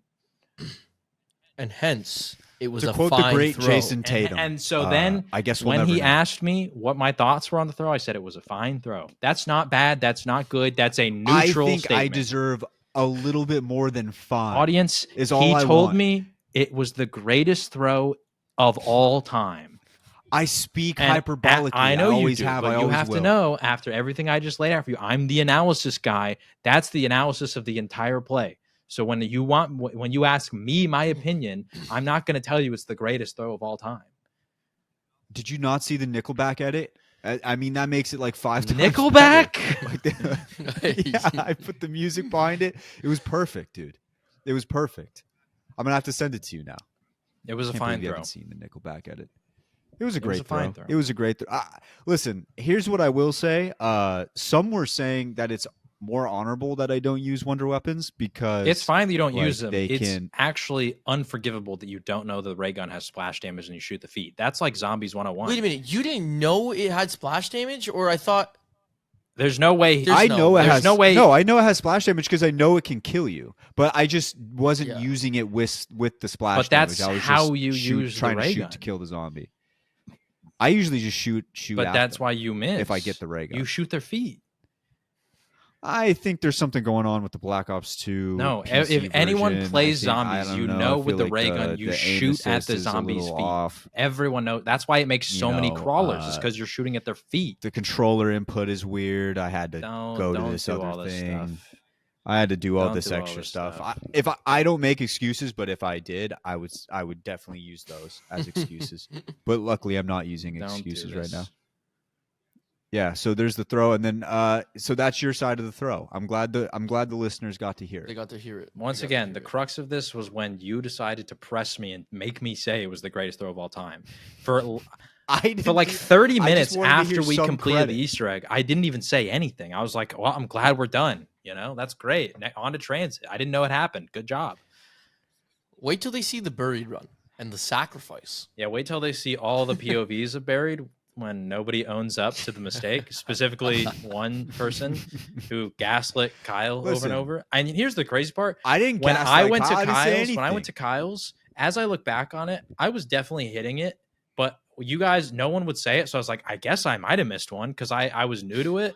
And hence, it was To a quote the fine great throw. Jason Tatum. And so then I guess we'll when never he know. asked me what my thoughts were on the throw, I said it was a fine throw. That's not bad. That's not good. That's a neutral I think statement. I deserve a little bit more than fine. Audience, is all he I told want. me it was the greatest throw of all time. I speak And hyperbolically. I know you always do, have. but I you always have will. to know after everything I just laid out for you, I'm the analysis guy. That's the analysis of the entire play. So when you ask me my opinion, I'm not going to tell you it's the greatest throw of all time. Did you not see the Nickelback edit? I mean, that makes it like 5 times Nickelback? better. Like, yeah, I put the music behind it. It was perfect, dude. It was perfect. I'm gonna have to send it to you now. It was a Can't fine believe you throw. haven't seen the Nickelback edit. It was a It was great a fine throw. throw. It was a great throw. Listen, here's what I will say. Some were saying that it's more honorable that I don't use wonder weapons because It's fine that you don't like, use them. they It's can- actually unforgivable that you don't know the ray gun has splash damage and you shoot the feet. That's like Zombies 101. Wait a minute, you didn't know it had splash damage, or I thought There's no way. There's I no- know it there's has no way- No, I know it has splash damage because I know it can kill you. But I just wasn't Yeah. using it with the splash But that's damage. I was how just you use the trying to ray shoot gun. to kill the zombie. I usually just shoot But at that's them. why you miss. if I get the ray gun. You shoot their feet. I think there's something going on with the Black Ops 2. No, PC if anyone version. plays I zombies, don't you know. know I with feel the like ray gun, you the aim shoot at assist the is a zombie's little feet. off. Everyone knows. That's why it makes You so many know, crawlers. Is because you're shooting at their feet. The controller input is weird. I had to go to Don't this do other all this thing. stuff. I had to do all Don't this do all extra this stuff. stuff. I don't make excuses, but if I did, I would definitely use those as excuses. But luckily, I'm not using Don't do excuses right this. now. Yeah, so there's the throw, and then so that's your side of the throw. I'm glad the listeners got to hear they it. got to hear it. Once They got to again, hear the it. crux of this was when you decided to press me and make me say it was the greatest throw of all time. For like 30 minutes wanted to after hear we some completed credit. the Easter egg, I didn't even say anything. I was like, well, I'm glad we're done. You know, that's great. On to transit. I didn't know it happened. Good job. Wait till they see the buried run and the sacrifice. Yeah, wait till they see all the POVs of Buried when nobody owns up to the mistake, specifically one person who gaslit Kyle over Listen. and over. And here's the crazy part. I didn't. When gaslight I went Kyle, to I didn't say Kyle's, anything. as I look back on it, I was definitely hitting it, but you guys, no one would say it. So I was like, I guess I might have missed one because I was new to it.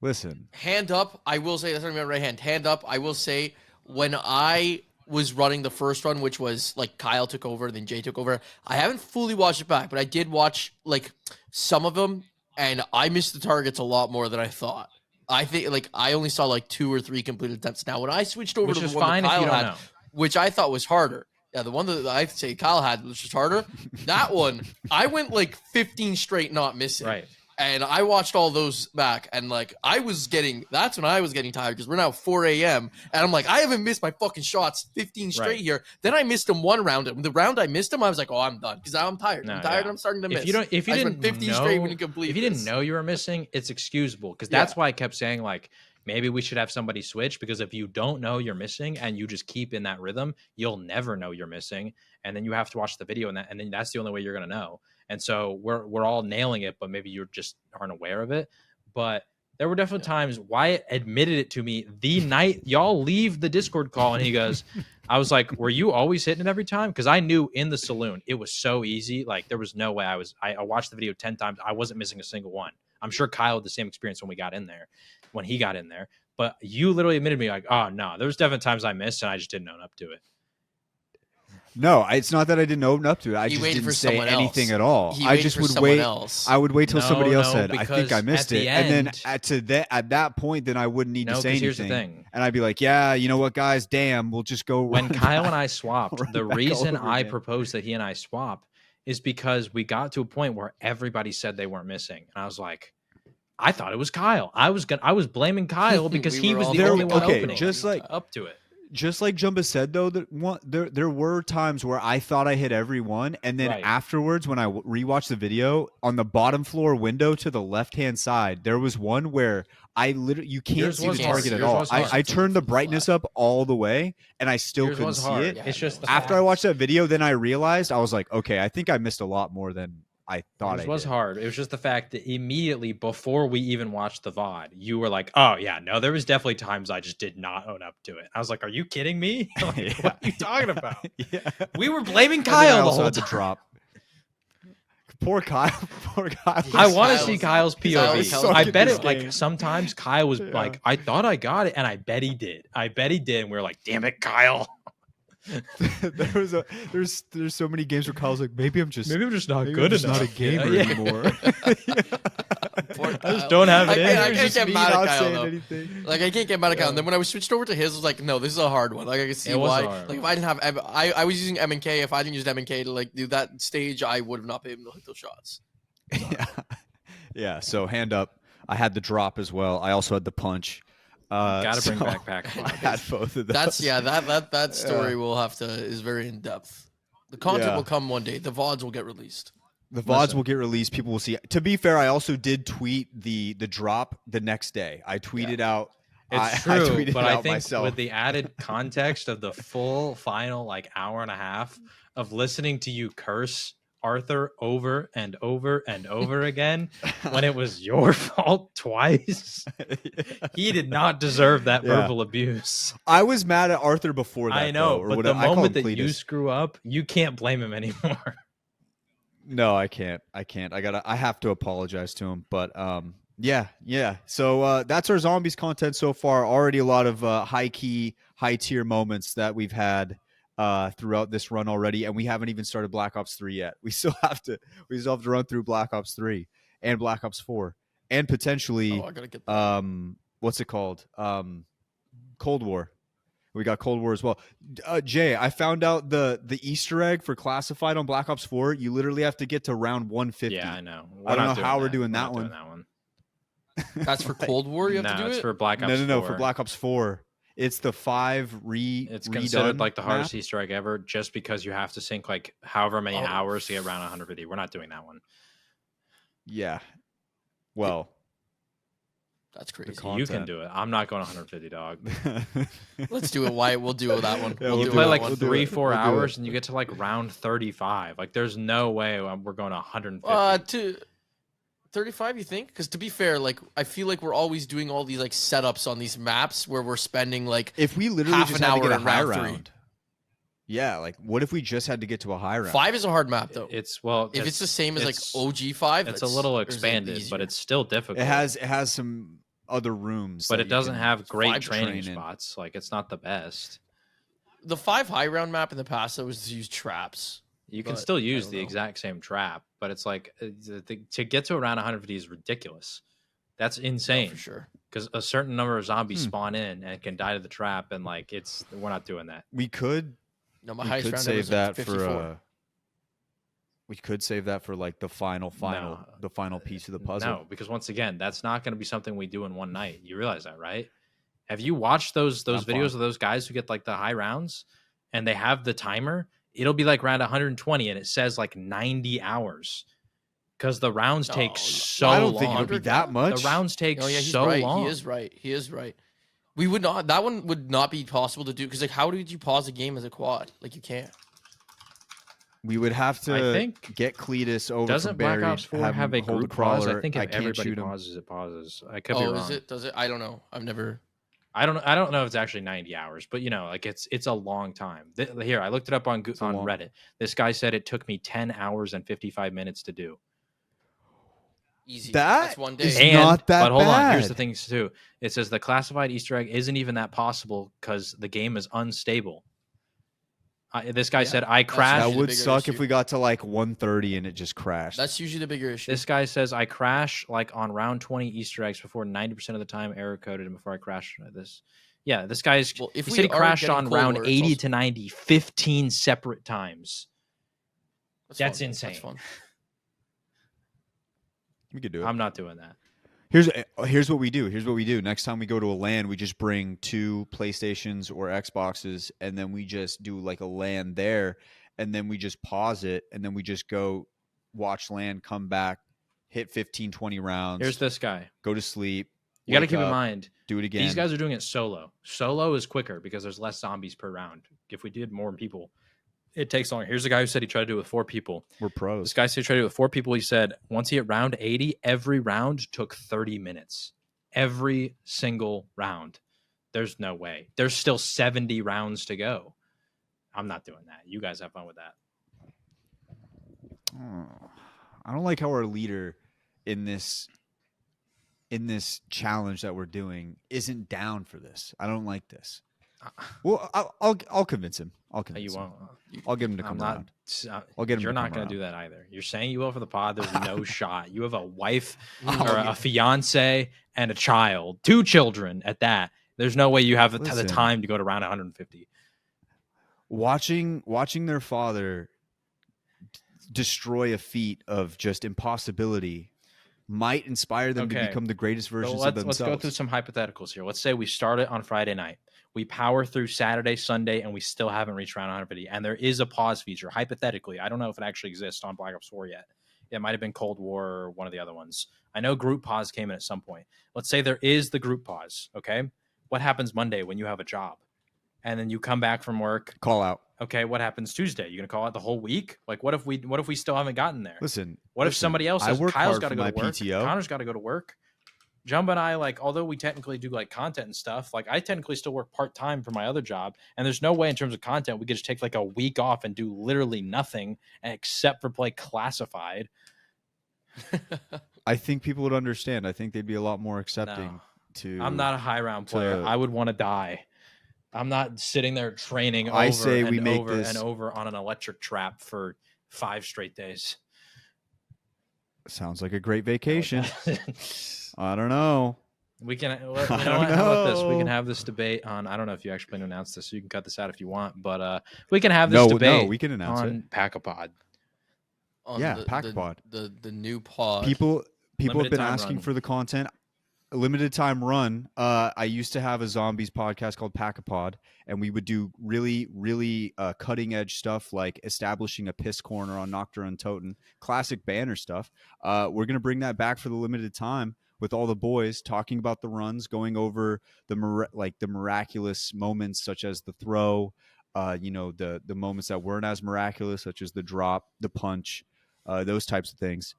Listen, Hand up, I will say, that's not my right hand. Hand up, I will say, when I was running the first run, which was like Kyle took over, then Jay took over, I haven't fully watched it back, but I did watch like some of them, and I missed the targets a lot more than I thought. I think like I only saw like 2 or 3 completed attempts. Now, when I switched over Which to is the one fine that if you Kyle don't had, know. which I thought was harder. Yeah, the one that I say Kyle had, which was harder, that one, I went like 15 straight not missing. Right. And I watched all those back, and like that's when I was getting tired because we're now 4 a.m. and I'm like, I haven't missed my fucking shots 15 straight Right. here. Then I missed them one round. And the round I missed them, I was like, oh, I'm done because I'm tired. I'm tired. yeah. I'm starting to miss. If you I just didn't went 15 know, straight when you complete. if you didn't know you were missing, it's excusable because that's why I kept saying like maybe we should have somebody switch because if you don't know you're missing and you just keep in that rhythm, you'll never know you're missing, and then you have to watch the video and then that's the only way you're gonna know. And so we're all nailing it, but maybe you just aren't aware of it. But there were definitely times Wyatt admitted it to me the night y'all leave the Discord call, and he goes, I was like, were you always hitting it every time? Because I knew in the saloon it was so easy. Like there was no way I watched the video 10 times. I wasn't missing a single one. I'm sure Kyle had the same experience when he got in there. But you literally admitted to me like, oh no, there was definitely times I missed and I just didn't own up to it. no, it's not that I didn't open up to it. I He just waited didn't for say someone anything else. at all. He I waited just for would someone wait. else. I would wait till somebody else No, said, "I think I because missed at it," the and then end- at that point, then I wouldn't need No, to say 'cause anything. here's the thing. And I'd be like, "Yeah, you know what, guys? Damn, we'll just go." When run Kyle back- and I swapped, run the back reason over I again. proposed that he and I swap is because we got to a point where everybody said they weren't missing, and I was like, I thought it was Kyle. I was blaming Kyle because We he were was all the There- only one okay, opening. just like- up to it. Just like Jumba said, though, that there were times where I thought I hit every one, and then Right. afterwards, when I rewatched the video, on the bottom floor window to the left hand side, there was one where I literally you can't Yours see the was target hard. at Yours all. was hard. I turned the brightness up all the way, and I still Yours couldn't was see hard. it. Yeah, It's just the After I fact. watched that video, then I realized I was like, okay, I think I missed a lot more than I thought Yours I was did. hard. It was just the fact that immediately before we even watched the VOD, you were like, oh, yeah, no, there was definitely times I just did not own up to it. I was like, are you kidding me? Like, Yeah. What are you talking about? Yeah. We were blaming And then I Kyle the also whole had to time. drop. Poor Kyle. Poor Kyle. I want to Kyle's- see Kyle's Kyle's POV. sucking I bet this it like game. sometimes Kyle was Yeah. like, I thought I got it, and I bet he did. And we were like, damn it, Kyle. there's so many games where Kyle's like, maybe I'm just not maybe I'm just not a gamer Yeah. anymore. Poor I just Kyle. don't have it in. I It's can't just get me mad at not Kyle saying though. anything. Like I can't get mad at Kyle. And then when I was switched over to his, I was like, no, this is a hard one. Like I can see It was why. hard. Like if I didn't have, I was using M&K. If I didn't use M&K to like do that stage, I would have not been able to hit those shots. Yeah. Yeah. So hand up. I had the drop as well. I also had the punch. Gotta bring so backpack I five. had both of those. That's that story will have to is very in depth. The content Yeah. will come one day. The VODs will get released. The VODs Listen. will get released. People will see. To be fair, I also did tweet the drop the next day. I tweeted out. It's I true, tweeted but it I out think myself. with the added context of the full final like hour and a half of listening to you curse Arthur over and over and over again when it was your fault twice, he did not deserve that Yeah. verbal abuse. I was mad at Arthur before that. I know, though, or but what the I call moment him that you Cletus. screw up, you can't blame him anymore. No, I can't. I have to apologize to him. But yeah. So that's our zombies content so far. Already a lot of high tier moments that we've had throughout this run already, and we haven't even started Black Ops 3 yet. We still have to run through Black Ops 3 and Black Ops 4 and potentially Oh, I gotta get that. what's it called? Cold War. We got Cold War as well. Jay, I found out the Easter egg for classified on Black Ops 4. You literally have to get to round 150. Yeah, I know. I don't not know how we're that. doing that not one. that one. That's for Cold War. You have No, to do it's it. for Black Ops. No, 4. for Black Ops 4. It's the 5 It's considered redone like the hardest map. Easter egg ever, just because you have to sink like however many Oh. hours to get around 150. We're not doing that one. Yeah. Well, That's crazy. You can content. do it. I'm not going 150, dog. Let's do it. Wyatt, we'll do that one. Yeah, we'll we'll do You play it. like We'll do 3-4 We'll do hours it. and you get to like round 35. Like there's no way we're going to 150. To 35, you think? Because to be fair, like I feel like we're always doing all these like setups on these maps where we're spending like if we literally half just an had to hour get a in high round three. round. Yeah, like what if we just had to get to a high round? 5 is a hard map though. It's If it's the same as like it's- OG 5, It's a little or is it expanded, but easier? it's still difficult. It has some other rooms, but that it you doesn't can- have great 5 to training train in. spots. Like it's not the best. The 5 high round map in the past that was to use traps. You can But still I use don't the know. exact same trap, but it's like to get to around 150 is ridiculous. That's No, insane for sure. because a certain number of zombies Hmm. spawn in and can die to the trap, and like we're not doing that. We could No, my we highest could round ever save was like that 54. for we could save that for like the final No. the final piece of the puzzle. No, because once again, that's not going to be something we do in one night. You realize that, right? Have you watched those I'm videos fine. of those guys who get like the high rounds and they have the timer? It'll be like round 120 and it says like 90 hours because the rounds take No, so I don't long. think it'll be 100 that much. The rounds take Oh yeah, he's so right. long. He is right. He is right. We would not. That one would not be possible to do because like, how did you pause a game as a quad? Like you can't. We would have I to think- get Cletus over Doesn't from Black Barry, Ops 4 have him a hold group crawler. pause? I think if can't everybody shoot him. pauses, it pauses. I could be Oh, wrong. is it? Does it? I don't know. I've never. I don't know if it's actually 90 hours, but you know, like it's a long time. Here, I looked it up on a long- Reddit. This guy said it took me 10 hours and 55 minutes to do. Easy. That That's one is day. And not that but hold on, here's bad. the things too. It says the classified Easter egg isn't even that possible because the game is unstable. This guy Yeah, said I that's crashed. That usually the would bigger suck if issue. we got to like 130 and it just crashed. That's usually the bigger issue. This guy says I crash like on round 20 Easter eggs before 90% of the time error coded and before I crash this. Yeah, this guy's Well, if he we said he are crashed getting on Cold round War, it's 80 also- to 90 15 separate times. That's fun. insane. That's fun. we could do it. I'm not doing that. Here's what we do. Here's what we do. Next time we go to a LAN, we just bring 2 PlayStations or Xboxes, and then we just do like a LAN there, and then we just pause it, and then we just go watch LAN, come back, hit 15, 20 rounds, Here's this guy. go to sleep. You got to wake keep in up, mind do it again. these guys are doing it solo. Solo is quicker because there's less zombies per round. If we did more people, it takes longer. Here's a guy who said he tried to do it with 4 people. We're pros. This guy said he tried to do it with 4 people. He said once he hit round 80, every round took 30 minutes. Every single round. There's no way. There's still 70 rounds to go. I'm not doing that. You guys have fun with that. Oh, I don't like how our leader in this challenge that we're doing isn't down for this. I don't like this. Well, I'll convince him. I'll convince You him. won't. I'll get him to I'm come not. around. I'll get him. You're to not come going around. to do that either. You're saying you will for the pod. There's no shot. You have a wife I'll or a get- fiance and a child, 2 children at that. There's no way you have the Listen. time to go to round 150. Watching their father destroy a feat of just impossibility might inspire them to Okay. become the greatest So versions of let's themselves. go through some hypotheticals here. Let's say we start it on Friday night. We power through Saturday, Sunday, and we still haven't reached round 150. And there is a pause feature. Hypothetically, I don't know if it actually exists on Black Ops 4 yet. It might have been Cold War or one of the other ones. I know group pause came in at some point. Let's say there is the group pause. Okay. What happens Monday when you have a job and then you come back from work? Call out. Okay. What happens Tuesday? You going to call out the whole week? Like, what if we still haven't gotten there? Listen. What if somebody else I says work Kyle's hard got to for go my to work? PTO. Connor's got to go to work. Jumba and I, like, although we technically do like content and stuff, like I technically still work part-time for my other job. And there's no way in terms of content, we could just take like a week off and do literally nothing except for play classified. I think people would understand. I think they'd be a lot more accepting No. to. I'm not a high round player. I would want to die. I'm not sitting there training over I say we and make over this- and over on an electric trap for 5 straight days. Sounds like a great vacation. I don't know. We can. You know I what? don't How about this? We know. can have this debate on. I don't know if you actually plan to announce this, so you can cut this out if you want. But we can have this debate. No, we can announce on it. Pack-a-Pod. On Yeah, the, Pack-a-pod. the new pod. People have Limited been time asking run. for the content. A limited time run. I used to have a zombies podcast called Pack-a-Pod, and we would do really, really cutting edge stuff like establishing a piss corner on Nocturne and Toten, classic banner stuff. We're gonna bring that back for the limited time with all the boys talking about the runs, going over the miraculous moments such as the throw, the moments that weren't as miraculous, such as the drop, the punch, those types of things.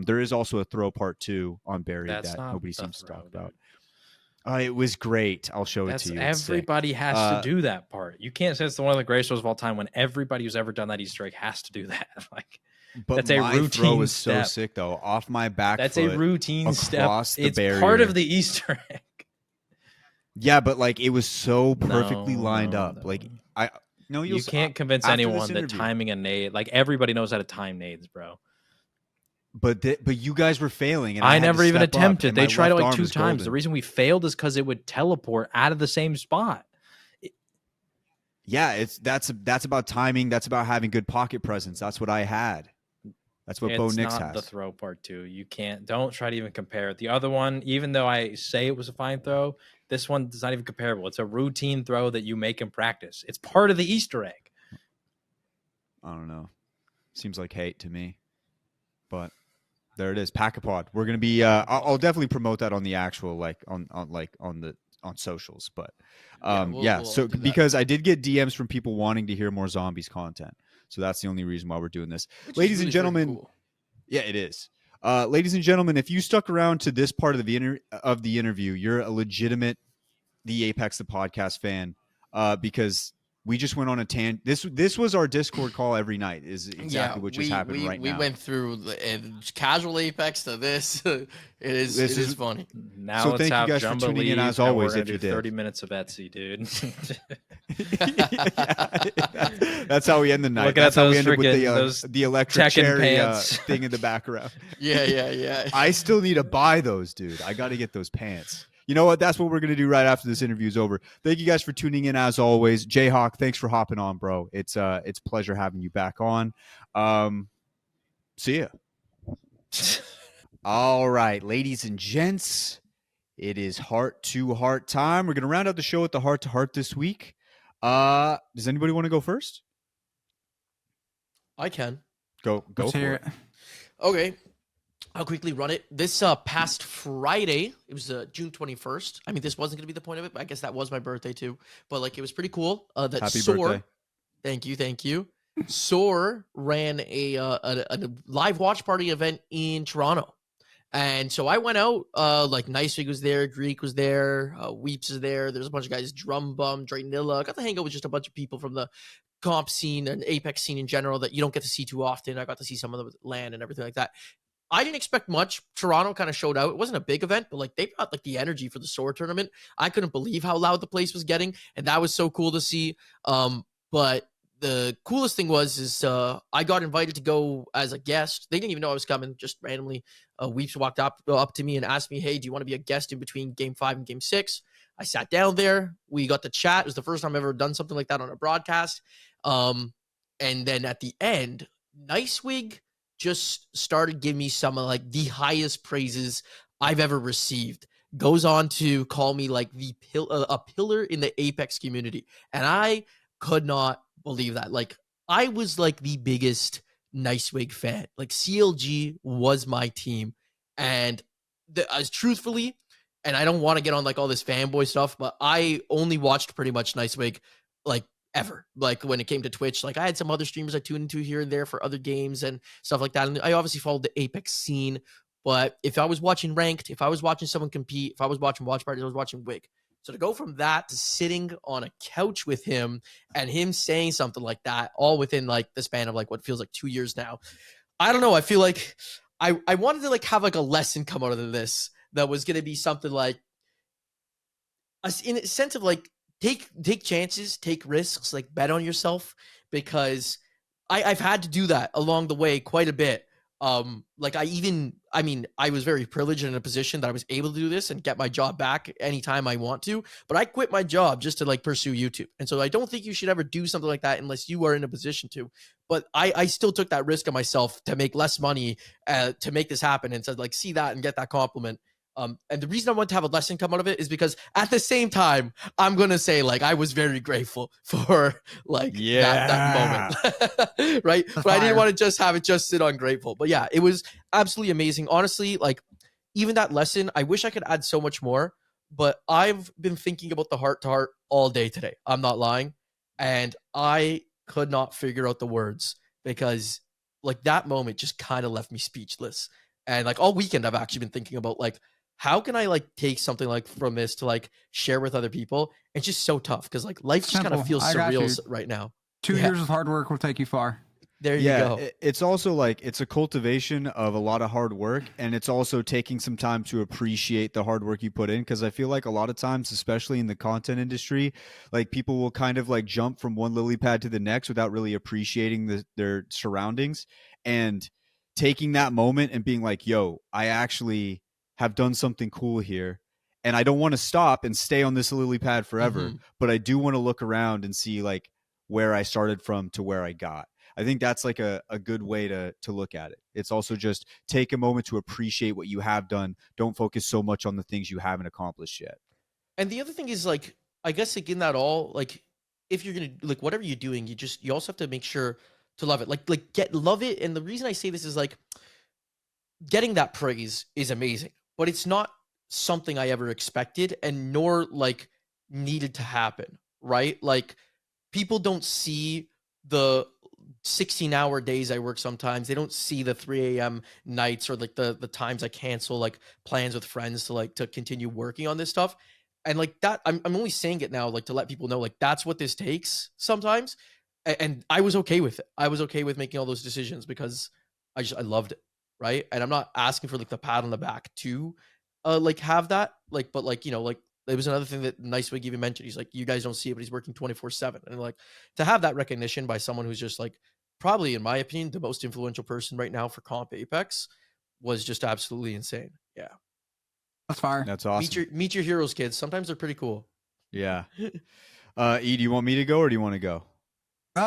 There is also a throw part 2 on Buried That's that not nobody the seems to throw, talk dude. about. It was great. I'll show That's it to you. It's sick. everybody has Uh, to do that part. You can't say it's one of the greatest shows of all time when everybody who's ever done that Easter egg has to do that. Like But that's a my throw routine was so step. sick though. Off my back that's foot. a routine step. across the It's part barrier. of the Easter egg. Yeah, but like it was so perfectly lined No, up. no. Like you'll You can't convince after this anyone that interview. timing a nade, like everybody knows how to time nades, bro. But you guys were failing, and I had to never even step up, attempted. and They my tried it left like arm 2 was times. The golden. reason we failed is because it would teleport out of the same spot. Yeah, that's about timing. That's about having good pocket presence. That's what I had. That's what Bo It's Nix not has. the throw part 2. You can't. Don't try to even compare it. The other one, even though I say it was a fine throw, this one is not even comparable. It's a routine throw that you make in practice. It's part of the Easter egg. I don't know. Seems like hate to me, but there it is. Pack-a-pod. We're gonna be. I'll definitely promote that on the actual on socials. But we'll so do that. because I did get DMs from people wanting to hear more zombies content, so that's the only reason why we're doing this. Which is Ladies and really freaking gentlemen, cool. yeah, it is. Ladies and gentlemen, if you stuck around to this part of the interview, you're a legitimate the Apex the Podcast fan, because we just went on a tangent. This was our Discord call every night. Is exactly what just happened right we now. went through casual Apex to this. It is This is- funny. Now So let's thank you have guys for Jumba tuning in, leave, as and always, We're if gonna you do did. 30 minutes of Etsy, dude. That's how we end the night. Looking That's at how we those ended with freaking- those the electric Tekken cherry pants. thing in the background. Yeah. I still need to buy those, dude. I got to get those pants. You know what? That's what we're going to do right after this interview is over. Thank you guys for tuning in as always. JHawk, thanks for hopping on, bro. It's a pleasure having you back on. See ya. All right, ladies and gents, it is heart to heart time. We're going to round out the show with the heart to heart this week. Does anybody want to go first? I can. Go Let's for hear it. it. Okay. I'll quickly run it. This past Friday, it was June 21st. I mean, this wasn't going to be the point of it, but I guess that was my birthday too. But like, it was pretty cool. That Happy Soar, birthday. thank you. Soar ran a live watch party event in Toronto. And so I went out, like Nicevig was there, Greek was there, Weeps is there. There's a bunch of guys, Drum Bum, Draynilla. Got to hang out with just a bunch of people from the comp scene and Apex scene in general that you don't get to see too often. I got to see some of the LAN and everything like that. I didn't expect much. Toronto kind of showed out. It wasn't a big event, but like they brought like the energy for the Sword tournament. I couldn't believe how loud the place was getting, and that was so cool to see. But the coolest thing was I got invited to go as a guest. They didn't even know I was coming. Just randomly, Weeps walked up to me and asked me, "Hey, do you want to be a guest in between Game 5 and Game 6?" I sat down there. We got to chat. It was the first time I've ever done something like that on a broadcast. And then at the end, Nicewig just started giving me some of like the highest praises I've ever received. Goes on to call me like a pillar in the Apex community, and I could not believe that. Like I was like the biggest Nicewig fan. Like CLG was my team, and as truthfully, and I don't want to get on like all this fanboy stuff, but I only watched pretty much Nicewig like ever. Like when it came to Twitch, like I had some other streamers I tuned into here and there for other games and stuff like that. And I obviously followed the Apex scene, but if I was watching ranked, if I was watching someone compete, if I was watching watch parties, I was watching Wig. So to go from that to sitting on a couch with him and him saying something like that, all within like the span of like what feels like 2 years now, I don't know. I feel like I wanted to like have like a lesson come out of this that was going to be something like in a sense of like take chances, take risks, like bet on yourself, because I've had to do that along the way quite a bit. Like I was very privileged in a position that I was able to do this and get my job back anytime I want to, but I quit my job just to like pursue YouTube. And so I don't think you should ever do something like that unless you are in a position to, but I still took that risk on myself to make less money, to make this happen, and to like see that and get that compliment. And the reason I want to have a lesson come out of it is because at the same time, I'm going to say like, I was very grateful for like that moment. Right. But I didn't want to just have it just sit on grateful, but yeah, it was absolutely amazing. Honestly, like even that lesson, I wish I could add so much more, but I've been thinking about the heart to heart all day today. I'm not lying. And I could not figure out the words because like that moment just kind of left me speechless. And like all weekend, I've actually been thinking about like, how can I like take something like from this to like share with other people? It's just so tough because like life just kind of feels surreal right now. 2 years of hard work will take you far. There you go. It's also like it's a cultivation of a lot of hard work, and it's also taking some time to appreciate the hard work you put in, because I feel like a lot of times, especially in the content industry, like people will kind of like jump from one lily pad to the next without really appreciating their surroundings, and taking that moment and being like, yo, I actually have done something cool here, and I don't want to stop and stay on this lily pad forever, but I do want to look around and see like where I started from to where I got. I think that's like a good way to look at it. It's also just take a moment to appreciate what you have done. Don't focus so much on the things you haven't accomplished yet. And the other thing is like, I guess like in that all, like if you're going to like, whatever you're doing, you also have to make sure to love it. Like love it. And the reason I say this is like getting that praise is amazing, but it's not something I ever expected and nor like needed to happen. Right. Like people don't see the 16-hour days I work sometimes. They don't see the 3 a.m. nights or like the times I cancel like plans with friends to continue working on this stuff. And like that, I'm only saying it now like to let people know like that's what this takes sometimes. And I was okay with it. I was okay with making all those decisions because I loved it. Right. And I'm not asking for like the pat on the back to like have that like, but like, you know, like it was another thing that Nicewig even mentioned. He's like, you guys don't see it, but he's working 24/7. And like to have that recognition by someone who's just like, probably in my opinion, the most influential person right now for comp Apex was just absolutely insane. Yeah. That's fire. That's awesome. Meet your heroes, kids. Sometimes they're pretty cool. Yeah. E, do you want me to go or do you want to go?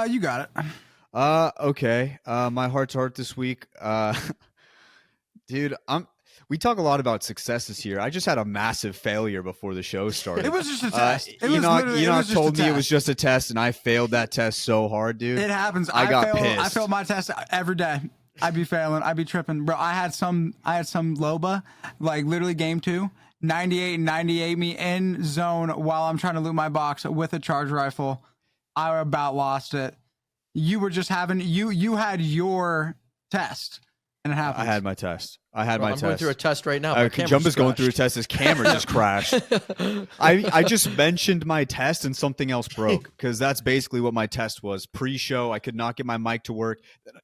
You got it. Okay. My heart to heart this week. Dude, we talk a lot about successes here. I just had a massive failure before the show started. It was just a test. Enoch told me it was just a test, and I failed that test so hard, dude. It happens. I got pissed. I failed my test every day. I'd be failing. I'd be tripping, bro. I had some Loba, like literally game 2, 98 and 98 me in zone while I'm trying to loot my box with a charge rifle. I about lost it. You were just having you had your test. And it happens. I had my test. I'm going through a test right now. Jumba's going through a test. His camera just crashed. I just mentioned my test and something else broke, because that's basically what my test was. Pre-show, I could not get my mic to work.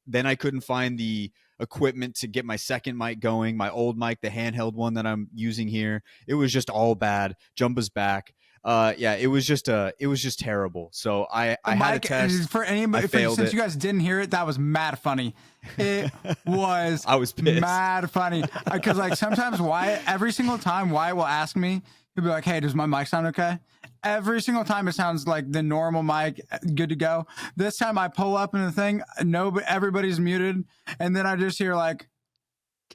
Then I couldn't find the equipment to get my second mic going, my old mic, the handheld one that I'm using here. It was just all bad. Jumba's back. Yeah, it was just terrible. So I had a test for anybody. I failed Since it. you guys didn't hear it, that was mad funny. It was. I was pissed. Mad funny because like sometimes Wyatt, every single time Wyatt will ask me, he'll be like, "Hey, does my mic sound okay?" Every single time it sounds like the normal mic, good to go. This time I pull up in the thing, everybody's muted, and then I just hear like,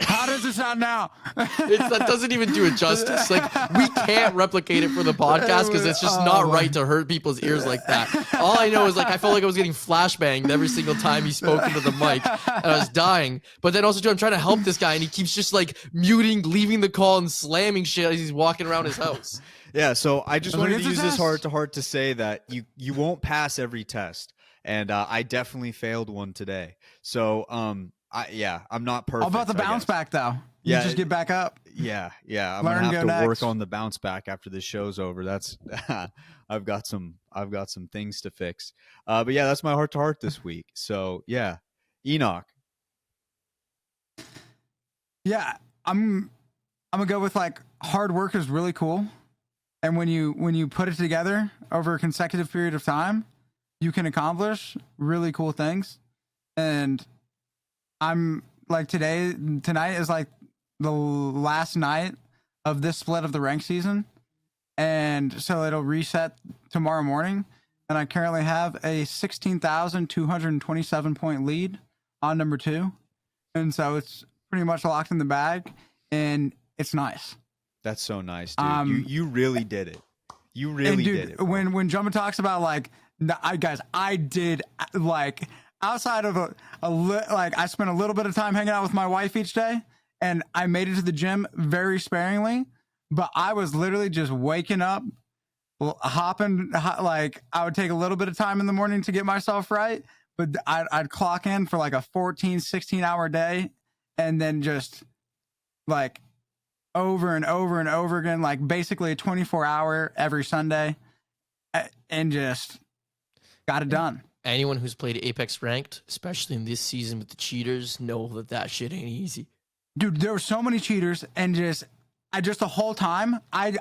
"How does it sound now?" That doesn't even do it justice. Like, we can't replicate it for the podcast because it's just not right to hurt people's ears like that. All I know is, like, I felt like I was getting flashbanged every single time he spoke into the mic, and I was dying. But then also, too, I'm trying to help this guy, and he keeps just, like, muting, leaving the call, and slamming shit as he's walking around his house. Yeah, so I just Well, wanted it's to a use this test. heart to heart to say that you won't pass every test, and I definitely failed one today. So I'm not perfect. How about the I bounce guess. back though? You Yeah, just get back up. Yeah, I'm Learn, gonna have go to work next. on the bounce back after this show's over. That's I've got some things to fix. But yeah, that's my heart to heart this week. So yeah, Enoch. Yeah, I'm gonna go with like hard work is really cool, and when you put it together over a consecutive period of time, you can accomplish really cool things. And I'm like tonight is like the last night of this split of the rank season, and so it'll reset tomorrow morning. And I currently have a 16,227 point lead on number 2, and so it's pretty much locked in the bag, and it's nice. That's so nice, dude. You really did it. You really dude, did it. Bro. when Jumba talks about like, I did like outside of I spent a little bit of time hanging out with my wife each day, and I made it to the gym very sparingly, but I was literally just waking up, hopping, like I would take a little bit of time in the morning to get myself right, but I'd clock in for like a 14, 16 hour day, and then just like over and over and over again, like basically a 24-hour every Sunday, and just got it done. Anyone who's played Apex Ranked, especially in this season with the cheaters, know that shit ain't easy. Dude, there were so many cheaters, and just the whole time, I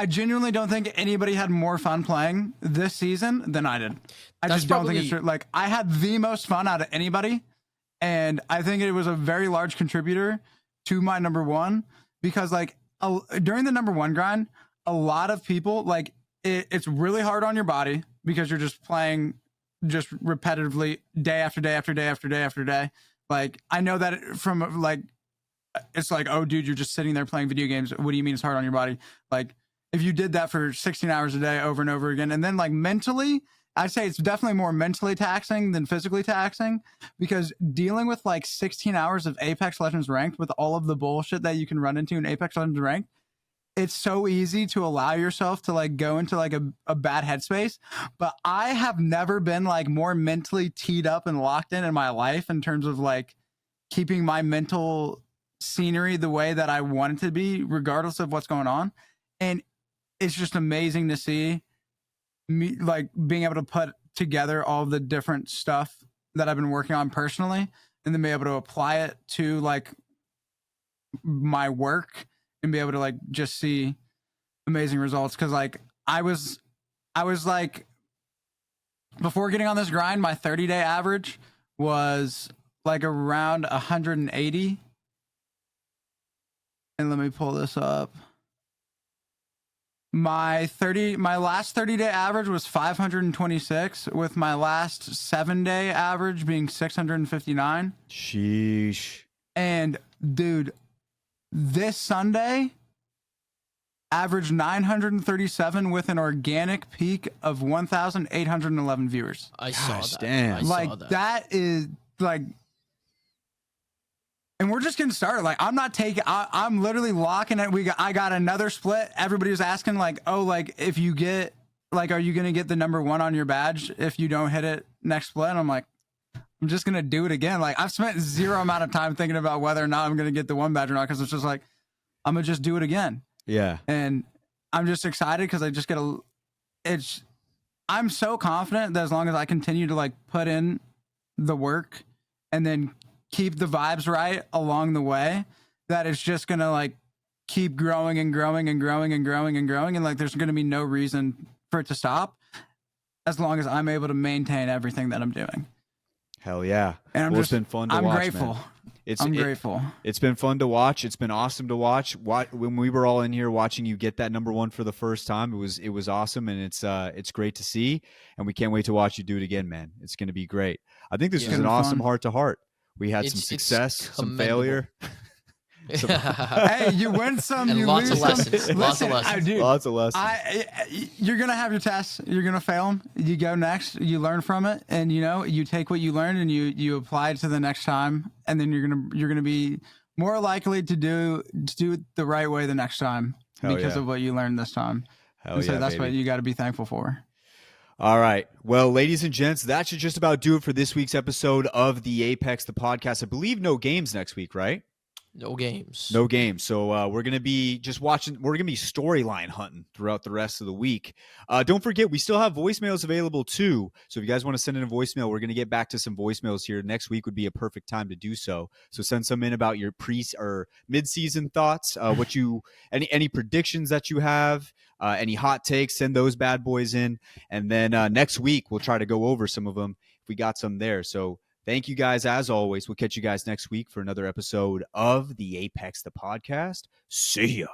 genuinely don't think anybody had more fun playing this season than I did. I That's just don't think probably- it's true. Like, I had the most fun out of anybody, and I think it was a very large contributor to my number 1, because like during the number 1 grind, a lot of people like it's really hard on your body because you're just playing just repetitively day after day after day after day after day. Like, I know that from like, it's like, oh dude, you're just sitting there playing video games. What do you mean it's hard on your body? Like, if you did that for 16 hours a day over and over again, and then like mentally, I'd say it's definitely more mentally taxing than physically taxing, because dealing with like 16 hours of Apex Legends Ranked with all of the bullshit that you can run into in Apex Legends Ranked, it's so easy to allow yourself to like go into like a bad headspace. But I have never been like more mentally teed up and locked in my life in terms of like keeping my mental scenery the way that I want it to be, regardless of what's going on. And it's just amazing to see me like being able to put together all the different stuff that I've been working on personally, and then be able to apply it to like my work and be able to like just see amazing results. Cause like I was like, before getting on this grind, my 30-day average was like around 180. And let me pull this up. My last 30-day average was 526, with my last 7-day average being 659. Sheesh. And dude, this Sunday averaged 937 with an organic peak of 1,811 viewers. I saw Gosh, that. damn. I saw Like that is like, and we're just getting started. Like, I'm literally locking it. I got another split. Everybody was asking like, oh, like if you get, like, are you going to get the number 1 on your badge if you don't hit it next split? And I'm like, I'm just going to do it again. Like, I've spent zero amount of time thinking about whether or not I'm going to get the 1 badge or not. Cause it's just like, I'm going to just do it again. Yeah. And I'm just excited because I just get I'm so confident that as long as I continue to like put in the work and then keep the vibes right along the way, that it's just gonna like keep growing and growing and growing and growing and growing, and like there's gonna be no reason for it to stop as long as I'm able to maintain everything that I'm doing. Hell yeah. And It's been fun to I'm watch, grateful. man. I'm grateful. It's been fun to watch. It's been awesome to watch. When we were all in here watching you get that number 1 for the first time, it was awesome, and it's great to see. And we can't wait to watch you do it again, man. It's going to be great. I think this Yeah. was an It's gonna be awesome fun. heart to heart. We had It's- some it's success, some commendable. failure, Hey, you win some, And you lots lose of some. lessons. Lots of Listen, lessons. dude, lots of lessons. you're gonna have your tests. You're gonna fail them. You go next. You learn from it, and you take what you learned and you apply it to the next time, and then you're gonna be more likely to do it the right way the next time Hell because yeah. of what you learned this time. Hell And so yeah, that's what baby. you got to be thankful for. All right. Well, ladies and gents, that should just about do it for this week's episode of the Apex, the podcast. I believe no games next week, right? No games. No games. So we're going to be just watching. We're going to be storyline hunting throughout the rest of the week. Don't forget, we still have voicemails available too. So if you guys want to send in a voicemail, we're going to get back to some voicemails here. Next week would be a perfect time to do so. So send some in about your or mid-season thoughts, any predictions that you have, any hot takes, send those bad boys in. And then next week, we'll try to go over some of them if we got some there. So thank you guys, as always. We'll catch you guys next week for another episode of the Apex, the podcast. See ya.